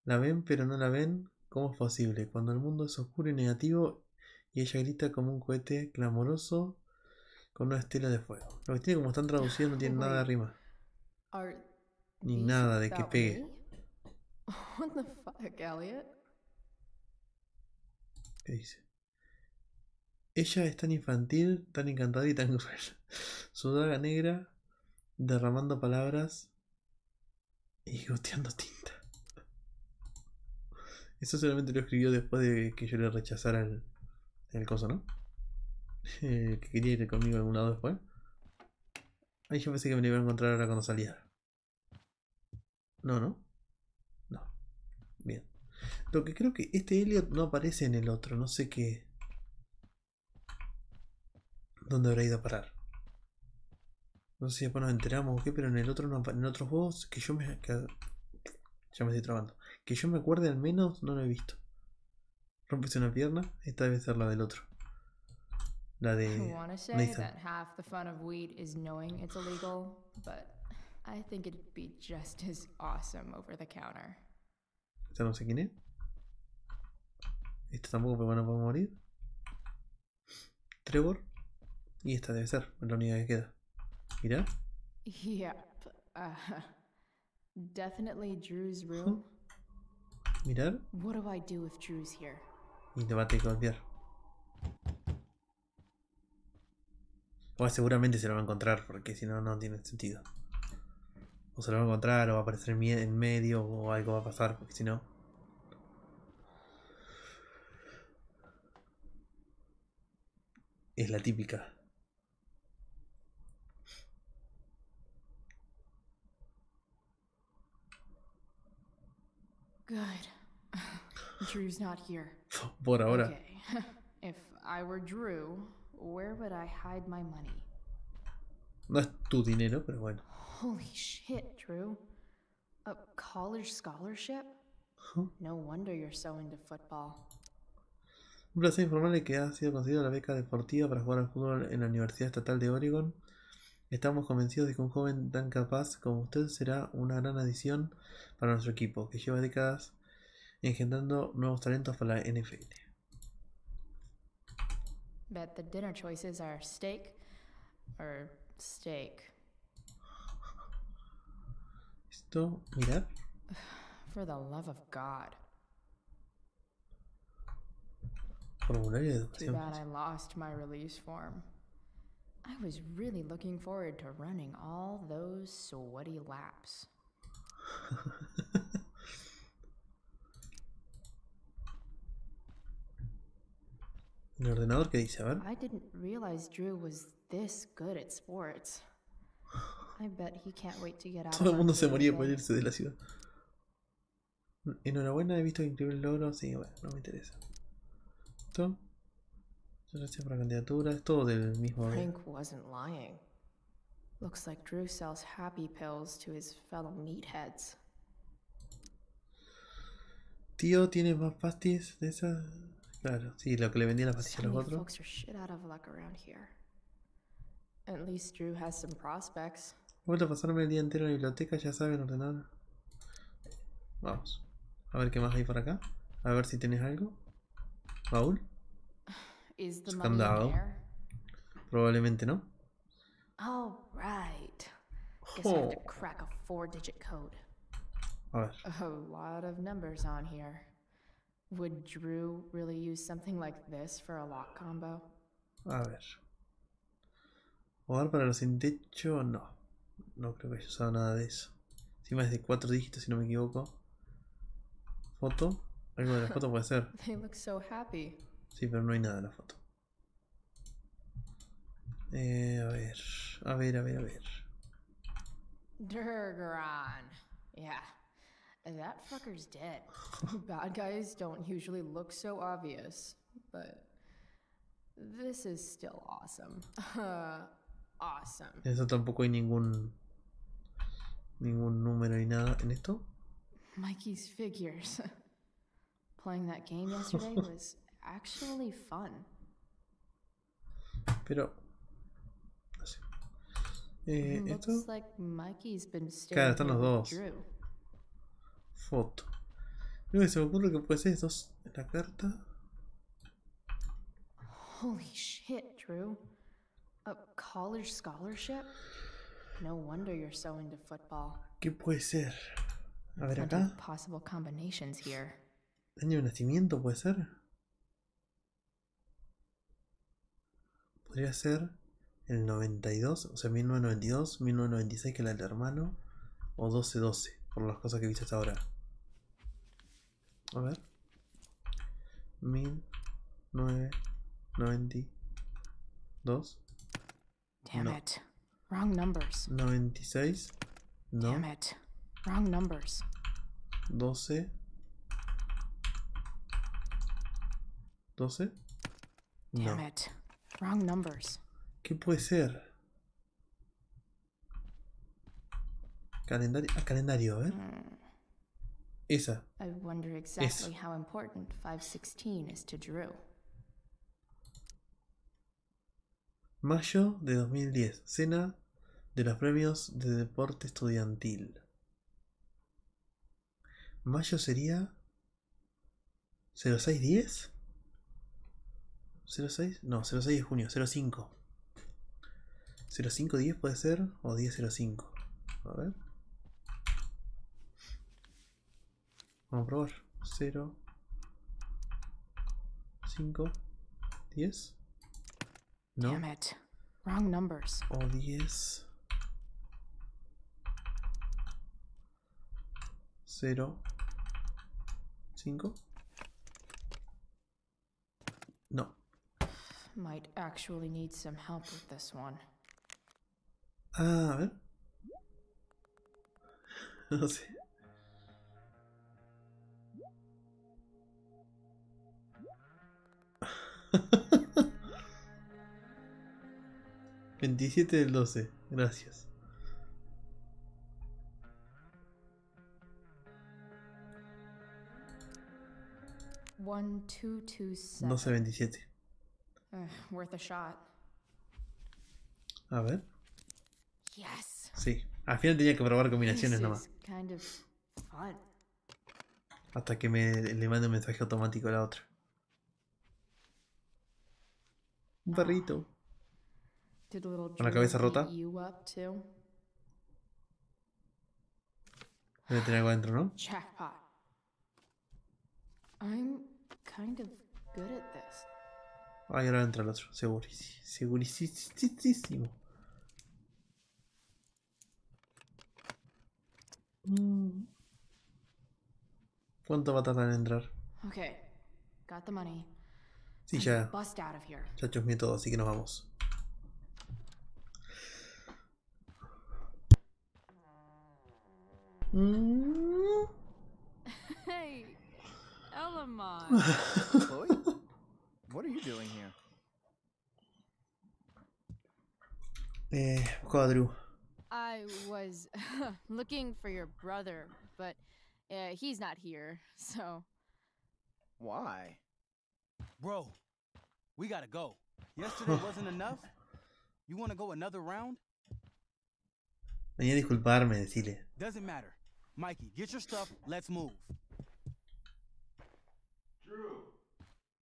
La ven pero no la ven. ¿Cómo es posible? Cuando el mundo es oscuro y negativo y ella grita como un cohete clamoroso con una estela de fuego. Lo que tiene como están traducidos no tiene nada de rima. Are Ni these nada de que about pegue. me? What the fuck, Elliot? ¿Qué dice? Ella es tan infantil, tan encantadora y tan cruel. Su daga negra derramando palabras y goteando tinta. Eso solamente lo escribió después de que yo le rechazara el coso, ¿no? Que quería ir conmigo a algún lado después. Ay, yo pensé que me lo iba a encontrar ahora cuando saliera. No, ¿no? No. Bien. Lo que creo que este Elliot no aparece en el otro. No sé qué. ¿Dónde habrá ido a parar? No sé si después nos enteramos o qué, pero en el otro no, en otros juegos que yo me... ya me estoy trabando. Que yo me acuerde al menos no lo he visto. Rompes una pierna, esta debe ser la del otro. La I de want to say Nathan. that half the fun of weed is knowing it's illegal, but I think it'd be just as awesome over the counter. Esta no sé quién es. Esta tampoco, pero bueno, puede morir. Trevor. Y esta debe ser, es la única que queda. Mirá. Yep. Definitely Drew's room. Mirar. What do I do if Drew's here? Y te va a tener que golpear. O seguramente se lo va a encontrar, porque si no, no tiene sentido. O se lo va a encontrar, o va a aparecer en medio, o algo va a pasar, porque si no... Es la típica. Good. Drew's not here. Por ahora. Okay. If I were Drew, where would I hide my money? No es tu dinero, pero bueno. Holy shit, Drew. A college scholarship? No wonder you're so into football. Un placer informarle que ha sido concedida la beca deportiva para jugar al fútbol en la Universidad Estatal de Oregon. Estamos convencidos de que un joven tan capaz como usted será una gran adición para nuestro equipo, que lleva décadas engendrando nuevos talentos para la NFL. Bet the dinner choices are steak or steak. Esto, mirar. For the love of God. Formulario de Too educación. bad I lost my release form. I was really looking forward to running all those sweaty laps. ¿El ordenador qué dice? A ver. I didn't realize Drew was this good at sports. I bet he can't wait to get out. Todo el mundo se moría por irse de la ciudad. Enhorabuena, he visto increíbles logros. Sí, bueno, no me interesa. Esto. Gracias por la candidatura. Es todo del mismo. Frank wasn't lying. Looks like Drew sells happy pills to his fellow meatheads. Tío, ¿tienes más pastis de esas? Claro, sí, lo que le vendían las pastillas a los otros. Folks are shit out of luck around here. At least Drew has some prospects. He vuelto a pasarme el día entero en la biblioteca, ya saben, ordenar. Vamos. A ver qué más hay por acá. A ver si tenés algo. Baúl. Is the money in Candado. there? Probablemente no. All right. Guess I have to crack a 4-digit code. A ver. A lot of numbers on here. Would Drew really use something like this for a lock combo? A ver. Hogar para los sin techo, no. No creo que haya usado nada de eso. Encima es de 4 dígitos si no me equivoco. Foto. Algo de la foto puede ser. They look so happy. Sí, pero no hay nada en la foto. A ver. Durgaron. Yeah. That fucker's dead. Bad guys don't usually look so obvious, but this is still awesome. Awesome. En eso tampoco hay ningún número ni nada en esto. Mikey's figures. Playing that game yesterday was actually fun. Pero no sé. Esto. Looks like Mikey's been Claro, staying están here los with dos. Drew. Foto. Lo que se me ocurre que puede ser estos en la carta. Holy shit, Drew. A college scholarship? No wonder you're so into football. ¿Qué puede ser? A ver Plenty acá. of possible combinations here. ¿Año de nacimiento puede ser? Podría ser el 92, o sea, 1992, 1996, que es la del hermano, o 12-12, por las cosas que viste hasta ahora. A ver. 1992. Damn No. it. Wrong numbers. 96. No. Damn it. Wrong numbers. 12. 12. Damn No. it. Wrong numbers. ¿Qué puede ser? Calendario. Ah, calendario, a ver. Esa. I wonder exactly how important 516 is to Drew. Mayo de 2010. Cena de los premios de deporte estudiantil. Mayo sería 0610. 06, no, 06 de junio, 05. 0510 puede ser, o 1005. A ver. Vamos a probar. 0, 5, 10. No. Damn it. Wrong numbers. O 10. 0, 5. No. Might actually need some help with this one. Ah, a ver. No sé. $27/12. Gracias. One, two, two, 12/27. Worth a shot. A ver. Yes. Sí. Al final tenía que probar combinaciones This nomás. is kind of fun. Hasta que le mande un mensaje automático a la otra. Un perrito. Did little Con la Drew cabeza beat rota. you up too? Debe tener algo adentro, ¿no? Jackpot. I'm kind of good at this. Ay, ahora entra el otro. Segurísimo. Segurísimo. ¿Cuánto va a tardar en entrar? Okay, got the money. Sí, Time ya. to bust out of here. Ya chusmeé todo, así que nos vamos. Hey, Elamon. Chloe? What are you doing here? Buscaba a Drew. I was looking for your brother, but he's not here, so. Why? Bro, we gotta go. Yesterday wasn't enough? You wanna go another round? Venía a disculparme, decile. Doesn't matter. Mikey, get your stuff, let's move. Drew,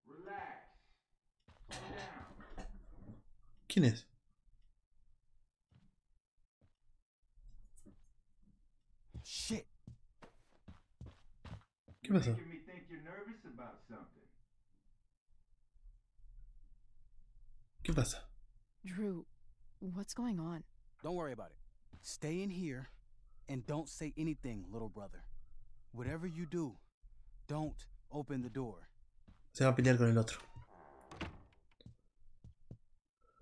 relax. Calm down. ¿Quién es? Shit. ¿Qué pasó? Making me think you're nervous about something. ¿Qué pasa? Drew, what's going on? Don't worry about it. Stay in here and don't say anything, little brother. Whatever you do, don't open the door. Se va a pelear con el otro.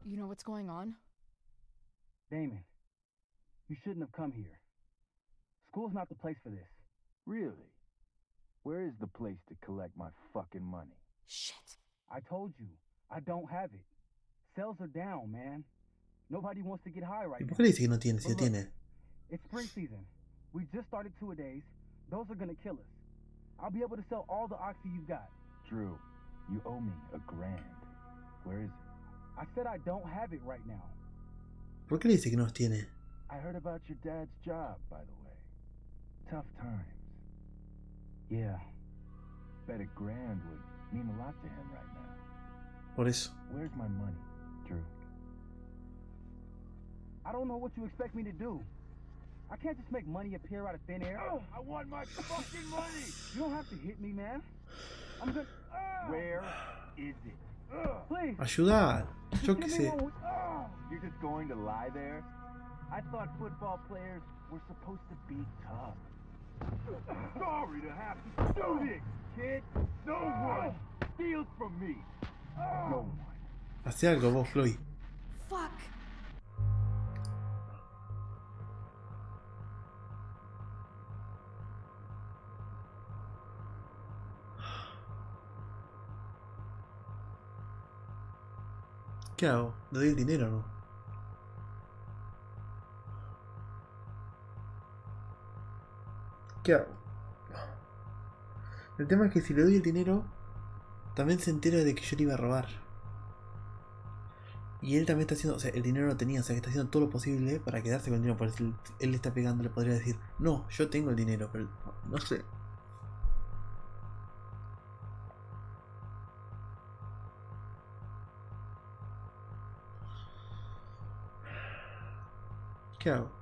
You know what's going on? Damon, you shouldn't have come here. School's not the place for this. Really? Where is the place to collect my fucking money? Shit. I told you, I don't have it. Sales are down, man. Nobody wants to get high right ¿Y now. por qué le dice que no tiene? Si But lo look, tiene. it's spring season. We just started two-a-days. Those are gonna kill us. I'll be able to sell all the oxy you've got. Drew, you owe me $1,000. Where is it? I said I don't have it right now. ¿Por qué le dice que no los tiene? I heard about your dad's job, by the way. Tough times. Yeah. Bet $1,000 would mean a lot to him right now. Por eso. Where's my money, Drew? I don't know what you expect me to do. I can't just make money appear out of thin air. I want my fucking money! You don't have to hit me, man. I'm gonna... Where is it? Please. Ayudar. Yo qué sé. You're just going to lie there? I thought football players were supposed to be tough. Sorry to have to do this, kid. No one steals from me. No one. Hace algo vos, Chloe. Fuck. ¿Qué hago? ¿Le doy el dinero o no? ¿Qué hago? El tema es que si le doy el dinero, también se entera de que yo le iba a robar. Y él también está haciendo, o sea, el dinero lo tenía, o sea, que está haciendo todo lo posible para quedarse con el dinero. Por eso él le está pegando, le podría decir, no, yo tengo el dinero, pero no sé. ¿Qué hago?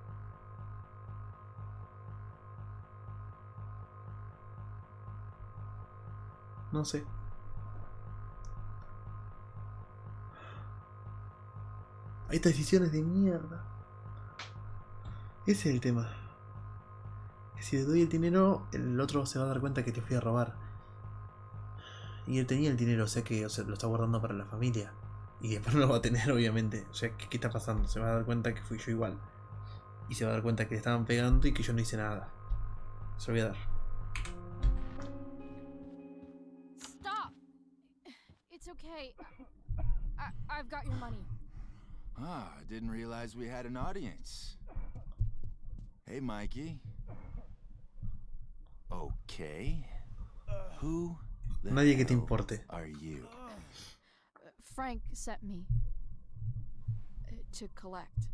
No sé. Hay estas decisiones de mierda. Ese es el tema. Que si le doy el dinero, el otro se va a dar cuenta que te fui a robar. Y él tenía el dinero, o sea que lo está guardando para la familia. Y después no lo va a tener, obviamente. O sea, ¿qué está pasando? Se va a dar cuenta que fui yo igual. Y se va a dar cuenta que le estaban pegando y que yo no hice nada. Se lo voy a dar. Stop! It's okay. I've got your money. Ah, I didn't realize we had an audience. Hey, Mikey. Okay. Who the Nadie que te hell importe. are you? Frank sent me to collect.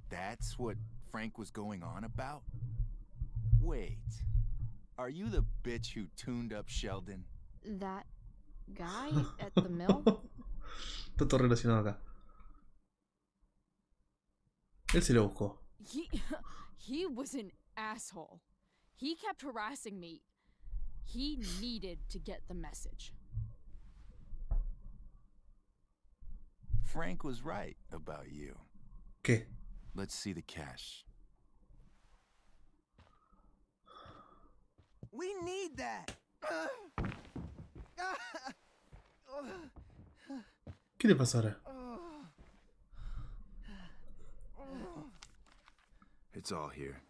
That's what Frank was going on about? Wait. Are you the bitch who tuned up Sheldon? That guy at the mill? Está todo relacionado acá. Él se lo buscó. He was an asshole. He kept harassing me. He needed to get the message. Frank was right about you. ¿Qué? Let's see the cash. We need that. ¿Qué le pasa ahora? It's all here.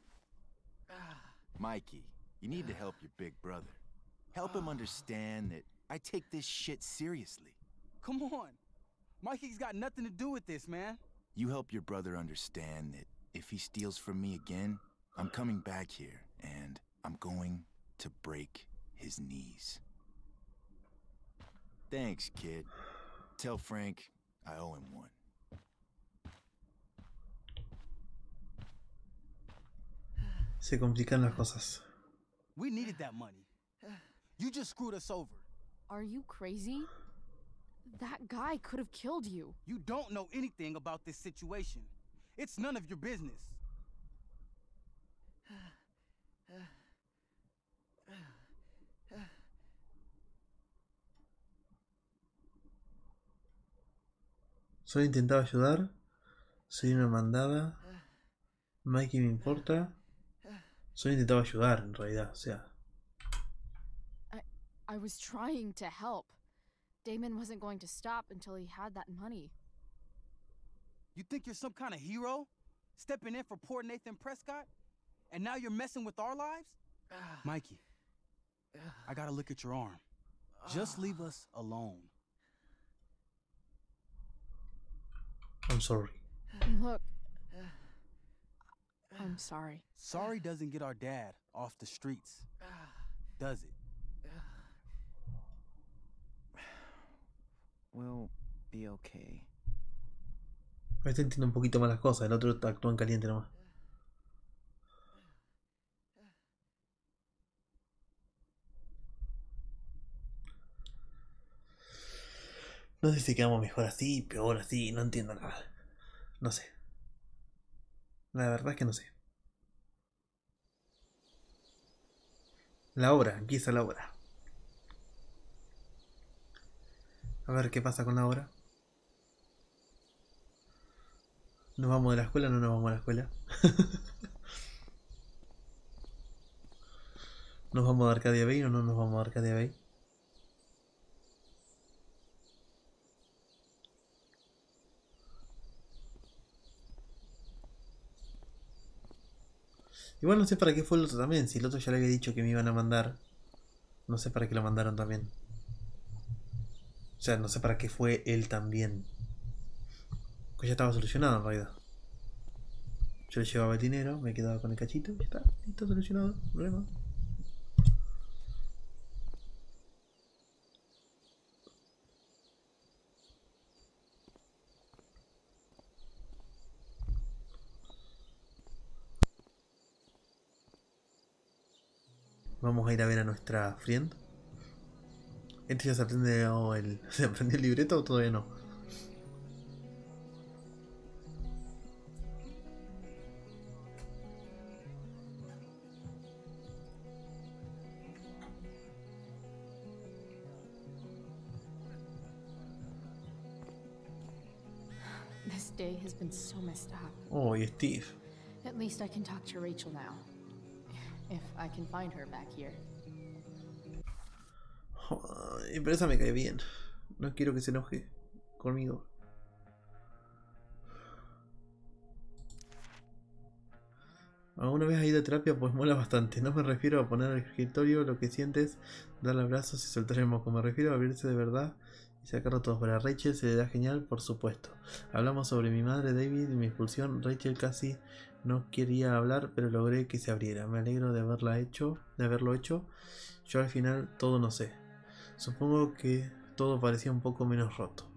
Mikey, you need to help your big brother. Help him understand that I take this shit seriously. Come on. Mikey's got nothing to do with this, man. You help your brother understand that if he steals from me again, I'm coming back here and I'm going to break his knees. Thanks, kid. Tell Frank I owe him one. Se complican las cosas. We needed that money. You just screwed us over. Are you crazy? That guy could have killed you. You don't know anything about this situation. It's none of your business. Solo intentaba ayudar. Soy una mandada. Mikey me importa. Solo intentaba ayudar, en realidad, o sea. I was trying to help. Damon wasn't going to stop until he had that money. You think you're some kind of hero? Stepping in for poor Nathan Prescott? And now you're messing with our lives? Mikey, I gotta look at your arm. Just leave us alone. I'm sorry. Look, I'm sorry. Sorry doesn't get our dad off the streets, does it? We'll be okay. Este entiende un poquito más las cosas, el otro actúa en caliente nomás. No sé si quedamos mejor así, peor así, no entiendo nada. No sé. La verdad es que no sé. La obra, aquí está la obra. A ver qué pasa con la obra. ¿Nos vamos de la escuela o no nos vamos de la escuela? ¿Nos vamos de Arcadia Bay o no nos vamos de Arcadia Bay? Igual no sé para qué fue el otro también. Si el otro ya le había dicho que me iban a mandar. No sé para qué lo mandaron también. O sea, no sé para qué fue él también. Pues ya estaba solucionado en realidad. Yo le llevaba el dinero, me quedaba con el cachito y ya está. Listo, solucionado. Problema. Vamos a ir a ver a nuestra friend. ¿Este ya se aprendió ¿Se aprendió el libreto o todavía no? This day has been so messed up. Oh, y Steve. At least I can talk to Rachel now. If I can find her back here. Ay, pero esa me cae bien. No quiero que se enoje conmigo. ¿Alguna vez has ido a terapia? Pues mola bastante. No me refiero a poner al escritorio lo que sientes, darle abrazos y soltar el moco. Me refiero a abrirse de verdad y sacarlo todo fuera. A Rachel se le da genial, por supuesto. Hablamos sobre mi madre, David y mi expulsión. Rachel casi no quería hablar, pero logré que se abriera. Me alegro de haberlo hecho. Yo al final todo no sé. Supongo que todo parecía un poco menos roto.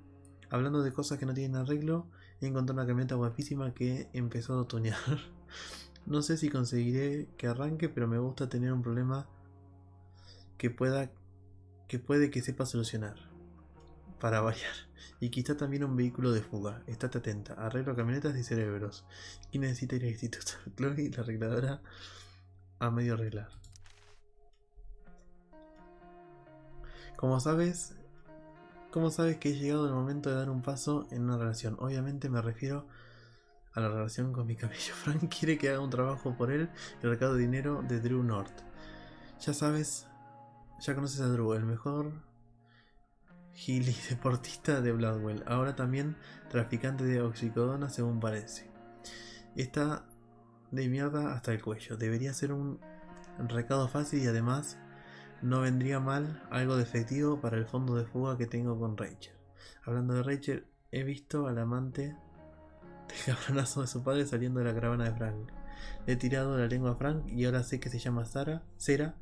Hablando de cosas que no tienen arreglo, he encontrado una camioneta guapísima que he empezado a tunear. No sé si conseguiré que arranque, pero me gusta tener un problema que puede que sepa solucionar. Para variar. Y quizá también un vehículo de fuga. Estate atenta. Arreglo camionetas y cerebros. ¿Quién necesita ir al instituto? Chloe, la arregladora, a medio arreglar. ¿Cómo sabes que he llegado el momento de dar un paso en una relación? Obviamente me refiero a la relación con mi camello. Frank quiere que haga un trabajo por él y recaudo dinero de Drew North. Ya sabes, ya conoces a Drew, el mejor gili deportista de Bloodwell. Ahora también traficante de oxicodona según parece. Está de mierda hasta el cuello. Debería ser un recado fácil y además no vendría mal algo de efectivo para el fondo de fuga que tengo con Rachel. Hablando de Rachel, he visto al amante del cabronazo de su padre saliendo de la caravana de Frank. Le he tirado la lengua a Frank y ahora sé que se llama Cera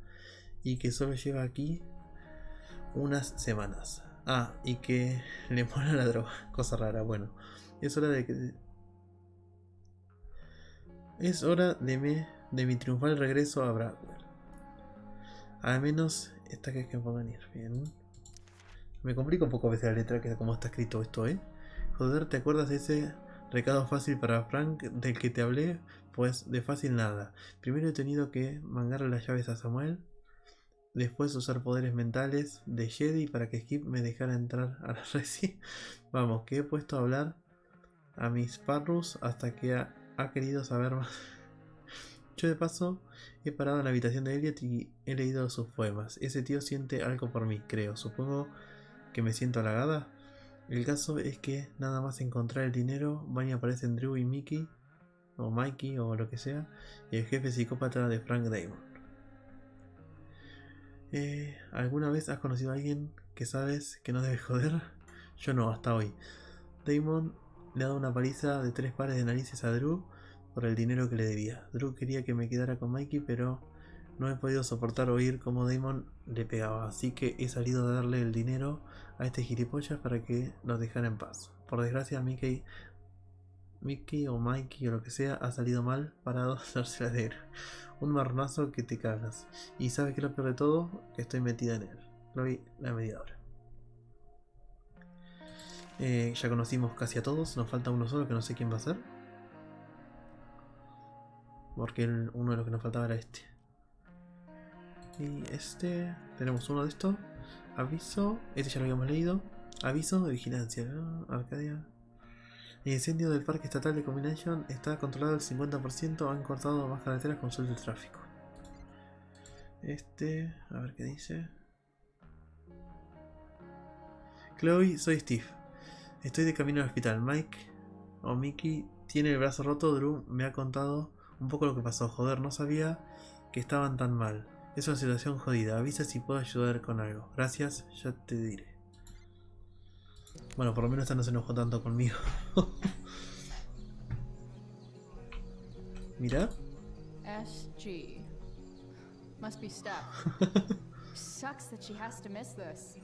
y que solo lleva aquí unas semanas. Ah, y que le mola la droga. Cosa rara, bueno. Es hora de mi triunfal regreso a Bradwell. Al menos esta que es que puedan ir. Bien. Me complica un poco a veces la letra, que como está escrito esto, Joder, ¿te acuerdas de ese recado fácil para Frank del que te hablé? Pues de fácil nada. Primero he tenido que mangarle las llaves a Samuel. Después usar poderes mentales de Jedi para que Skip me dejara entrar a la resi. Vamos, que he puesto a hablar a mis Parrus hasta que ha querido saber más. Yo de paso he parado en la habitación de Elliot y he leído sus poemas. Ese tío siente algo por mí, creo. Supongo que me siento halagada. El caso es que nada más encontrar el dinero, van y aparecen Drew y Mickey, o Mikey, o lo que sea, y el jefe psicópata de Frank Damon. ¿Alguna vez has conocido a alguien que sabes que no debes joder? Yo no, hasta hoy. Damon le ha dado una paliza de 3 pares de narices a Drew por el dinero que le debía. Drew quería que me quedara con Mikey, pero no he podido soportar oír cómo Damon le pegaba, así que he salido a darle el dinero a este gilipollas para que los dejara en paz. Por desgracia, Mickey o Mikey o lo que sea ha salido mal parado a dársela de él. Un marronazo que te cagas. Y sabes que lo peor de todo, que estoy metida en él. Lo vi la media hora. Ya conocimos casi a todos, nos falta uno solo que no sé quién va a ser. Porque uno de los que nos faltaba era este. Y este, tenemos uno de estos. Aviso, este ya lo habíamos leído. Aviso de vigilancia, ¿no? Arcadia. El incendio del parque estatal de Combination está controlado al 50%. Han cortado más carreteras con suelto el tráfico. Este, a ver qué dice. Chloe, soy Steve. Estoy de camino al hospital. Mike o Mickey tiene el brazo roto. Drew me ha contado un poco lo que pasó. Joder, no sabía que estaban tan mal. Es una situación jodida. Avisa si puedo ayudar con algo. Gracias, ya te diré. Bueno, por lo menos esta no se enojó tanto conmigo. Mira. SG. Must be Steph. Sucks that she has to miss this.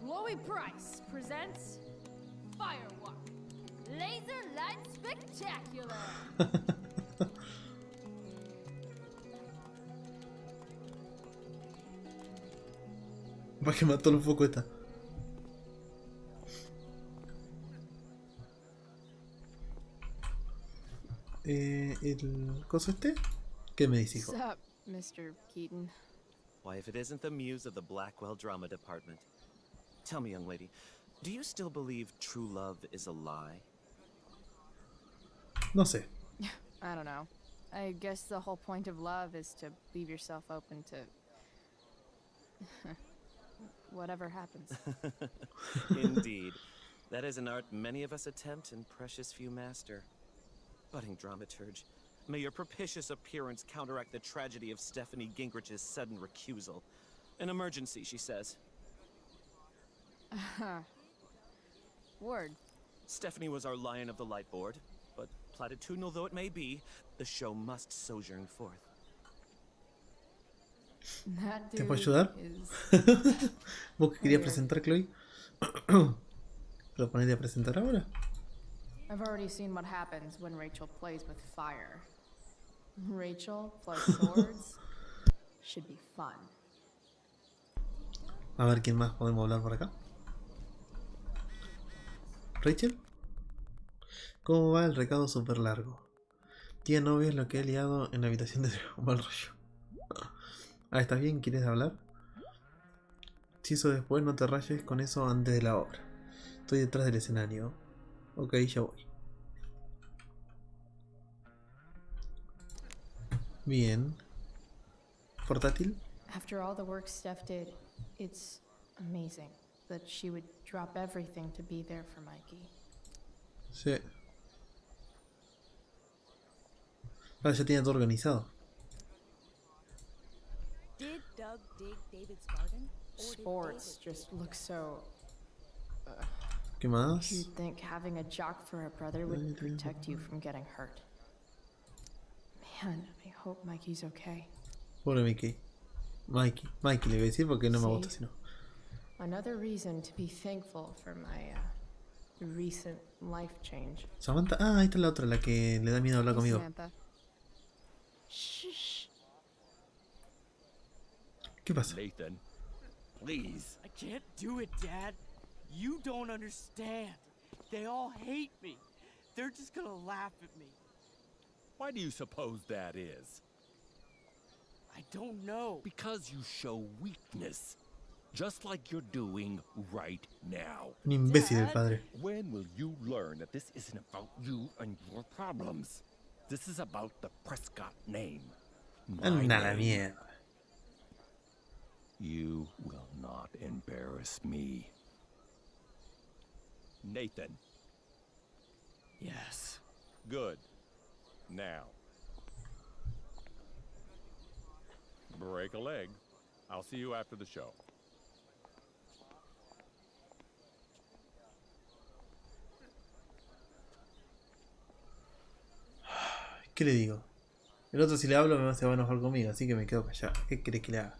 Chloe Price presents Firewalk. Laser Light Spectacular. Va que mató un poco esta. El coso este, ¿qué me dice, hijo? What's up, Mr. Keaton? Why, if it isn't the muse of the Blackwell Drama Department. Tell me, young lady, do you still believe true love is a lie? No sé. I don't know. I guess the whole point of love is to leave yourself open to whatever happens. Indeed. That is an art many of us attempt and precious few master. Budding dramaturge, may your propitious appearance counteract the tragedy of Stephanie Gingrich's sudden recusal. An emergency, she says. Word. Stephanie was our lion of the light board, but platitudinal though it may be, the show must sojourn forth. ¿Te puedo ayudar? ¿Vos que querías presentar, Chloe? ¿Lo ponés a presentar ahora? I've already seen what happens when Rachel plays with fire. Rachel plus swords should be fun. A ver quién más podemos hablar por acá. Rachel. ¿Cómo va el recado súper largo? Tía, no ves lo que he liado en la habitación de un mal rollo. Ah, ¿estás bien? ¿Quieres hablar? Si eso después, no te rayes con eso antes de la obra. Estoy detrás del escenario. Ok, ya voy. Bien. ¿Portátil? After all the work Steph did, it's amazing that she would drop everything to be there for Mikey. Sí. Ahora ya tiene todo organizado. Did Doug dig David's garden? Sports just look so... ¿Qué más? You'd think having a jock for a brother would protect you from getting hurt. Man, I hope Mikey's okay. Pobre Mickey. Mikey le voy a decir porque no me gusta sino. Another reason to be thankful for my recent life change. Samantha, ahí está la otra, la que le da miedo hablar conmigo. Samantha. Shh. ¿Qué pasa? Nathan, please. I can't do it, Dad. You don't understand. They all hate me. They're just gonna laugh at me. Why do you suppose that is? I don't know. Because you show weakness. Just like you're doing right now. Un imbécil el padre. When will you learn that this isn't about you and your problems? This is about the Prescott name. Anda la mierda. You will not embarrass me. Nathan. Yes. Good. Now. Break a leg. I'll see you after the show. ¿Qué le digo? El otro si le hablo se va a enojar conmigo, así que me quedo callado. ¿Qué querés que le haga?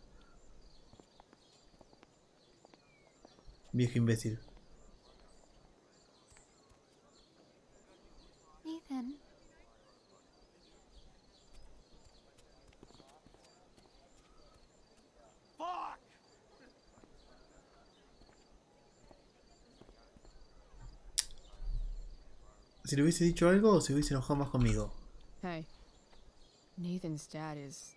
Viejo imbécil. Nathan. Si le hubiese dicho algo o se hubiese enojado más conmigo. Hey, Nathan's dad is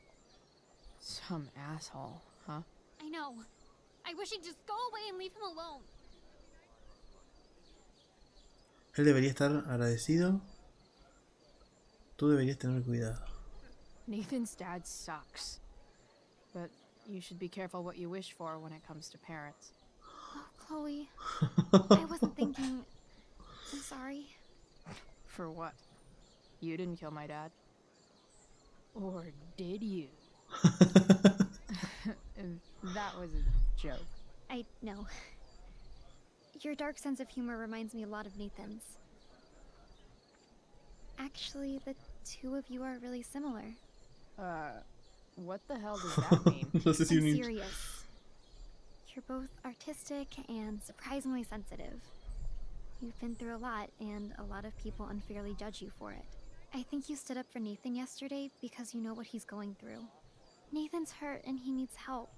some asshole, huh? I know. I wish he'd just go away and leave him alone. Él debería estar agradecido. Tú deberías tener cuidado. Nathan's dad sucks. But you should be careful what you wish for when it comes to parents. Oh, Chloe. I wasn't thinking. I'm sorry. For what? You didn't kill my dad. Or did you? That was a joke. I know. Your dark sense of humor reminds me a lot of Nathan's. Actually, the two of you are really similar. What the hell does that mean? No sé si I'm un serious. You're both artistic and surprisingly sensitive. You've been through a lot, and a lot of people unfairly judge you for it. I think you stood up for Nathan yesterday because you know what he's going through. Nathan's hurt and he needs help.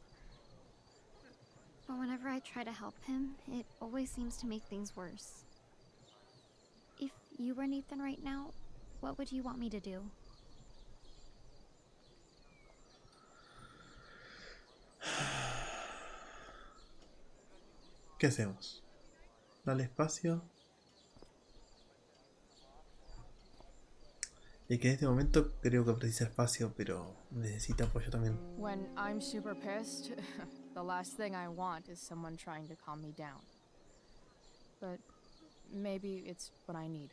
But whenever I try to help him, it always seems to make things worse. If you were Nathan right now, what would you want me to do? ¿Qué hacemos? Dale espacio. Y que en este momento creo que precisa espacio, pero necesita apoyo también. When I'm super pissed, the last thing I want is someone trying to calm me down. But maybe it's what I need.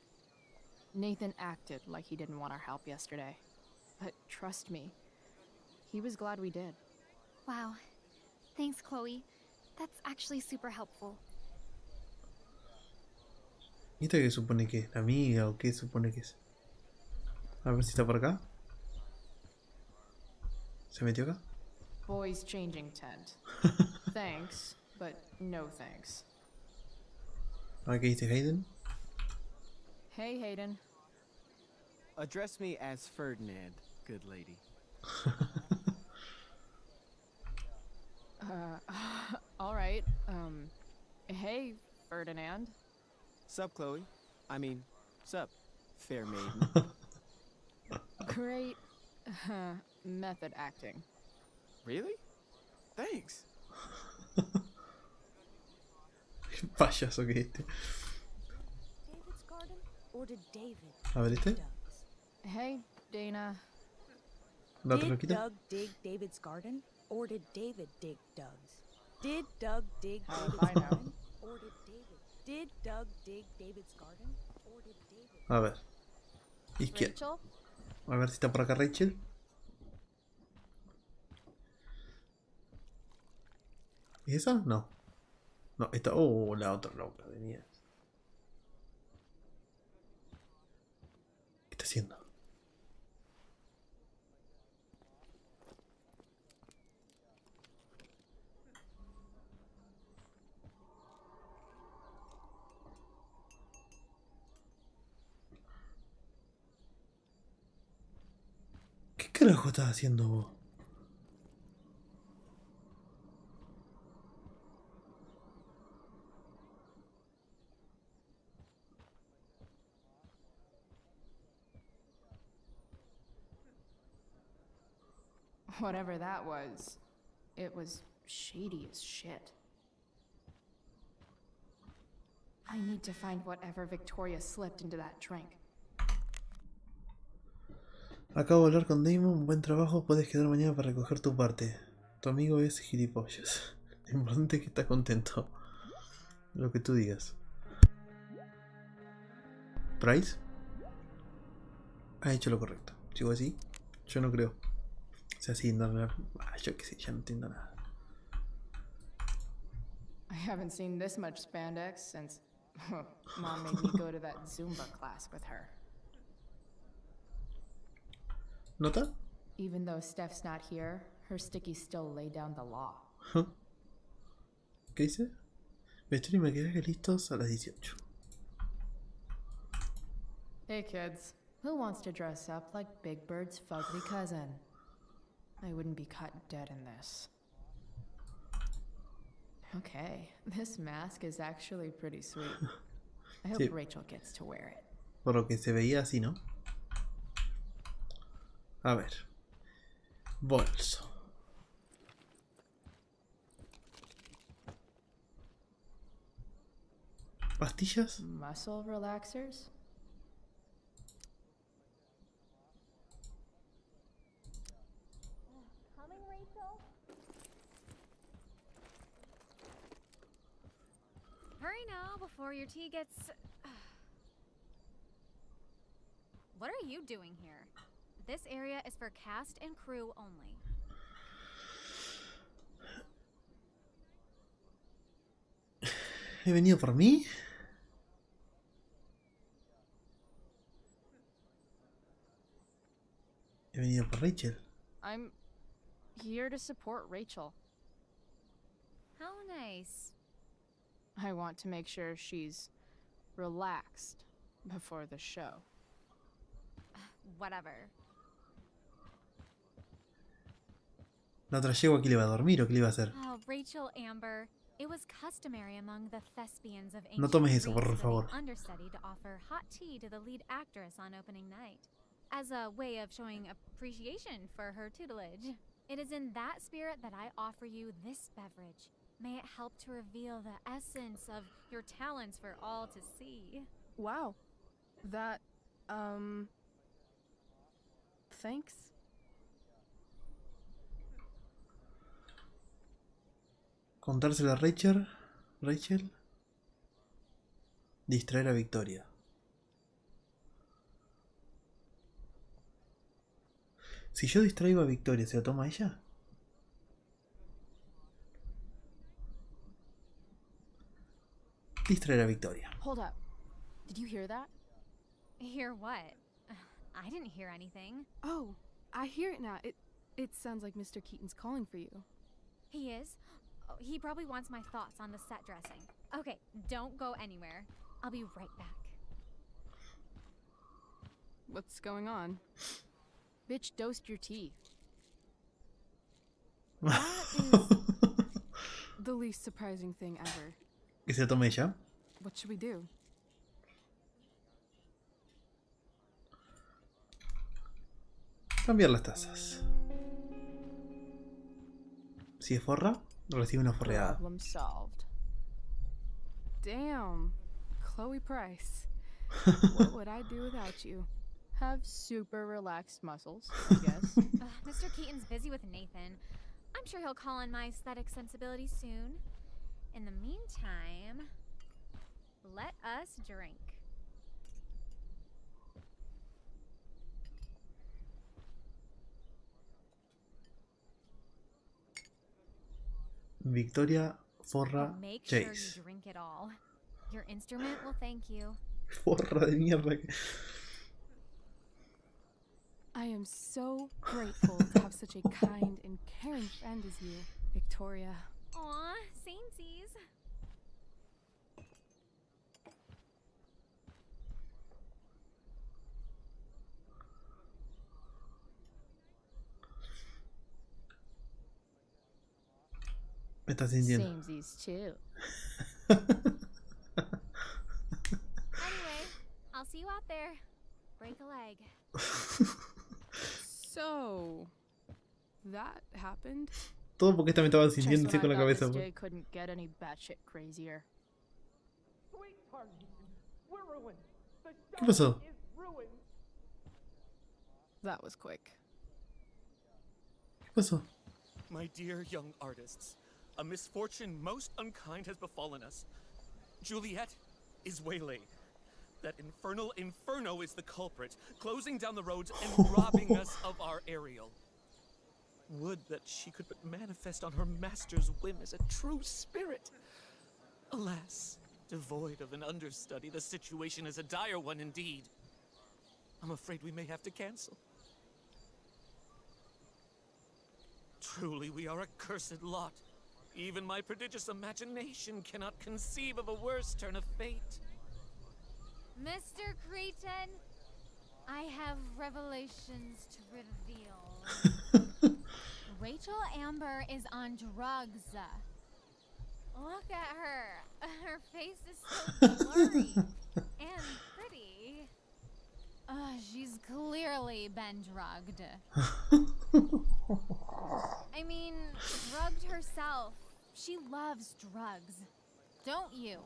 Nathan acted like he didn't want our help yesterday. But trust me, he was glad we did. Wow. Thanks, Chloe. That's actually super helpful. ¿Y esta qué supone que es? ¿La amiga o qué supone que es? A ver si está por acá. ¿Se metió acá? Boys changing tent. Thanks, but no thanks. A ver qué dice Hayden. Hey, Hayden. Address me as Ferdinand, good lady. All right. Hey, Ferdinand. Sup, Chloe? I mean, sup, fair maiden. Great method acting. Really? Thanks. Qué payaso que este. David's garden? Or did David? A ver este. Hey, Dana. La otra Did loquita. Doug dig David's garden? Or did David dig Doug's? Did Doug dig David's garden? Or did David? Did Doug dig David's garden? Or did David? A ver. Izquierda. Rachel? A ver si está por acá Rachel. ¿Y esa? No. No, esta. Oh, la otra loca de mierda. ¿Qué está haciendo? ¿Qué carajo estás haciendo vos? Whatever that was, it was shady as shit. I need to find whatever Victoria slipped into that drink. Acabo de hablar con Damon, buen trabajo, puedes quedar mañana para recoger tu parte. Tu amigo es gilipollas. Lo importante es que estás contento. Lo que tú digas. Price ha hecho lo correcto. ¿Sigo así? Yo no creo. O sea, sí, no, yo qué sé, ya no entiendo nada. I haven't seen this much spandex since Mom made me go to that Zumba class with her. ¿Nota? Even though Steph's not here, her stickies still lay down the law. ¿Qué dice? Vestuario y maquillaje listos a las 18. Hey kids, who wants to dress up like Big Bird's fugly cousin? I wouldn't be caught dead in this. Okay, this mask is actually pretty sweet. I hope Sí. Rachel gets to wear it. Por lo que se veía así, ¿no? A ver. Bolso. ¿Pastillas? Muscle relaxers? Coming, Rachel? Hurry now before your tea gets... What are you doing here? This area is for cast and crew only. ¿He venido por mí? He venido por Rachel. I'm here to support Rachel. How nice. I want to make sure she's relaxed before the show. Whatever. La otra yegua aquí le va a dormir o qué le va a hacer. Oh, Rachel Amber. It was customary among the thespians of No ancient tomes Greece eso, por for favor. the understudy to offer hot tea to the lead actress on opening night, as a way of showing appreciation for her tutelage. It is in that spirit that I offer you this beverage. May it help to reveal the essence of your talents for all to see. Wow. That, thanks. Contársela a Rachel. Rachel. Distraer a Victoria. Si yo distraigo a Victoria, ¿se lo toma ella? Distraer a Victoria. Hold up. Did you hear that? Hear what? I didn't hear anything. Oh, I hear it now. It sounds like Mr. Keaton's calling for you. He is? Oh, he probably wants my thoughts on the set dressing. Okay, don't go anywhere. I'll be right back. What's going on? Bitch, dosed your tea. That is the least surprising thing ever. ¿Que se lo tome ella? What should we do? Cambiar las tazas. Si es forra, recibe una forreada. Problem solved. Damn, Chloe Price. What would I do without you? Have super relaxed muscles, I guess. Mr. Keaton's busy with Nathan. I'm sure he'll call on my aesthetic sensibilities soon. In the meantime, let us drink. Victoria, forra, Make sure Chase. you drink it all. Your instrument will thank you. Forra de mierda. I am so grateful to have such a kind and caring friend as you, Victoria. Aw, samesies. Me estás sintiendo. Samesies too. Anyway, I'll see you out there. Break a leg. So, that happened? Todo porque esta me estaba Just sintiendo así when con I la thought cabeza. this day couldn't get any batshit crazier. ¿Qué pasó? That was quick. ¿Qué pasó? My dear young artists, a misfortune most unkind has befallen us. Juliet is waylaid. That infernal inferno is the culprit, closing down the roads and robbing us of our Ariel. Would that she could but manifest on her master's whim as a true spirit. Alas, devoid of an understudy, the situation is a dire one indeed. I'm afraid we may have to cancel. Truly, we are a cursed lot. Even my prodigious imagination cannot conceive of a worse turn of fate. Mr. Cretan, I have revelations to reveal. Rachel Amber is on drugs. Look at her. Her face is so blurry and pretty. She's clearly been drugged. I mean, drugged herself. She loves drugs. Don't you?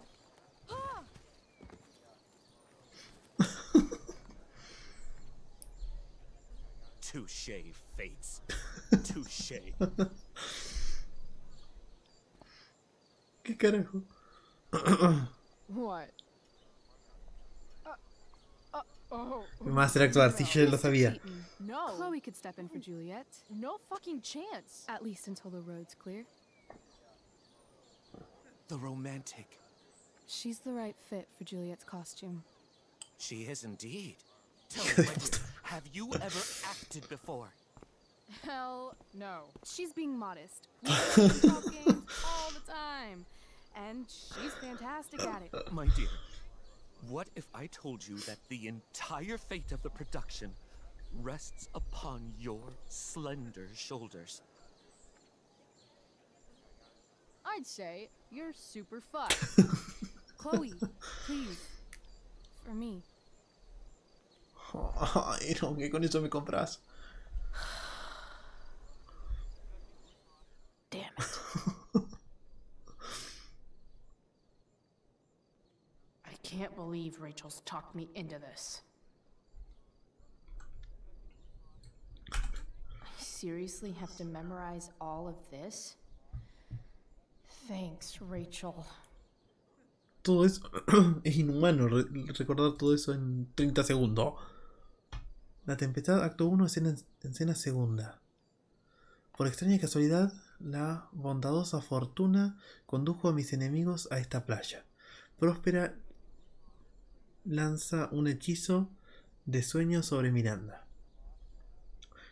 Touché, fates. Touché. ¿Qué carajo? What? Me va a hacer actuar, si yo lo sabía. No. Chloe could step in for Juliet. No fucking chance. At least until the road's clear. The romantic. She's the right fit for Juliet's costume. She is indeed. Tell me, my dear, have you ever acted before? Hell no. She's being modest. We play pop games all the time. And she's fantastic at it. My dear, what if I told you that the entire fate of the production rests upon your slender shoulders? I'd say you're super fucked. Chloe, please. For me. Ay, no, que con eso me compras. Damn it. I can't believe Rachel's talked me into this. I seriously have to memorize all of this? Thanks, Rachel. Todo eso es inhumano recordar todo eso en 30 segundos. La tempestad, acto 1, escena segunda. Por extraña casualidad, la bondadosa fortuna condujo a mis enemigos a esta playa. Próspera lanza un hechizo de sueño sobre Miranda.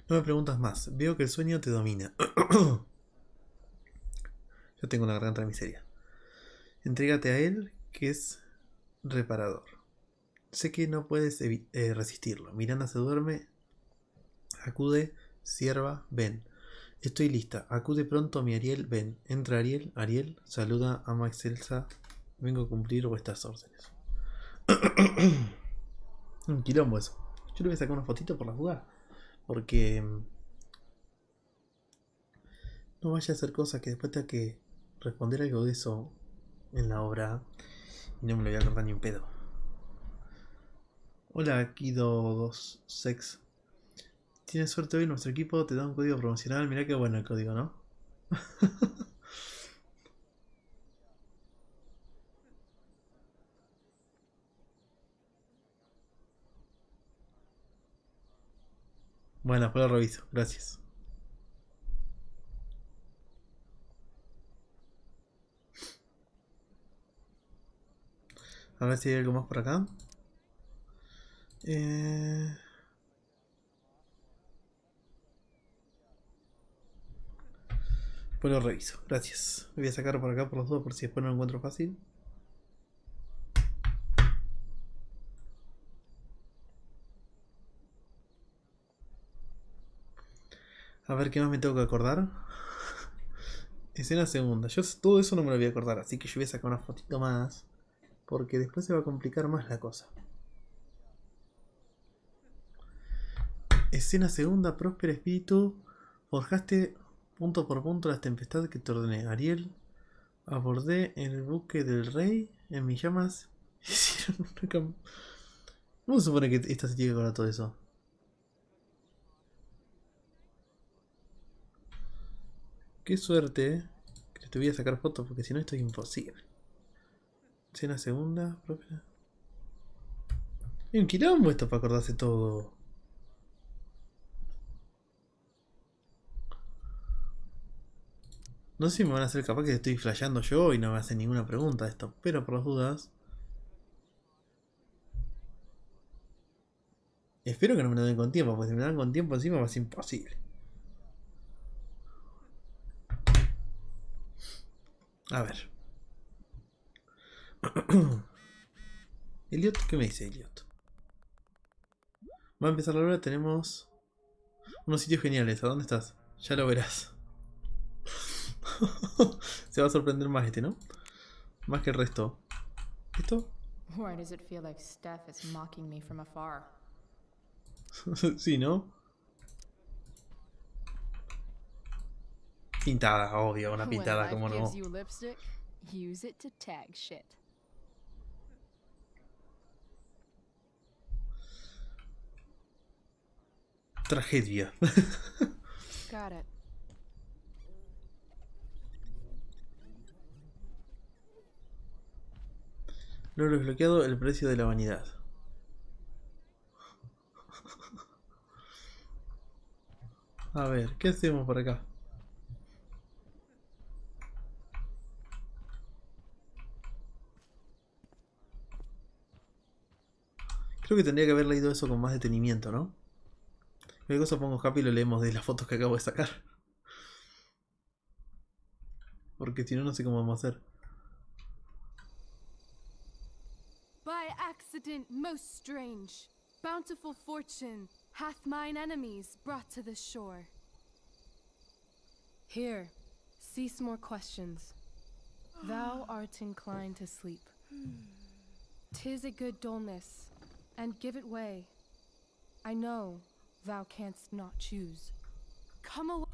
No me preguntas más, veo que el sueño te domina. Yo tengo una garganta de miseria. Entrégate a él, que es reparador. Sé que no puedes resistirlo. Miranda se duerme. Acude, sierva, ven. Estoy lista. Acude pronto, mi Ariel, ven. Entra Ariel. Ariel, saluda, ama excelsa. Vengo a cumplir vuestras órdenes. Un quilombo eso. Yo le voy a sacar una fotito por la jugada. Porque no vaya a hacer cosas que después tenga que responder algo de eso en la obra. Y no me lo voy a acordar ni un pedo. Hola, Kido2Sex. Tienes suerte hoy, nuestro equipo te da un código promocional. Mirá qué bueno el código, ¿no? Bueno, después lo reviso. Gracias. A ver si hay algo más por acá. Pues lo reviso. Gracias. Me voy a sacar por acá por los dos por si después no lo encuentro fácil. A ver qué más me tengo que acordar. Escena segunda. Yo todo eso no me lo voy a acordar, así que yo voy a sacar una fotito más. Porque después se va a complicar más la cosa. Escena segunda, próspero espíritu. Forjaste punto por punto las tempestades que te ordené. Ariel, abordé en el buque del rey. En mis llamas. Hicieron una ¿Cómo se supone que esta se tiene que acordar todo eso? Qué suerte que te voy a sacar fotos porque si no esto es imposible. Escena segunda, propia. Hay un quilombo esto para acordarse todo. No sé si me van a hacer capaz que estoy flasheando yo y no me hacen ninguna pregunta de esto, pero por las dudas. Espero que no me lo den con tiempo, porque si me lo dan con tiempo encima va a ser imposible. A ver. Elliot, ¿qué me dice Elliot? Va a empezar la hora, tenemos unos sitios geniales. ¿A dónde estás? Ya lo verás. Se va a sorprender más este, ¿no? Más que el resto. ¿Esto? Why does it feel like Steph is mocking me from afar? Sí, ¿no? Pintada, obvio, una pintada, como no. Gives you lipstick, use it to tag shit. Tragedia. Got it. Logro desbloqueado, el precio de la vanidad. A ver, ¿qué hacemos por acá? Creo que tendría que haber leído eso con más detenimiento, ¿no? Cualquier cosa pongo happy y lo leemos de las fotos que acabo de sacar. Porque si no, no sé cómo vamos a hacer. By accident most strange, bountiful fortune hath mine enemies brought to the shore. Here, cease more questions. Thou art inclined to sleep. 'Tis a good dullness, and give it way. I know thou canst not choose. Come away.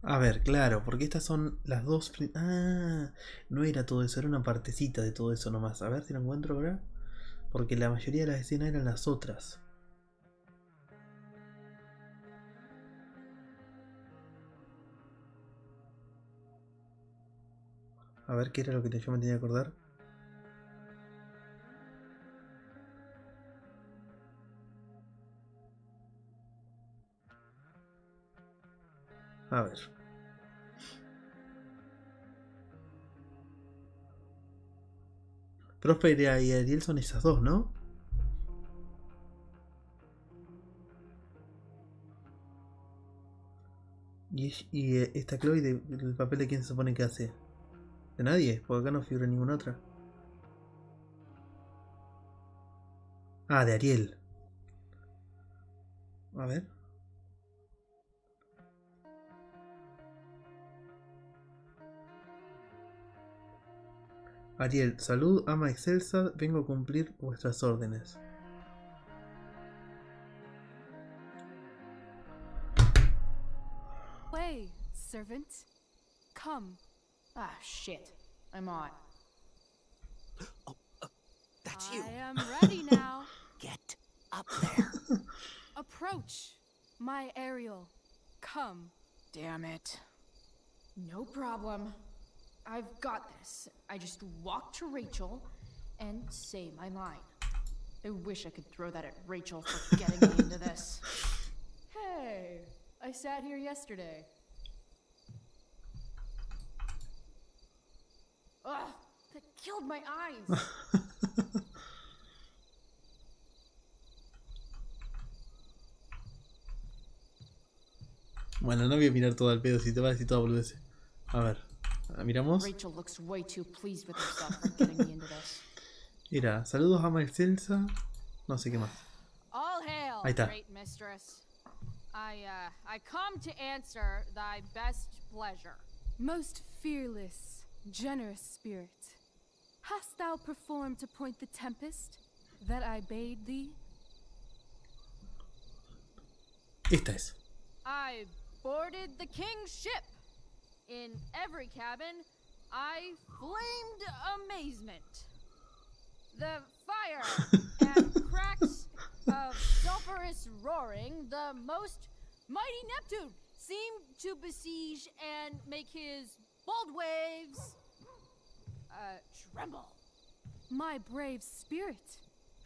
A ver, claro, porque estas son las dos... Ah, no era todo eso, era una partecita de todo eso nomás. A ver si lo encuentro ahora. Porque la mayoría de las escenas eran las otras. A ver qué era lo que yo me tenía que acordar. A ver. Próspera y Ariel son esas dos, ¿no? Y esta Chloe, ¿el papel de quién se supone que hace? ¿De nadie? Porque acá no figura ninguna otra. Ah, de Ariel. A ver. Ariel, salud, ama excelsa, vengo a cumplir vuestras órdenes. Way, servant. Come. Ah, shit. I'm on. That's you. I am ready now. Get up there. Approach, my Ariel. Come. Damn it. No problem. I've got this. I just walk to Rachel and say my line. I wish I could throw that at Rachel for getting me into this. Hey, I sat here yesterday. Ugh, that killed my eyes. Bueno, no voy a mirar todo al pedo si te va a decir toda boludez. A ver, miramos. Rachel looks way too pleased with herself for getting me into this. Mira, saludos ama excelsa. No sé qué más. All hail, Ahí está. great mistress. I come to answer thy best pleasure. Most fearless, generous spirit, hast thou performed to point the tempest that I bade thee? Esta es. I boarded the king's ship. In every cabin, I flamed amazement. The fire and cracks of sulphurous roaring, the most mighty Neptune seem to besiege and make his bold waves tremble. My brave spirit,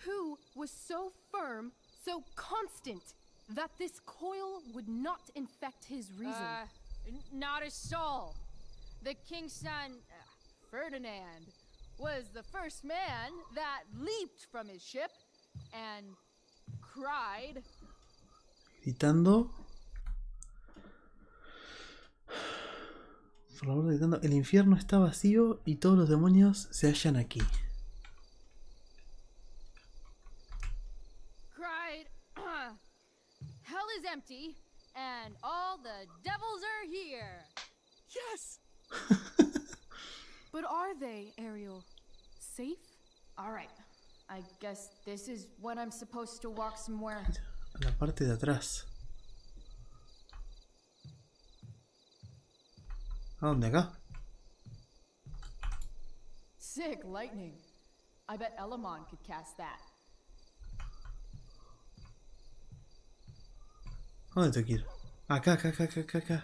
who was so firm, so constant, that this coil would not infect his reason. Not a soul. The king's son, Ferdinand, was the first man that leaped from his ship and cried. Gritando. Por favor, gritando. El infierno está vacío y todos los demonios se hallan aquí. Cried, hell is empty and all the devils are here. Yes! But are they, Ariel? Safe? Alright. I guess this is when I'm supposed to walk somewhere. A la parte de atrás. ¿A dónde? Acá. Sick lightning. I bet Elamon could cast that. ¿A dónde tengo que ir? Acá, acá, acá, acá, acá.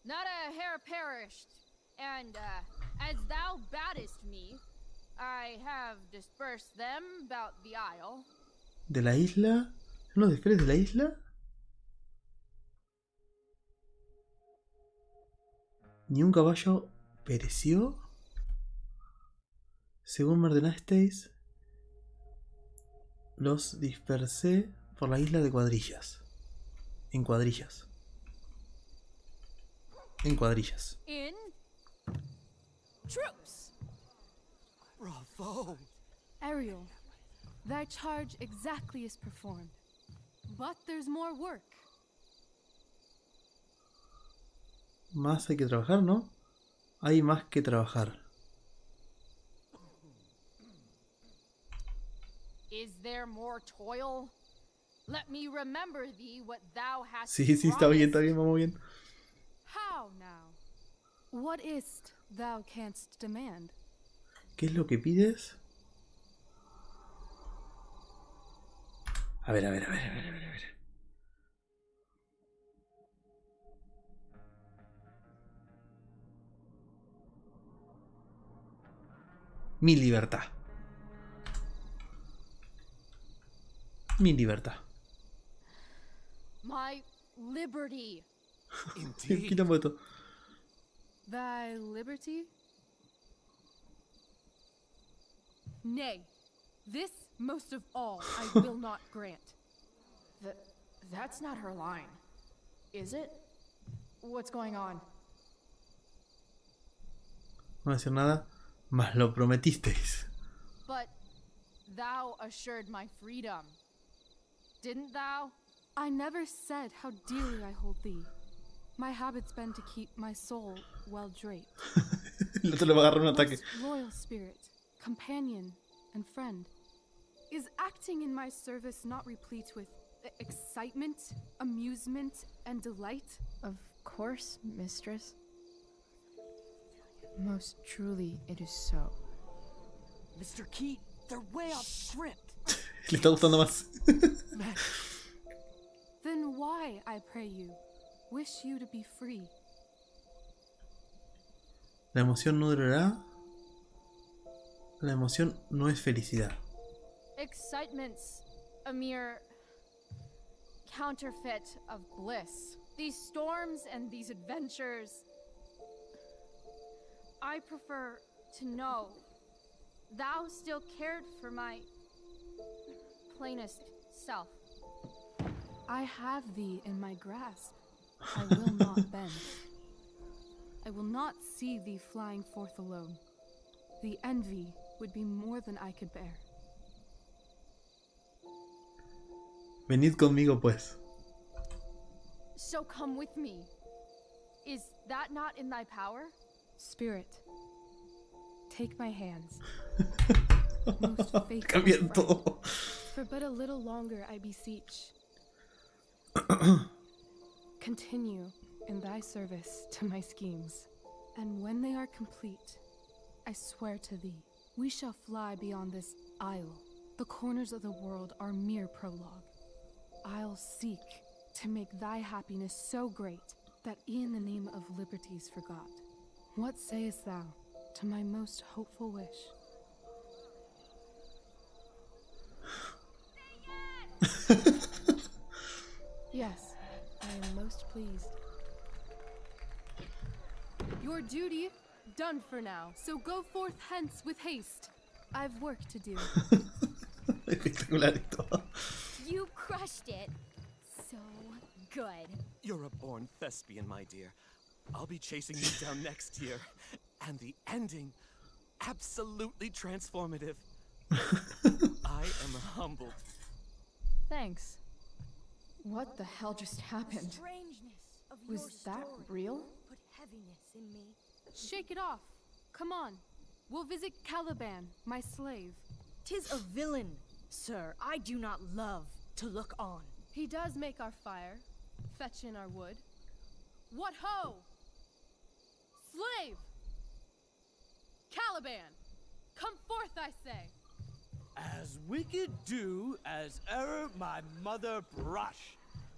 Not a hair perished, and as thou baddest me, I have dispersed them about the isle. ¿De la isla? ¿No los desperes de la isla? ¿Ni un caballo pereció? Según me ordenasteis, los dispersé por la isla de cuadrillas. En cuadrillas. En cuadrillas. In troops. Bravo! Ariel, thy charge exactly is performed. But there's more work. Más hay que trabajar, ¿no? Hay más que trabajar. Is there more toil? Let me remember thee what thou hast Sí, está bien, vamos bien. How now? What is't thou canst demand? ¿Qué es lo que pides? A ver. Mi libertad. Mi libertad. My liberty. Quitamos esto. Thy liberty? Nay, this most of all I will not grant. That's not her line. Is it? What's going on? No voy a decir nada, más lo prometisteis. But thou assured my freedom. Didn't thou? I never said how dearly I hold thee. My habit's been to keep my soul well draped. El otro le va a agarrar un ataque. Most loyal spirit, companion, and friend. Is acting in my service not replete with excitement, amusement, and delight? Of course, mistress. Most truly, it is so. Mr. Keat, they're way off script. Le está gustando más. Then why, I pray you, wish you to be free? La emoción no durará. La emoción no es felicidad. Excitement's a mere counterfeit of bliss. These storms and these adventures. I prefer to know thou still cared for my plainest self. I have thee in my grasp. I will not bend. I will not see thee flying forth alone. The envy would be more than I could bear. Venid conmigo, pues. So come with me. Is that not in thy power? Spirit, take my hands. Most faithful Cambian friend, todo. for but a little longer I beseech. Continue in thy service to my schemes, and when they are complete, I swear to thee, we shall fly beyond this isle. The corners of the world are mere prologue. I'll seek to make thy happiness so great that e'en the name of liberty's forgot. What sayest thou to my most hopeful wish? Yes, I am most pleased. Your duty done for now, so go forth hence with haste. I've work to do. Espectacular esto. You crushed it. So good. You're a born thespian, my dear. I'll be chasing you down next year. And the ending, absolutely transformative. I am humbled. Thanks. What the hell just happened? Was that real? Put heaviness in me. Shake it off. Come on. We'll visit Caliban, my slave. 'Tis a villain, sir. I do not love to look on. He does make our fire, fetch in our wood. What ho! Slave! Caliban! Come forth, I say! As wicked do as e'er my mother brush,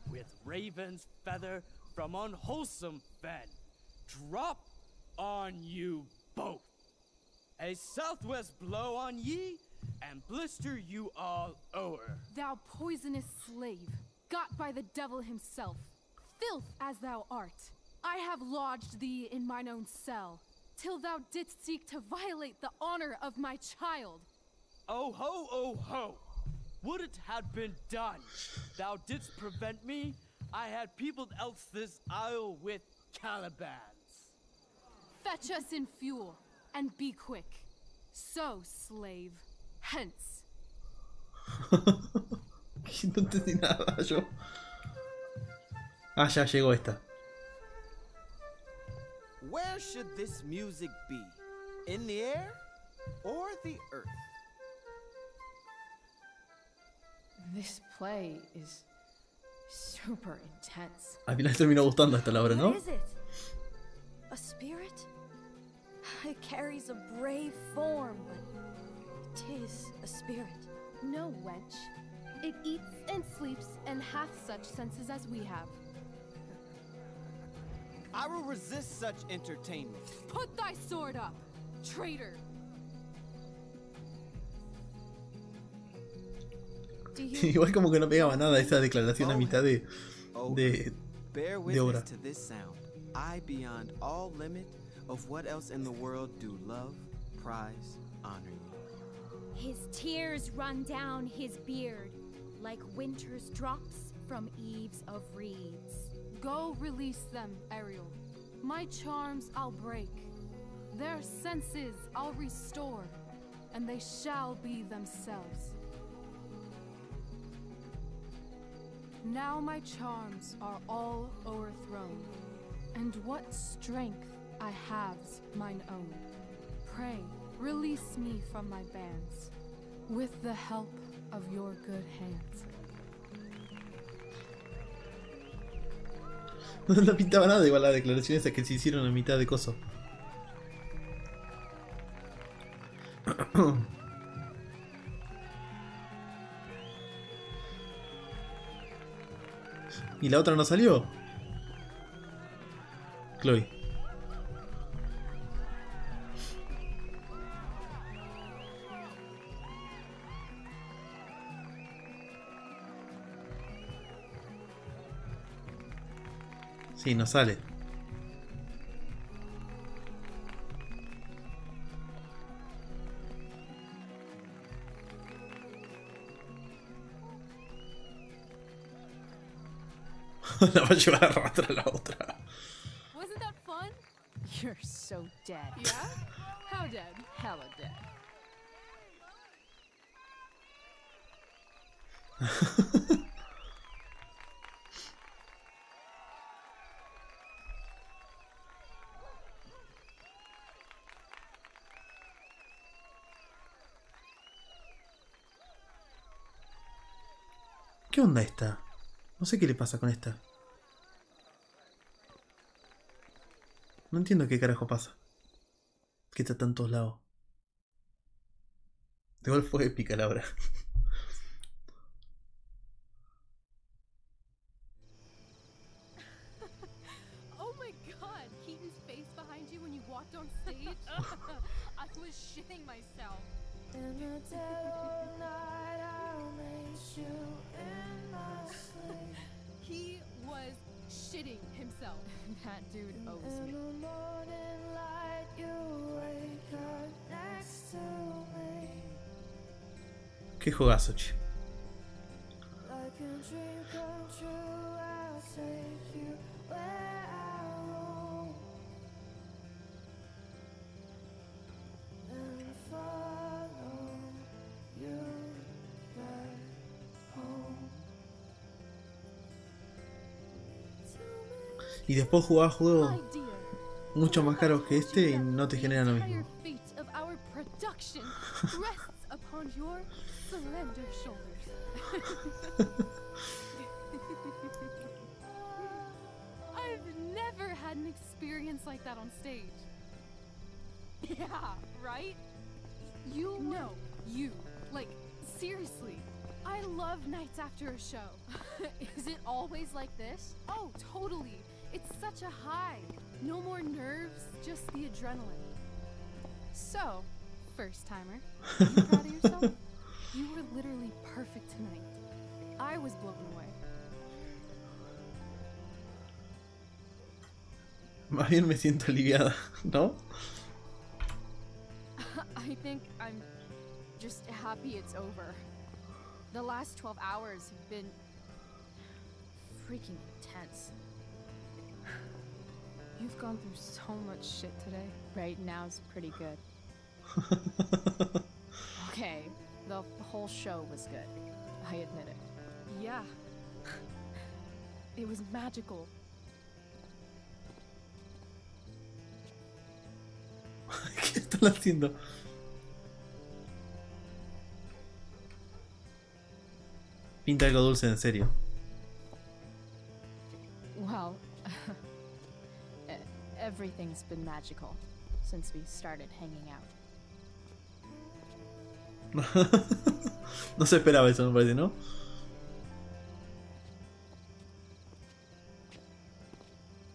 with raven's feather from unwholesome fen, drop on you both. A southwest blow on ye, and blister you all o'er. Thou poisonous slave, got by the devil himself, filth as thou art, I have lodged thee in mine own cell, till thou didst seek to violate the honor of my child. Oh ho, oh ho! Would it had been done! Thou didst prevent me, I had peopled else this isle with Calibans. Fetch us in fuel, and be quick. So, slave, hence. No entendí nada yo. Ah, ya llegó esta. Where should this music be? In the air or the earth? This play is super intense. Al final terminó gustando esta Laura, ¿no? What is it? A spirit? It carries a brave form, but it is a spirit. No, wench. It eats and sleeps and hath such senses as we have. I will resist such entertainment. Put thy sword up, traitor! Igual como que no pegaba nada esa declaración a mitad de Bear de obra. witness to this sound. I beyond all limit of what else in the world do love, prize, honor you. His tears run down his beard like winter's drops from eaves of reeds. Go release them, Ariel. My charms I'll break. Their senses I'll restore, and they shall be themselves. Now my charms are all o'erthrown, and what strength I have's mine own. Pray, release me from my bands, with the help of your good hands. No pintaba nada igual la declaración esa que se hicieron a mitad de coso. ¿Y la otra no salió? Chloe. Sí, no sale. La va a llevar a arrastrar a la otra. Wasn't that fun? You're so dead. Yeah? How dead? Hella dead. ¿Qué onda esta? No sé qué le pasa con esta. No entiendo qué carajo pasa. Que está en todos lados. De igual fue épica la obra. shitting myself. In the dead of night, I'll meet you in my sleep. He was shitting himself. That dude owes In me. the morning light, you wake up next to me. Qué juegazo, che. Like a dream come true, I'll take you where I roam. And follow you back home. Y después jugás juegos mucho más caros que este y no te generan lo mismo. Fate of our production rests upon your slender shoulders. I've never had an experience like that on stage. Yeah, right? You no, you. Like, seriously. I love nights after a show. Is it always like this? Oh, totally. It's such a high. No more nerves, just the adrenaline. So, first timer, are you proud of yourself? You were literally perfect tonight. I was blown away. Más bien me siento aliviada, ¿no? I think I'm just happy it's over. The last 12 hours have been freaking intense. You've gone through so much shit today. Right now's pretty good. Okay, the whole show was good. I admit it. Yeah. It was magical. ¿Qué están haciendo? Pinta algo dulce, en serio. Well, everything's been magical since we started hanging out. No se esperaba eso, me parece, ¿no?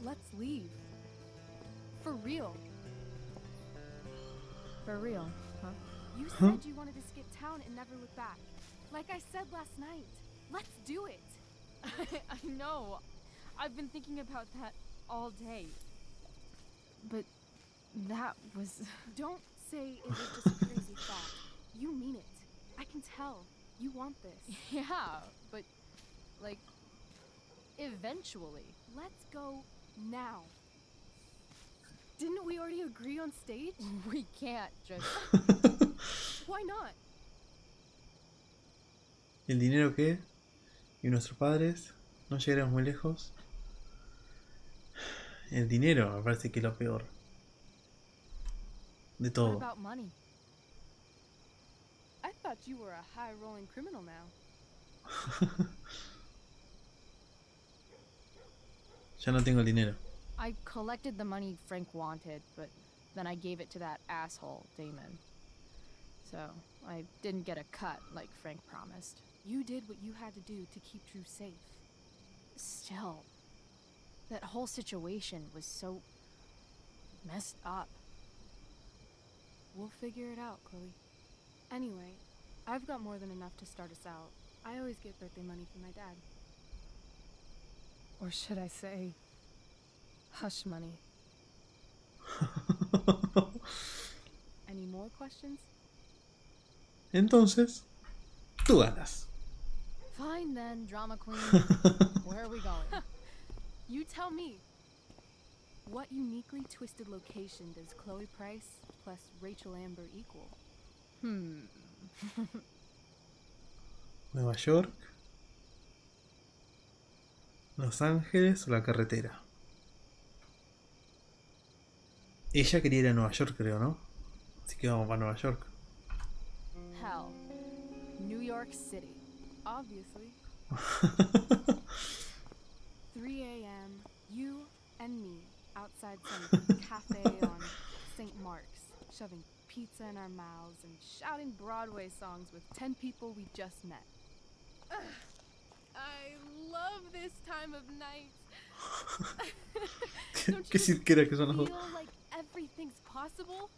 Let's leave. For real. For real, huh? You said you wanted to skip town and never look back. Like I said last night. Let's do it. I know. I've been thinking about that all day. But that was... Don't say it was just a crazy thought. You mean it. I can tell. You want this. Yeah, but... like... eventually. Let's go now. Didn't we already agree on stage? We can't just... Why not? ¿El dinero qué? ¿Y nuestros padres? ¿No llegaremos muy lejos? El dinero me parece que es lo peor de todo. What about money? I thought you were a high-rolling criminal now. Ya no tengo el dinero. I collected the money Frank wanted, but then I gave it to that asshole, Damon. So, I didn't get a cut like Frank promised. You did what you had to do to keep Drew safe. Still, that whole situation was so messed up. We'll figure it out, Chloe. Anyway, I've got more than enough to start us out. I always get birthday money from my dad. Or should I say, hush money. Any more questions? Entonces, tú ganas. Fine then, drama queen. Where are we going? You tell me. What uniquely twisted location does Chloe Price plus Rachel Amber equal? Nueva York, Los Ángeles o la carretera. Ella quería ir a Nueva York, creo, ¿no? Así que vamos para Nueva York. Hell, New York City. Obviously. 3 a.m., you and me outside some cafe on St. Mark's, shoving pizza in our mouths and shouting Broadway songs with 10 people we just met. I love this time of night. ¿Qué cirquera que son las dos? Feel like everything's possible?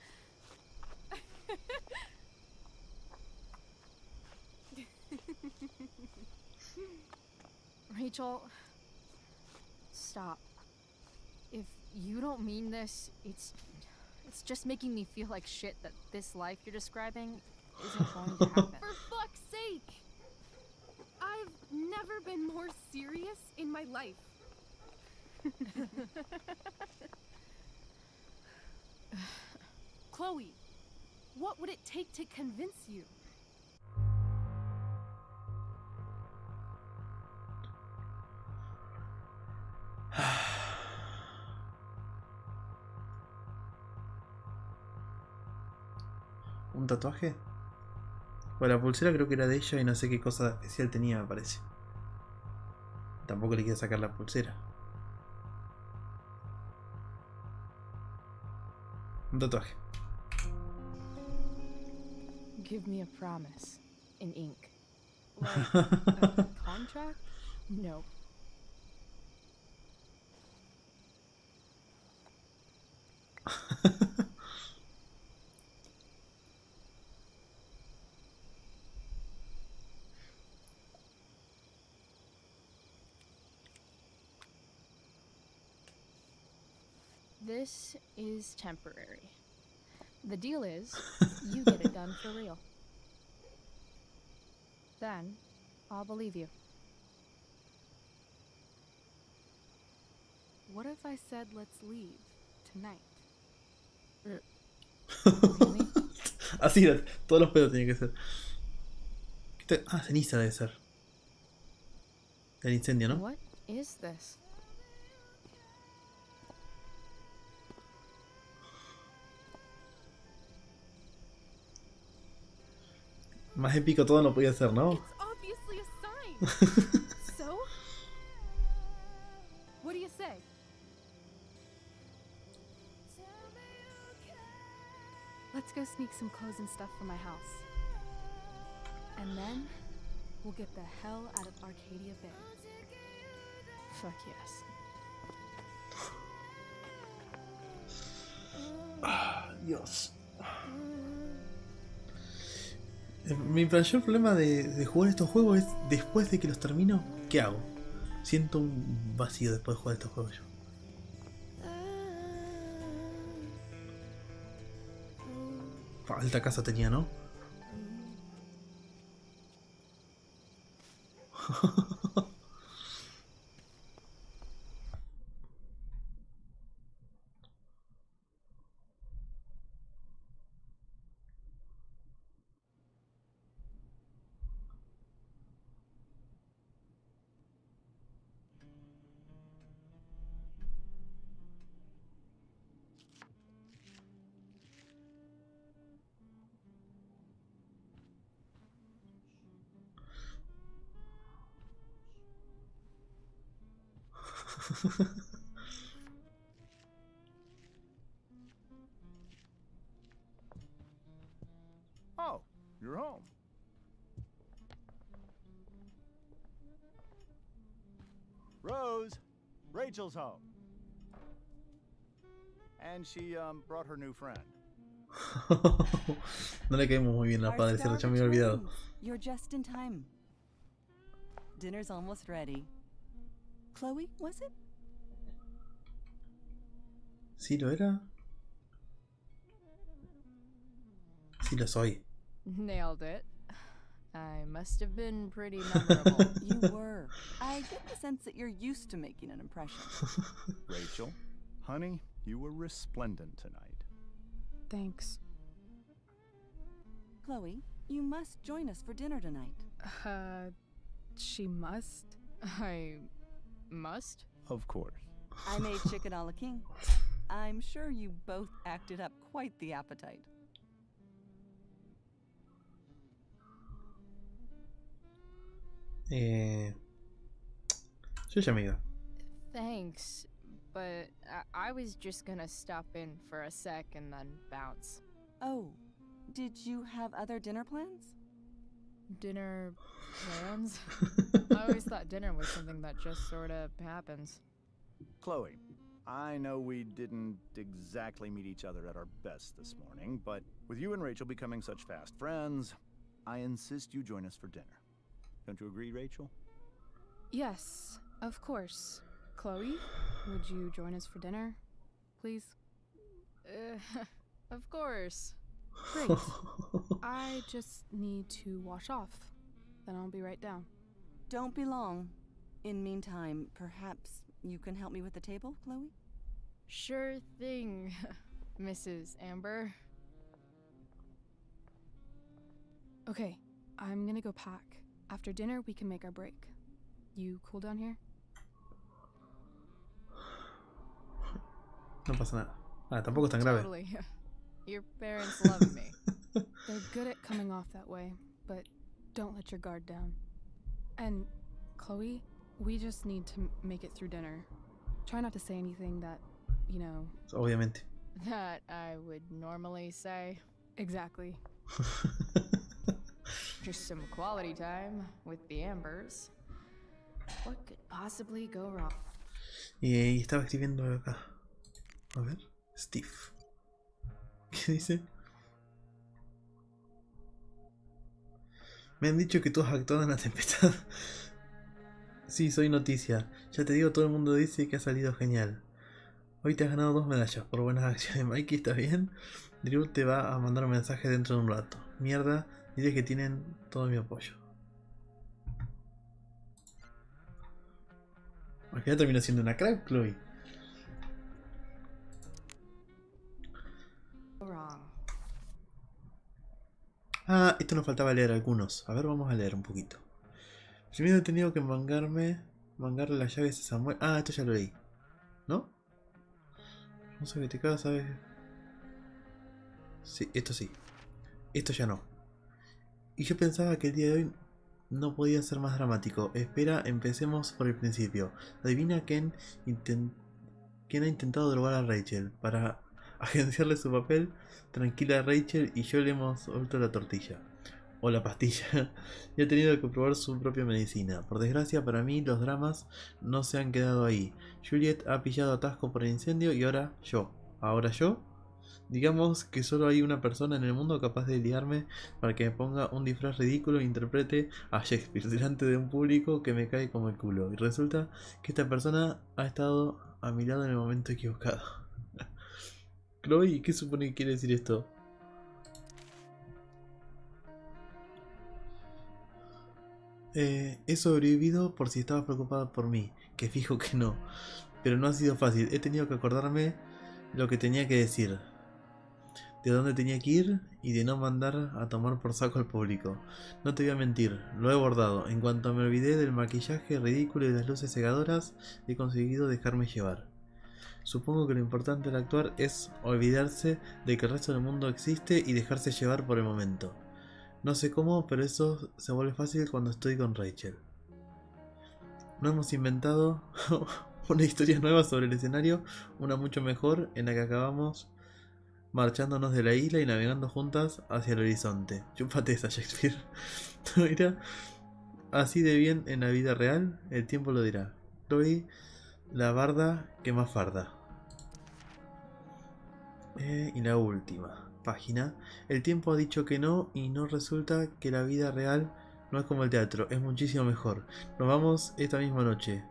Rachel, stop. If you don't mean this, it's just making me feel like shit that this life you're describing isn't going to happen. For fuck's sake! I've never been more serious in my life. Chloe, what would it take to convince you? ¿Un tatuaje? Bueno, la pulsera creo que era de ella y no sé qué cosa especial tenía, me parece. Tampoco le quiero sacar la pulsera. Un tatuaje. Give me a promise in ink. Like a contract? No. This is temporary. The deal is, you get it done for real. Then, I'll believe you. What if I said let's leave tonight? Así, todos los pedos tienen que ser. Ah, ceniza debe ser. Del incendio, ¿no? What is this? Más épico todo no podía ser, ¿no? It's obviously a sign. So? What do you say? Let's go sneak some clothes and stuff from my house. And then, we'll get the hell out of Arcadia Bay. Fuck yes. Ah, Dios. Mi mayor problema de jugar estos juegos es después de que los termino, ¿qué hago? Siento un vacío después de jugar estos juegos yo. Alta casa tenía, ¿no? Oh, you're home. Rose, Rachel's home. And she brought her new friend. No le caímos muy bien a padre, se lo ya me había olvidado. You're just in time. Dinner's almost ready. Chloe, was it? ¿Sí lo era? Sí lo soy. Nailed it. I must have been pretty memorable. You were. I get the sense that you're used to making an impression. Rachel, honey, you were resplendent tonight. Thanks. Chloe, you must join us for dinner tonight. She must? I must? Of course. I made chicken a la king. I'm sure you both acted up quite the appetite. Yo ya me iba. Thanks, but I was just gonna stop in for a sec and then bounce. Oh, did you have other dinner plans? Dinner plans? I always thought dinner was something that just sorta happens. Chloe, I know we didn't exactly meet each other at our best this morning, but with you and Rachel becoming such fast friends, I insist you join us for dinner. Don't you agree, Rachel? Yes, Of course. Chloe, would you join us for dinner, please? Of course. Great. I just need to wash off. Then I'll be right down. Don't be long. In meantime, perhaps you can help me with the table, Chloe? Sure thing, Mrs. Amber. Okay, I'm gonna go pack. After dinner, we can make our break. You cool down here? No pasa nada. Ah, tampoco es tan grave. Totally. Your parents love me. They're good at coming off that way, but don't let your guard down. And, Chloe, we just need to make it through dinner. Try not to say anything that, you know... Obviamente. That I would normally say. Exactly. Just some quality time with the Ambers. What could possibly go wrong? Y estaba escribiendo acá. A ver. Steve. ¿Qué dice? Me han dicho que tú has actuado en la tempestad. Sí, soy noticia. Ya te digo, todo el mundo dice que ha salido genial. Hoy te has ganado 2 medallas por buenas acciones. Mikey, ¿está bien? Drew te va a mandar un mensaje dentro de un rato. Mierda, dile que tienen todo mi apoyo. Al final terminó siendo una crack, Chloe. Ah, esto nos faltaba leer algunos. A ver, vamos a leer un poquito. Primero he tenido que mangarle las llaves a Samuel. Ah, esto ya lo leí. ¿No? No sé qué te caga, ¿sabes? Sí, esto sí. Esto ya no. Y yo pensaba que el día de hoy no podía ser más dramático. Espera, empecemos por el principio. Adivina quién ha intentado drogar a Rachel para agenciarle su papel. Tranquila, Rachel y yo le hemos vuelto la tortilla. O la pastilla. Y ha tenido que probar su propia medicina. Por desgracia para mí, los dramas no se han quedado ahí. Juliet ha pillado atasco por el incendio y ahora yo. ¿Ahora yo? Digamos que solo hay una persona en el mundo capaz de liarme para que me ponga un disfraz ridículo e interprete a Shakespeare delante de un público que me cae como el culo. Y resulta que esta persona ha estado a mi lado en el momento equivocado. Chloe, ¿qué supone que quiere decir esto? He sobrevivido por si estabas preocupada por mí, que fijo que no. Pero no ha sido fácil, he tenido que acordarme lo que tenía que decir, de dónde tenía que ir y de no mandar a tomar por saco al público. No te voy a mentir, lo he bordado. En cuanto me olvidé del maquillaje ridículo y las luces cegadoras, he conseguido dejarme llevar. Supongo que lo importante al actuar es olvidarse de que el resto del mundo existe y dejarse llevar por el momento. No sé cómo, pero eso se vuelve fácil cuando estoy con Rachel. No hemos inventado una historia nueva sobre el escenario, una mucho mejor, en la que acabamos marchándonos de la isla y navegando juntas hacia el horizonte. Chúpate esa, Shakespeare. Mira, así de bien en la vida real, el tiempo lo dirá. Chloe, la barda que más farda. Y la última página. El tiempo ha dicho que no, y no resulta que la vida real no es como el teatro, es muchísimo mejor. Nos vamos esta misma noche.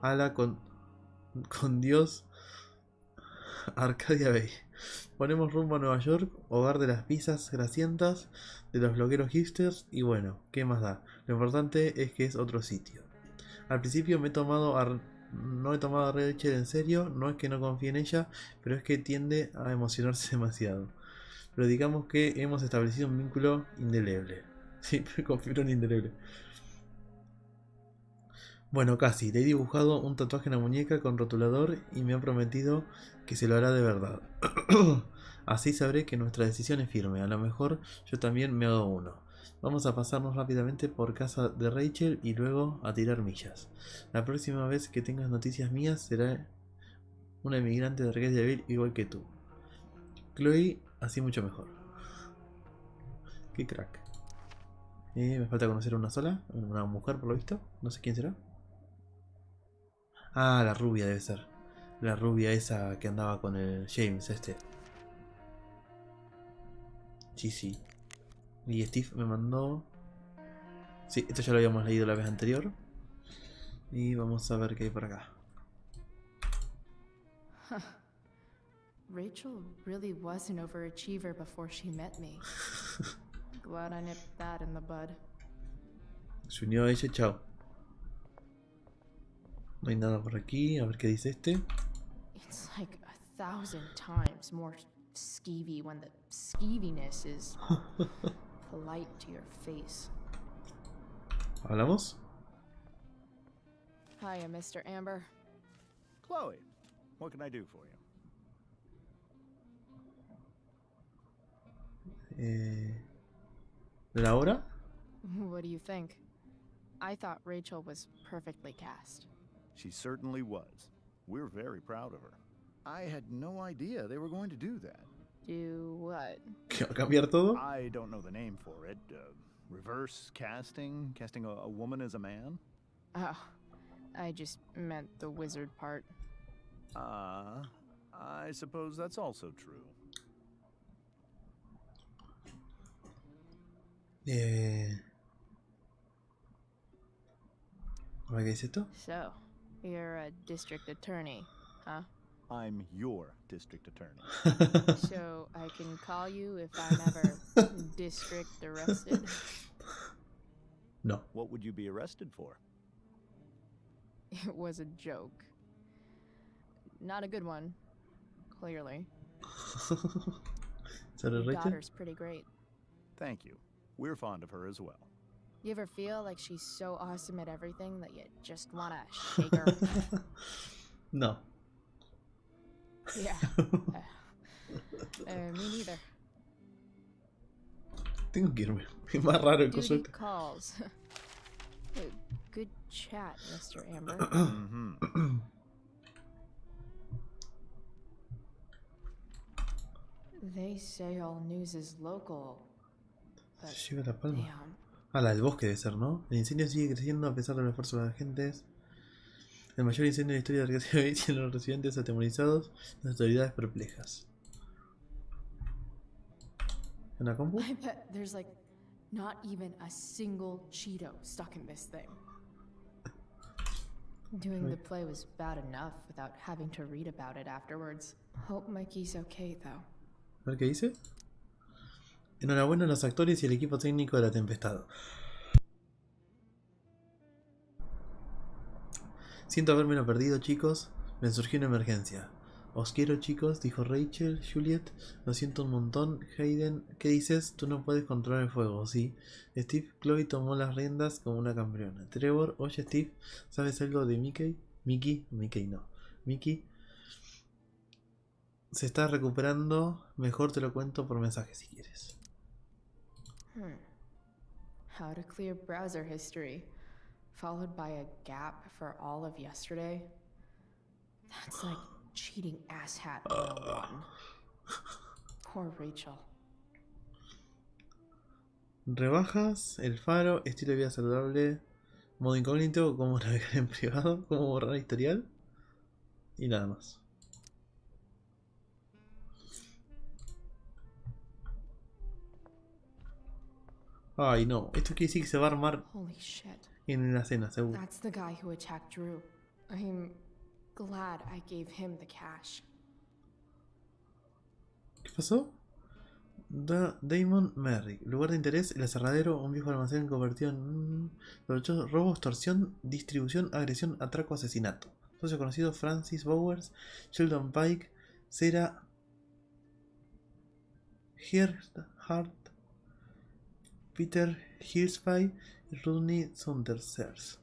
Ala con Dios. Arcadia Bay. Ponemos rumbo a Nueva York, hogar de las pizzas grasientas, de los blogueros hipsters, y bueno, ¿qué más da? Lo importante es que es otro sitio. Al principio no he tomado a Rachel en serio, no es que no confíe en ella, pero es que tiende a emocionarse demasiado. Pero digamos que hemos establecido un vínculo indeleble. Sí, confío en indeleble. Bueno, casi. Le he dibujado un tatuaje en la muñeca con rotulador y me ha prometido que se lo hará de verdad. Así sabré que nuestra decisión es firme. A lo mejor yo también me hago uno. Vamos a pasarnos rápidamente por casa de Rachel y luego a tirar millas. La próxima vez que tengas noticias mías será una emigrante de Arcadia Bay igual que tú. Chloe, así mucho mejor. Qué crack. Me falta conocer a una sola, una mujer por lo visto. No sé quién será. Ah, la rubia debe ser. La rubia esa que andaba con el James este. Sí. Y Steve me mandó... Sí, esto ya lo habíamos leído la vez anterior. Y vamos a ver qué hay por acá. Huh. Rachel really was an overachiever before she met me. Glad I nipped that in the bud. Se unió a ella, chao. No hay nada por aquí, a ver qué dice este. It's like 1,000 times more skeevy when the skeeviness is polite to your face. ¿Hablamos? Hiya, Mr. Amber. Chloe, what can I do for you? ¿Laura? What do you think? I thought Rachel was perfectly cast. She certainly was. We're very proud of her. I had no idea they were going to do that. Do what? ¿Cambiar todo? I don't know the name for it. Reverse casting? Casting a woman as a man? Oh, I just meant the wizard part. I suppose that's also true. ¿Qué dice esto? So, you're a district attorney, huh? I'm your district attorney. So I can call you if I'm ever district arrested? No. What would you be arrested for? It was a joke. Not a good one, clearly. Your daughter's pretty great. Thank you. We're fond of her as well. You ever feel like she's so awesome at everything that you just want to shake her? No. Yeah. Me neither. Tengo que irme. Es más raro el coso. Duty calls. Good chat, Mr. Amber. They say all news is local. But Se lleva la palma. damn. Ah, la del bosque debe ser, ¿no? El incendio sigue creciendo a pesar del esfuerzo de los agentes. El mayor incendio de la historia de Arcadia tiene a los residentes atemorizados y las autoridades perplejas. ¿En la compu? I bet there's like not even a single Cheeto stuck in this thing. Doing the play was bad enough without having to read about it afterwards. Hope Mikey's okay, though. A ver qué dice. Enhorabuena a los actores y el equipo técnico de La Tempestad. Siento habérmelo perdido, chicos. Me surgió una emergencia. Os quiero, chicos, dijo Rachel. Juliet, lo siento un montón. Hayden, ¿qué dices? Tú no puedes controlar el fuego, ¿sí? Steve, Chloe tomó las riendas como una campeona. Trevor, oye Steve, ¿sabes algo de Mickey? Mickey no. Mickey se está recuperando. Mejor te lo cuento por mensaje si quieres. How to clear browser history, followed by a gap for all of yesterday. That's like cheating asshat 101. Poor Rachel. Rebajas, el faro, estilo de vida saludable, modo incógnito, cómo navegar en privado, cómo borrar historial y nada más. Ay no, esto quiere decir que se va a armar Holy shit. en la cena, seguro. That's the guy who attacked Drew. I'm glad I gave him the cash. ¿Qué pasó? Damon Merrick. Lugar de interés, el aserradero, un viejo almacén convertido en... robo, extorsión, distribución, agresión, atraco, asesinato. Socio conocido, Francis Bowers, Sheldon Pike, Sarah Hart, Peter Hirschfeld y Rodney Saunders.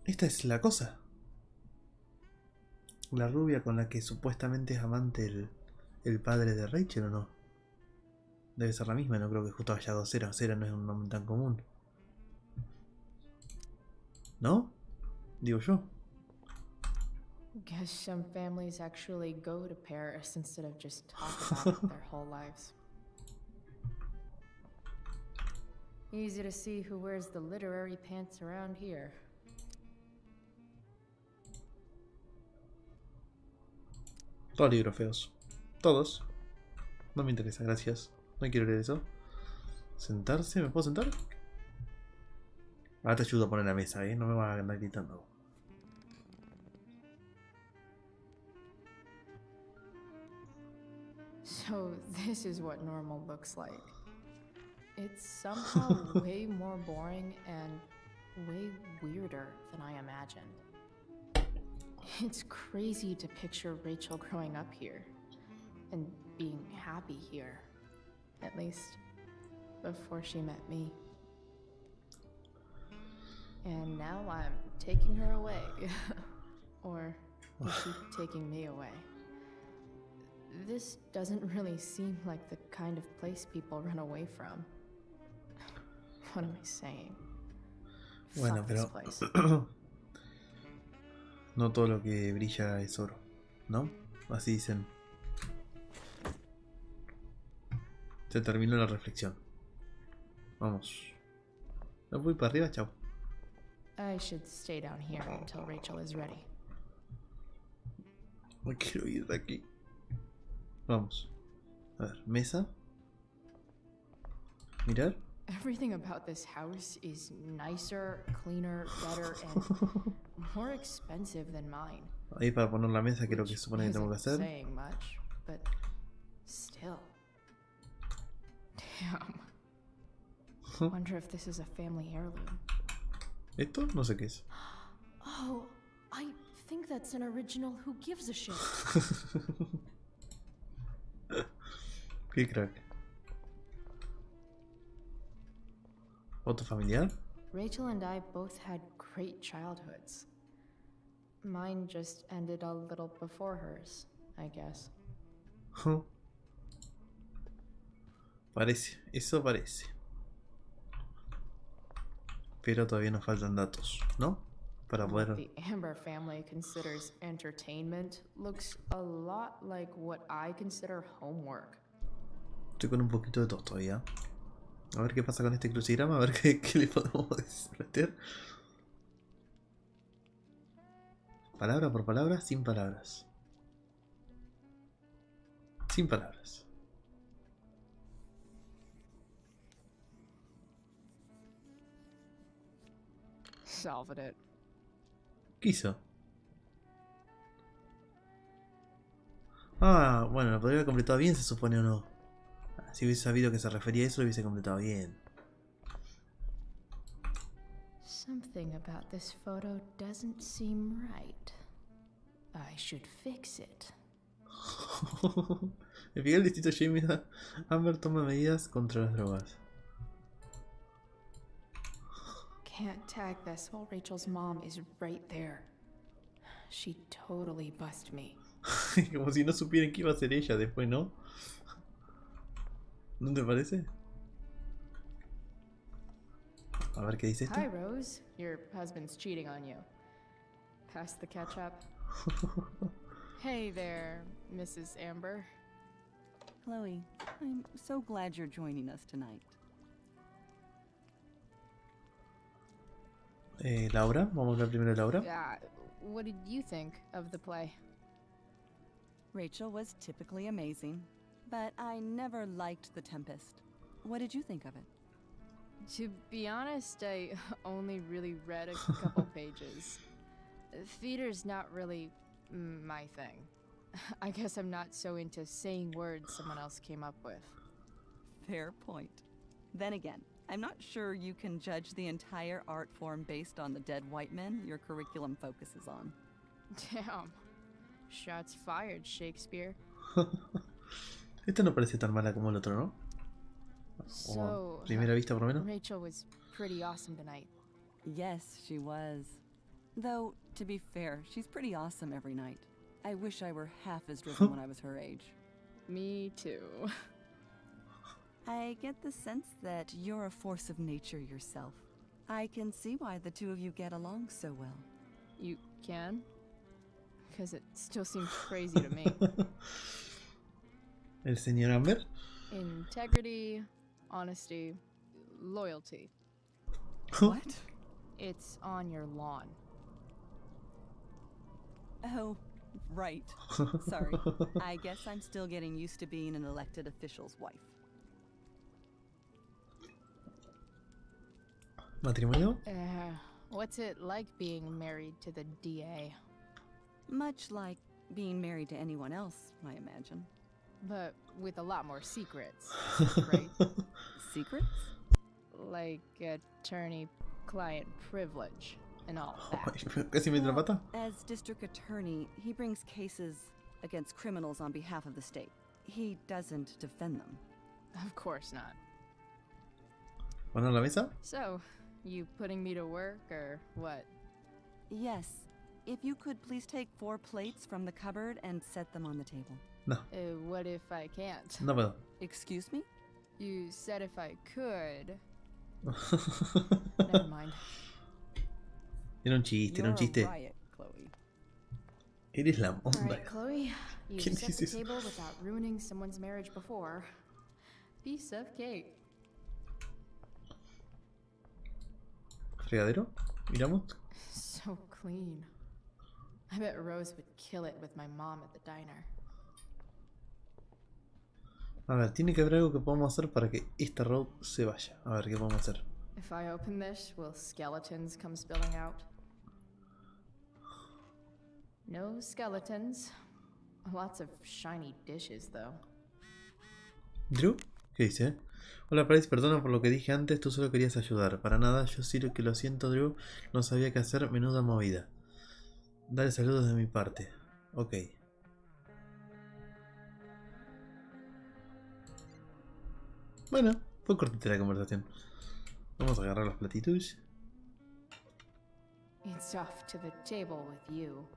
Esta es la cosa. La rubia con la que supuestamente es amante el padre de Rachel, ¿o no? Debe ser la misma, no creo que justo haya dos Ceras. Cera no es un nombre tan común. ¿No? Digo yo. Guess some families actually go to Paris instead of just talk about it their whole lives. Easy to see who wears the literary pants around here. Todos libros feos. Todos. No me interesa, gracias. No quiero leer eso. ¿Sentarse? ¿Me puedo sentar? Ahora te ayudo a poner la mesa, no me vas a andar gritando. So this is what normal looks like. It's somehow way more boring and way weirder than I imagined. It's crazy to picture Rachel growing up here and being happy here, at least before she met me. And now I'm taking her away. Or is she taking me away? This doesn't really seem like the kind of place people run away from. What am I saying? Bueno, Fuck this pero place. no todo lo que brilla es oro, ¿no? Así dicen. Se terminó la reflexión. Vamos. Me voy para arriba, chao. I should stay down here until Rachel is ready. No quiero ir de aquí. Vamos. A ver, mesa. Mirar. Everything about this house is nicer, cleaner, better, and more expensive than mine. Ahí para poner la mesa, que es lo que se supone que tengo que Isn't hacer. saying much, but still. Damn. Wonder if this is a family heirloom. ¿Esto? No sé qué es. Oh, I think that's an original Who Gives a Shit. Qué crack. ¿Foto familiar? Rachel and I both had great childhoods. Mine just ended a little before hers, I guess. Parece, eso parece. Pero todavía nos faltan datos, ¿no? Para poder... The Amber family considers entertainment looks a lot like what I consider homework. Estoy con un poquito de tos todavía. A ver qué pasa con este crucigrama, a ver qué le podemos meter. Palabra por palabra, sin palabras. Sin palabras. Solved it. ¿Qué hizo? Ah, bueno, lo podría haber completado bien, se supone, o no. Si hubiese sabido que se refería a eso, lo hubiese completado bien. Something about this photo doesn't seem right. I should fix it. El final del distrito Jamie Amber toma medidas contra las drogas. Can't tag this while Rachel's mom is right there. She totally bust me. Como si no supieran que iba a ser ella después, ¿no? ¿No te parece? A ver qué dice esto. Hi, Rose. Your husband's cheating on you. Pass the ketchup. Hey there, Mrs. Amber. Chloe, I'm so glad you're joining us tonight. Laura, vamos a hablar primero de Laura. What did you think of the play? Rachel was typically amazing, but I never liked The Tempest. What did you think of it? To be honest, I only really read a couple pages. Theater's not really my thing. I guess I'm not so into saying words someone else came up with. Fair point. Then again, I'm not sure you can judge the entire art form based on the dead white men your curriculum focuses on. Damn. Shots fired, Shakespeare. Esta no parece tan mala como el otro, ¿no? So, primera vista por lo menos. Rachel was pretty awesome tonight. Yes, she was. Though, to be fair, she's pretty awesome every night. I wish I were half as driven when I was her age. Me too. I get the sense that you're a force of nature yourself. I can see why the two of you get along so well. You can? Because it still seems crazy to me. El señor Amber. Integrity, honesty, loyalty. What? It's on your lawn. Oh, right. Sorry. I guess I'm still getting used to being an elected official's wife. ¿Matrimonio? What's it like being married to the DA? Much like being married to anyone else, I imagine. But with a lot more secrets, right? Secrets? Like attorney-client privilege and all that. Casi me la pata. As district attorney, he brings cases against criminals on behalf of the state. He doesn't defend them. Of course not. ¿Poner la mesa? So, you putting me to work or what? Yes. If you could please take 4 plates from the cupboard and set them on the table. No. What if I can't? No puedo. Excuse me? You said if I could. Never mind. Era un chiste, era un chiste. Riot, Chloe. Eres la All onda. right, Chloe. You ¿Quién set dice the eso? table without ruining someone's marriage before. Piece of cake. ¿Fregadero? ¿Miramos? So clean. I bet Rose would kill it with my mom at the diner. A ver, tiene que haber algo que podamos hacer para que esta road se vaya. A ver, ¿qué podemos hacer? If I open this, will skeletons come spilling out? No skeletons. Lots of shiny dishes, though. ¿Drew? ¿Qué dice? Hola, Price, perdona por lo que dije antes, tú solo querías ayudar. Para nada, yo sí que lo siento, Drew. No sabía qué hacer, menuda movida. Dale saludos de mi parte. Ok. Bueno, fue cortita la conversación. Vamos a agarrar los platitos. It's off to the table with you.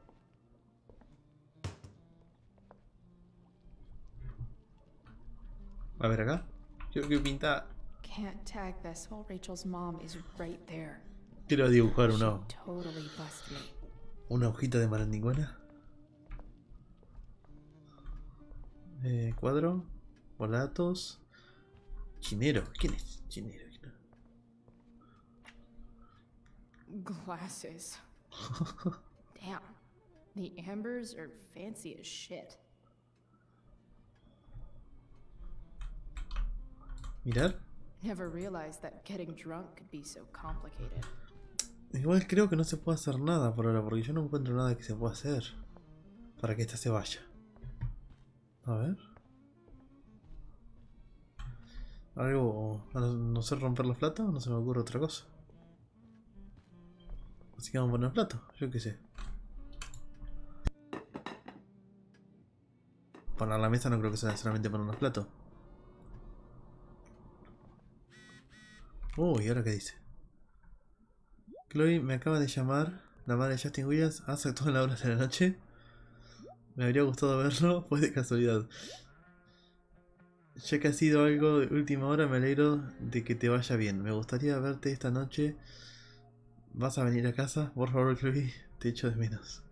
A ver acá. ¿Qué pinta? Can't tag this while Rachel's mom is right there. Quiero dibujar She totally bust me. una hojita de marandingüena. Cuadro. Volatos. Chinero. ¿Quién es? Chinero. Glasses. Damn. The ambers are fancy as shit. Mirar. Never realized that getting drunk could be so complicated. Igual creo que no se puede hacer nada por ahora, porque yo no encuentro nada que se pueda hacer para que esta se vaya. A ver. Algo, a no sé, romper los platos, no se me ocurre otra cosa. Así que vamos a poner plato, yo qué sé. Poner la mesa no creo que sea necesariamente poner los platos. ¿Y ahora qué dice? Chloe, me acaba de llamar la madre de Justin Williams. ¿Has actuado en la obra de la noche? Me habría gustado verlo, pues de casualidad. Ya que ha sido algo de última hora, me alegro de que te vaya bien. Me gustaría verte esta noche. ¿Vas a venir a casa? Por favor, Chloe, te echo de menos.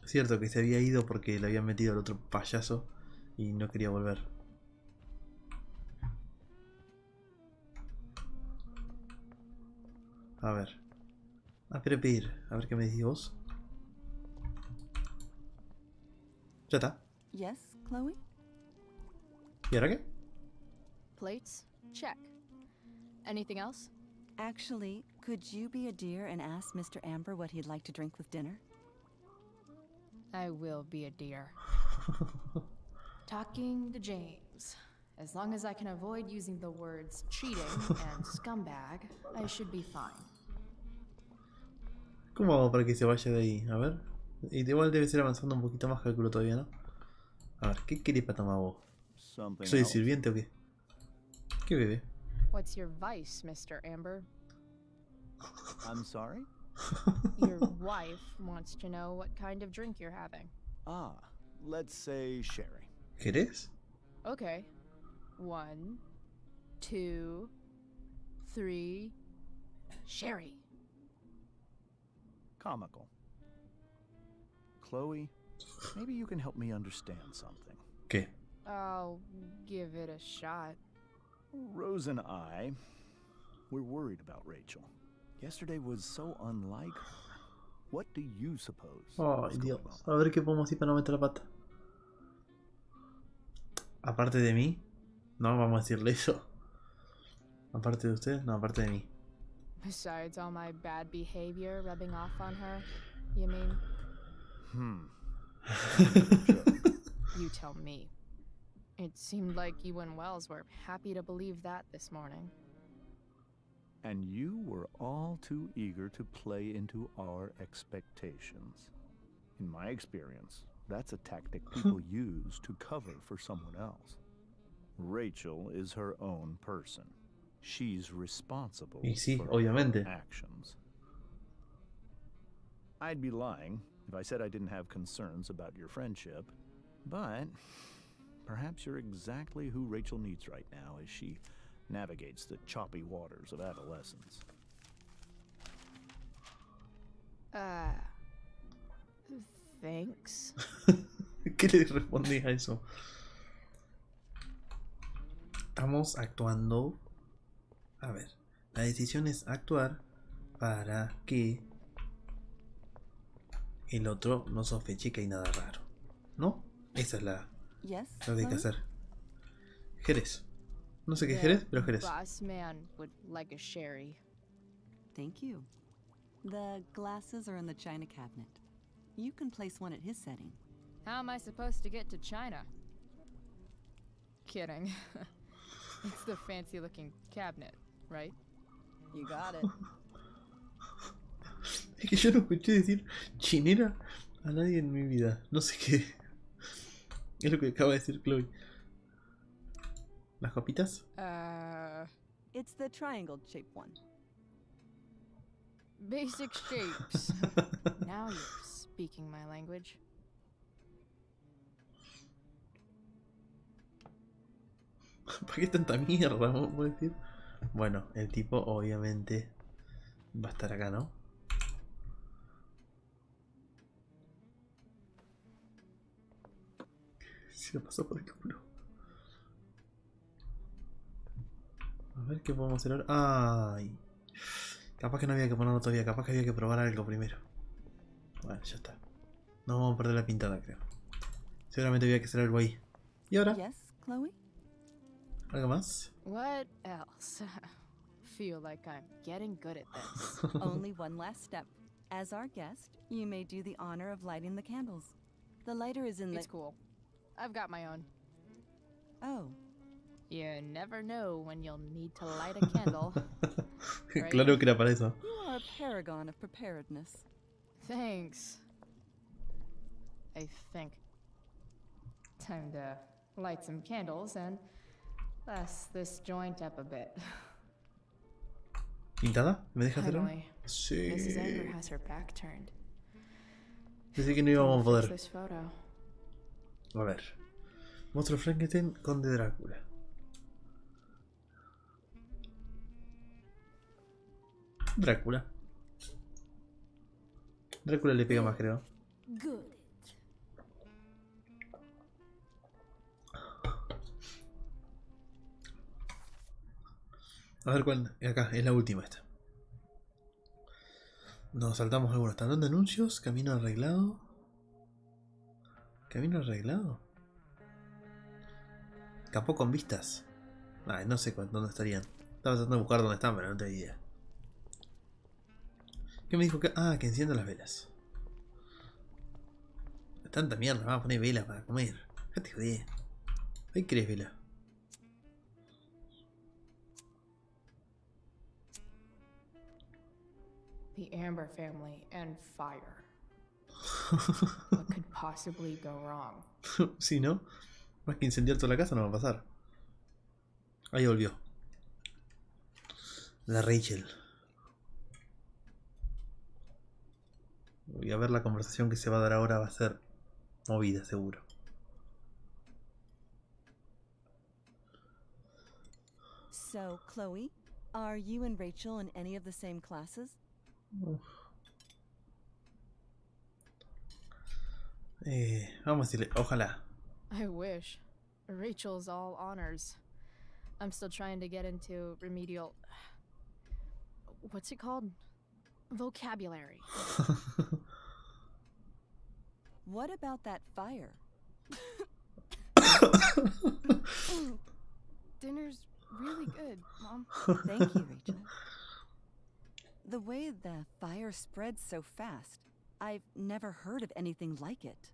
Cierto que se había ido porque le habían metido al otro payaso y no quería volver. A ver. Pedir. A ver qué me decís vos. Ya está. Yes, Chloe? ¿Y ahora qué? Plates? Check. Anything else? Actually, could you be a dear and ask Mr. Amber what he'd like to drink with dinner? I will be a dear. Talking to James. As long as I can avoid using the words cheating and scumbag, I should be fine. ¿Cómo hago para que se vaya de ahí? A ver. Y igual debe ser avanzando un poquito más, calculo todavía, ¿no? A ver, ¿qué querés para tomar vos? ¿Soy sirviente o qué? ¿Qué bebe? What's your vice, Mr. Amber? I'm sorry? Your wife wants to know what kind of drink you're having. Ah, let's say sherry. ¿Querés? Okay. 1, 2, 3. Sherry. Comical. Chloe, maybe you can help me understand something. ¿Qué? I'll give it a shot. Rose and I, we're worried about Rachel. Yesterday was so unlike her. What do you suppose? Ay, Dios. A ver qué podemos hacer para no meter la pata. Aparte de mí, No, vamos a decirle eso. Aparte de usted, no, aparte de mí. Besides all my bad behavior rubbing off on her, you mean? You tell me. It seemed like you and Wells were happy to believe that this morning. And you were all too eager to play into our expectations. In my experience, that's a tactic people use to cover for someone else. Rachel is her own person. She's responsible Y sí, for obviamente. her actions. I'd be lying if I said I didn't have concerns about your friendship, but perhaps you're exactly who Rachel needs right now as she navigates the choppy waters of adolescence. Thanks. ¿Qué le respondí a eso? Estamos actuando. A ver, la decisión es actuar para que el otro no sospeche que hay nada raro, ¿no? Esa es la lo que hay que hacer. Jerez. No sé qué es Jerez, pero Jerez. Boss man would like a sherry. Thank you. The glasses are in the china cabinet. You can place one at his setting. How am I supposed to get to China? Kidding. It's the fancy-looking cabinet, right? You got it. Es que yo no escuché decir chinera a nadie en mi vida. No sé qué. Es lo que acaba de decir Chloe. ¿Las copitas? It's the triangle-shaped one. Basic shapes. Now you're speaking my language. ¿Para qué tanta mierda? ¿Vamos a decir? Bueno, el tipo obviamente va a estar acá, ¿no? Se lo pasó por el culo. A ver qué podemos hacer ahora. ¡Ay! Capaz que no había que ponerlo todavía, capaz que había que probar algo primero. Bueno, ya está. No vamos a perder la pintada, creo. Seguramente había que hacer algo ahí. ¿Y ahora? Yes, Chloe? ¿Algo más? What else? Feel like I'm getting good at this. Only one last step. As our guest, you may do the honor of lighting the candles. The lighter is in the... It's cool. I've got my own. Oh. You never know when you'll need to light a candle. Right? Claro que era para eso. You are a paragon of preparedness. Thanks. I think. Time to light some candles and bless this joint up a bit. ¿Pintada? ¿Me dejas hacerlo? Finally, Sí. Mrs. Amber has her back turned. Pensé que no íbamos a poder. This photo. A ver. Monstruo Frankenstein, Conde Drácula. Drácula. Drácula le pega más, creo. Good. A ver cuál. Acá, es la última esta. Nos saltamos algunos. Talón de anuncios, camino arreglado. ¿Camino arreglado? Capó con vistas. Ay, no sé dónde estarían. Estaba tratando de buscar dónde están, pero no tengo idea. ¿Qué me dijo que? Ah, que encienda las velas. Tanta mierda, vamos a poner velas para comer. Ya te jodí. ¿Ahí querés vela? The Amber family and fire. What could possibly go wrong? Sí, ¿no? Más que incendiar toda la casa no va a pasar. Ahí volvió. La Rachel. Voy a ver, la conversación que se va a dar ahora va a ser movida, seguro. So, Chloe, are you and Rachel in any of the same classes? Vamos a decirle, ojalá. I wish. Rachel's all honors. I'm still trying to get into remedial... What's it called? Vocabulary. What about that fire? dinner's really good, Mom. Thank you, Rachel. The way the fire spreads so fast, I've never heard of anything like it.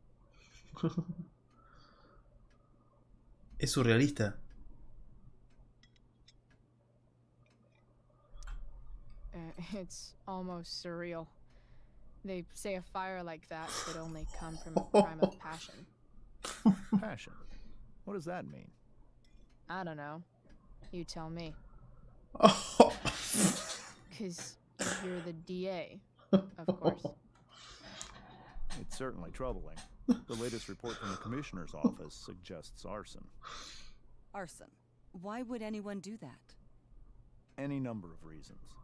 Es surrealista. It's almost surreal. They say a fire like that could only come from a crime of passion. Passion? What does that mean? I don't know. You tell me. Because you're the DA, of course. It's certainly troubling. The latest report from the commissioner's office suggests arson. Arson? Why would anyone do that? Any number of reasons.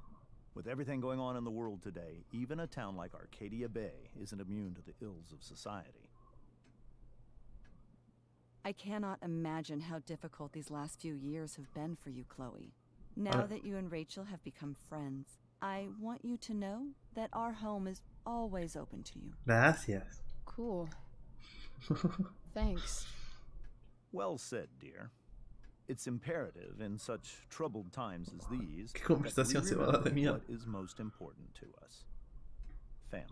With everything going on in the world today, even a town like Arcadia Bay isn't immune to the ills of society. I cannot imagine how difficult these last few years have been for you, Chloe. Now that you and Rachel have become friends, I want you to know that our home is always open to you. Gracias. Cool. Thanks. Well said, dear. It's imperative in such troubled times as these ¿Qué conversación that se we va a dar de remember mierda? what is most important to us. Family.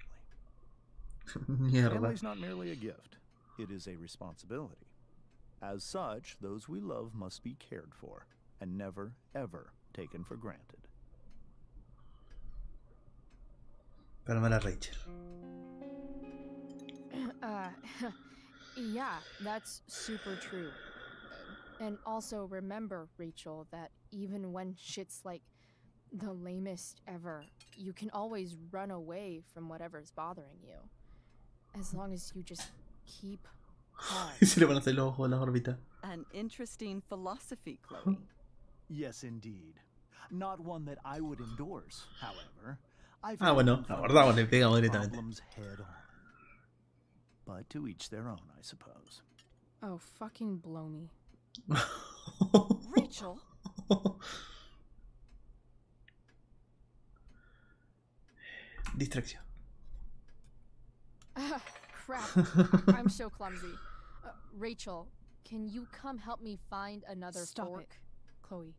Mierda. Family's not merely a gift. It is a responsibility. As such, those we love must be cared for and never, ever taken for granted. Calmar a Rachel. Yeah, that's super true. And also remember, Rachel, that even when shit's like the lamest ever, you can always run away from whatever's bothering you. As long as you just keep calm. Se le van a hacer los ojos a la órbita. An interesting philosophy, Chloe. Yes, indeed. Not one that I would endorse, however. Bueno, abordamos, le pegamos directamente. Problems head on. But to each their own, I suppose. Oh, fucking blow me. Rachel? Distracción. Crap. I'm so clumsy. Rachel, can you come help me find another Stop fork? it, Chloe.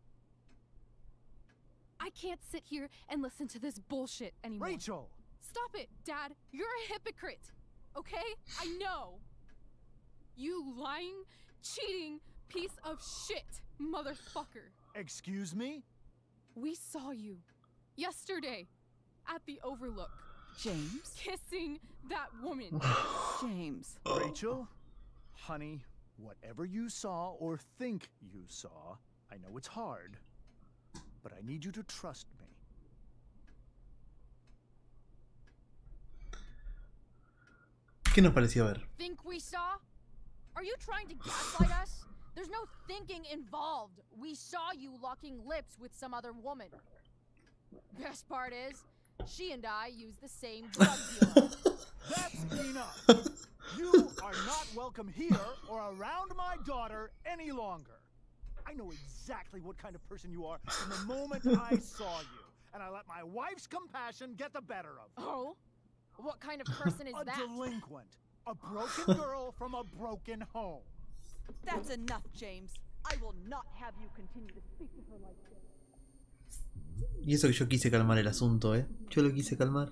I can't sit here and listen to this bullshit anymore. Rachel! Stop it, Dad. You're a hypocrite. Okay? I know. You lying, cheating piece of shit, motherfucker. Excuse me? We saw you yesterday at the Overlook. James? Kissing that woman. James. Rachel? Honey, whatever you saw or think you saw, I know it's hard, but I need you to trust me. ¿Qué nos pareció ver? Think we saw? Are you trying to gaslight us? There's no thinking involved. We saw you locking lips with some other woman. Best part is, she and I use the same drug dealer. That's enough. You are not welcome here or around my daughter any longer. I know exactly what kind of person you are from the moment I saw you, and I let my wife's compassion get the better of me. Oh? What kind of person is that? A delinquent. A broken girl from a broken home. That's enough, James. I will not have you continue to speak to her like this. Y eso que yo quise calmar el asunto, Yo lo quise calmar.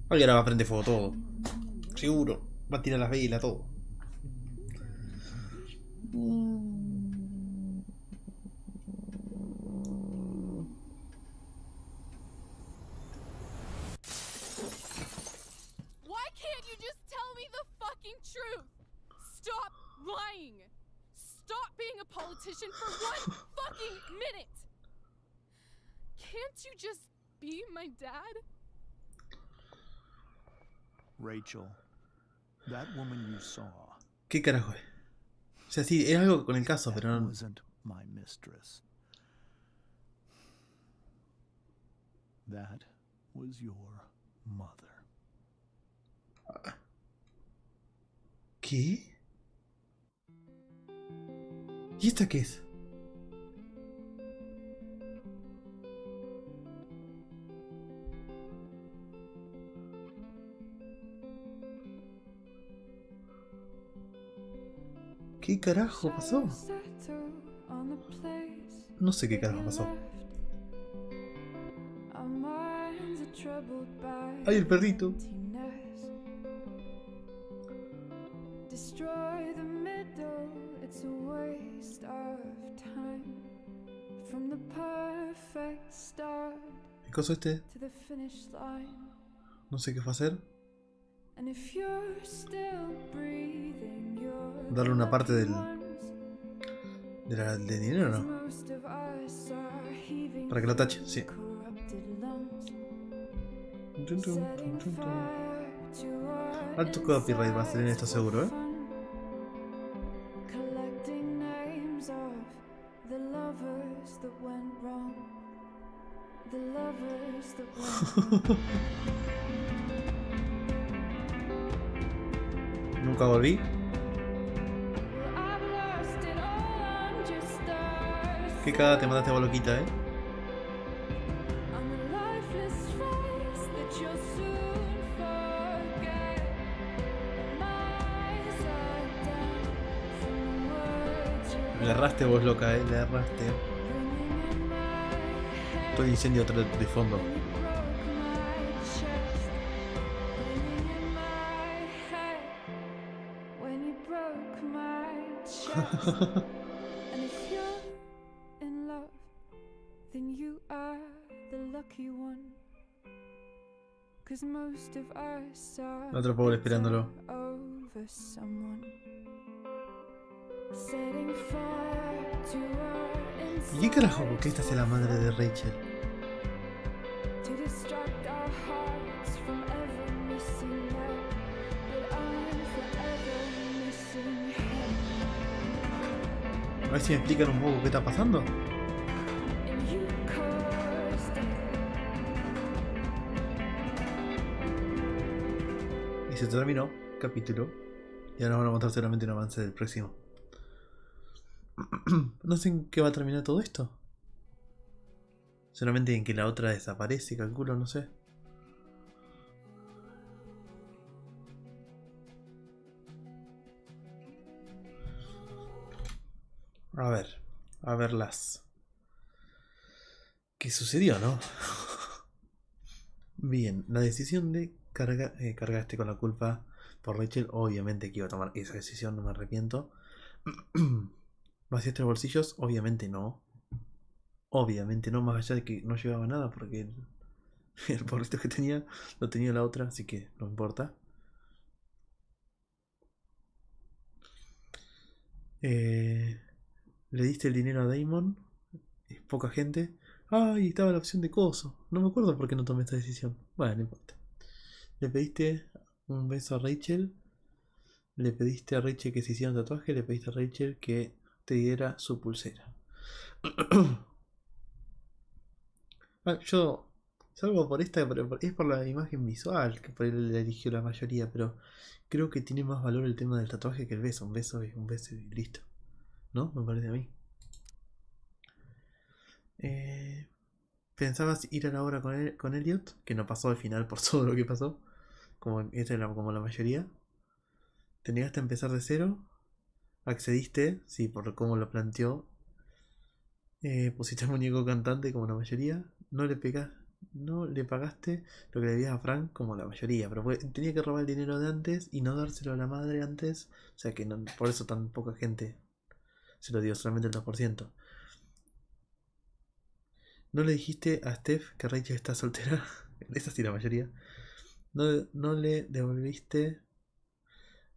Alguien ahora va a prender fuego todo. Seguro. Va a tirar las velas, todo. Why can't you just tell me the fucking truth? Stop lying. Stop being a politician for one fucking minute. Can't you just be my dad? Rachel, that woman you saw. ¿Qué carajo es? O sea, sí, es algo con el caso, pero no. Wasn't my mistress. That was your mother. ¿Qué? ¿Y esta qué es? ¿Qué carajo pasó? No sé qué carajo pasó. ¡Ay, el perrito! ¿Qué cosa este? No sé qué fue hacer. Darle una parte del dinero, ¿no? Para que lo tache, sí. Alto copyright va a ser en esto seguro, ¿eh? Nunca volví. Qué cagada te mandaste vos, loquita, ¿eh? Le erraste vos, loca, le erraste. Todo el incendio de fondo. Otro pobre esperándolo. ¿Y qué carajo? ¿Por qué esta es la madre de Rachel? A ver si me explican un poco qué está pasando. Y se terminó el capítulo. Y ahora van a mostrar seguramente un avance del próximo. No sé en qué va a terminar todo esto. Solamente en que la otra desaparece, calculo, no sé. A verlas. ¿Qué sucedió, no? Bien, la decisión de cargaste con la culpa por Rachel. Obviamente que iba a tomar esa decisión, no me arrepiento. ¿Vaciaste los bolsillos? Obviamente no. Obviamente no, más allá de que no llevaba nada porque el porrito que tenía lo tenía la otra, así que no importa. Le diste el dinero a Damon. Es poca gente. Ay, estaba la opción de coso. No me acuerdo por qué no tomé esta decisión. Bueno, no importa. Le pediste un beso a Rachel. Le pediste a Rachel que se hiciera un tatuaje. Le pediste a Rachel que te diera su pulsera. Yo salgo por esta, pero es por la imagen visual que por ahí le eligió la mayoría, pero creo que tiene más valor el tema del tatuaje que el beso. Un beso es un beso y listo. ¿No? Me parece a mí. Pensabas ir a la obra con Elliot, que no pasó al final por todo lo que pasó. Esta era como la mayoría. Te negaste a empezar de cero. Accediste, sí, por cómo lo planteó. Pusiste el muñeco cantante como la mayoría. No le pagaste lo que le debías a Frank como la mayoría. Pero tenía que robar el dinero de antes y no dárselo a la madre antes. O sea que no, por eso tan poca gente se lo dio, solamente el 2%. No le dijiste a Steph que Rachel está soltera. Esa sí la mayoría. No le devolviste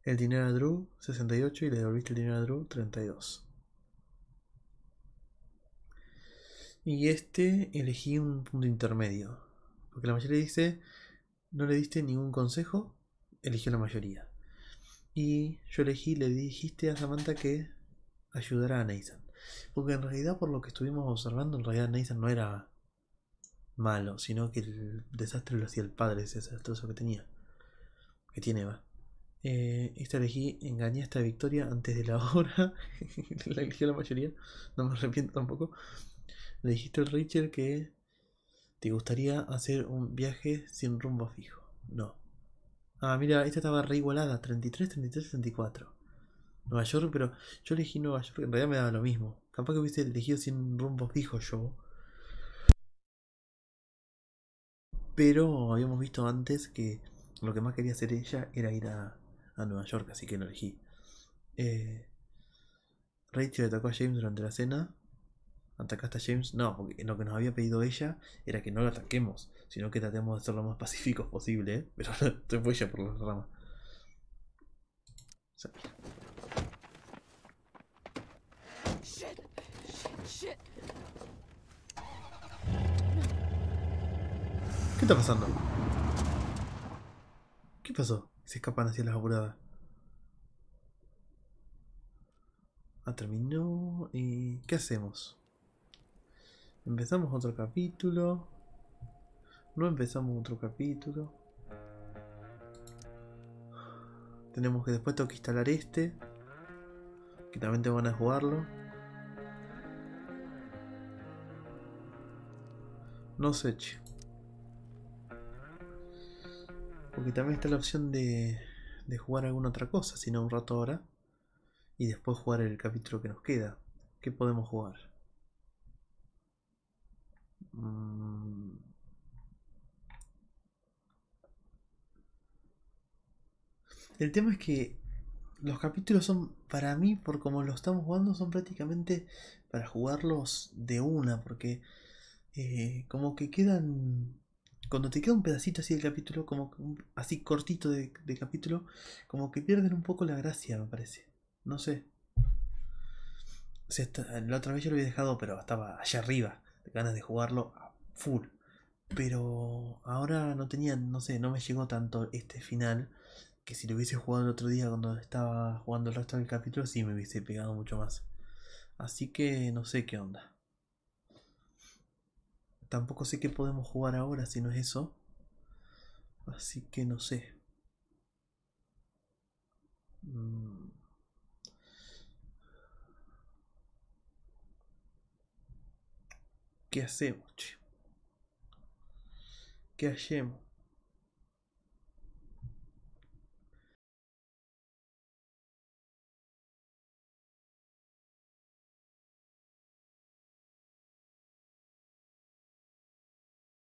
el dinero a Drew, 68, y le devolviste el dinero a Drew, 32. Y elegí un punto intermedio. Porque la mayoría dice, no le diste ningún consejo, eligió la mayoría. Y yo elegí, le dijiste a Samantha que ayudara a Nathan. Porque en realidad, por lo que estuvimos observando, en realidad Nathan no era malo, sino que el desastre lo hacía el padre, ese desastroso que tenía. Que tiene, va. Esta elegí, engañé a esta Victoria antes de la hora. La eligió la mayoría, no me arrepiento tampoco. Le dijiste a Rachel que te gustaría hacer un viaje sin rumbo fijo. No. Ah, mira, esta estaba re igualada, 33, 33, 34. Nueva York, pero yo elegí Nueva York, en realidad me daba lo mismo. Capaz que hubiese elegido sin rumbo fijo yo. Pero habíamos visto antes que lo que más quería hacer ella era ir a Nueva York, así que lo elegí. Rachel atacó a James durante la cena. ¿Atacaste a James? No, porque lo que nos había pedido ella era que no lo ataquemos, sino que tratemos de ser lo más pacíficos posible, ¿eh? Pero se fue ella por las ramas. O sea, Shit! Shit! ¿qué está pasando? ¿Qué pasó? Se escapan hacia las apuradas. Ah, terminó. ¿Y qué hacemos? ¿Empezamos otro capítulo? No empezamos otro capítulo. Tenemos que después tengo que instalar este. Que también te van a jugarlo. No sé, che. Porque también está la opción de jugar alguna otra cosa, si no un rato ahora. Y después jugar el capítulo que nos queda. ¿Qué podemos jugar? El tema es que los capítulos son, para mí, por como lo estamos jugando, son prácticamente para jugarlos de una, porque como que quedan, cuando te queda un pedacito así del capítulo, como así cortito de capítulo, como que pierden un poco la gracia, me parece. No sé. O sea, la otra vez yo lo había dejado, pero estaba allá arriba, de ganas de jugarlo a full. Pero ahora no tenía, no sé, no me llegó tanto este final, que si lo hubiese jugado el otro día cuando estaba jugando el resto del capítulo, sí me hubiese pegado mucho más. Así que no sé qué onda. Tampoco sé qué podemos jugar ahora si no es eso. Así que no sé. ¿Qué hacemos, che? ¿Qué hacemos?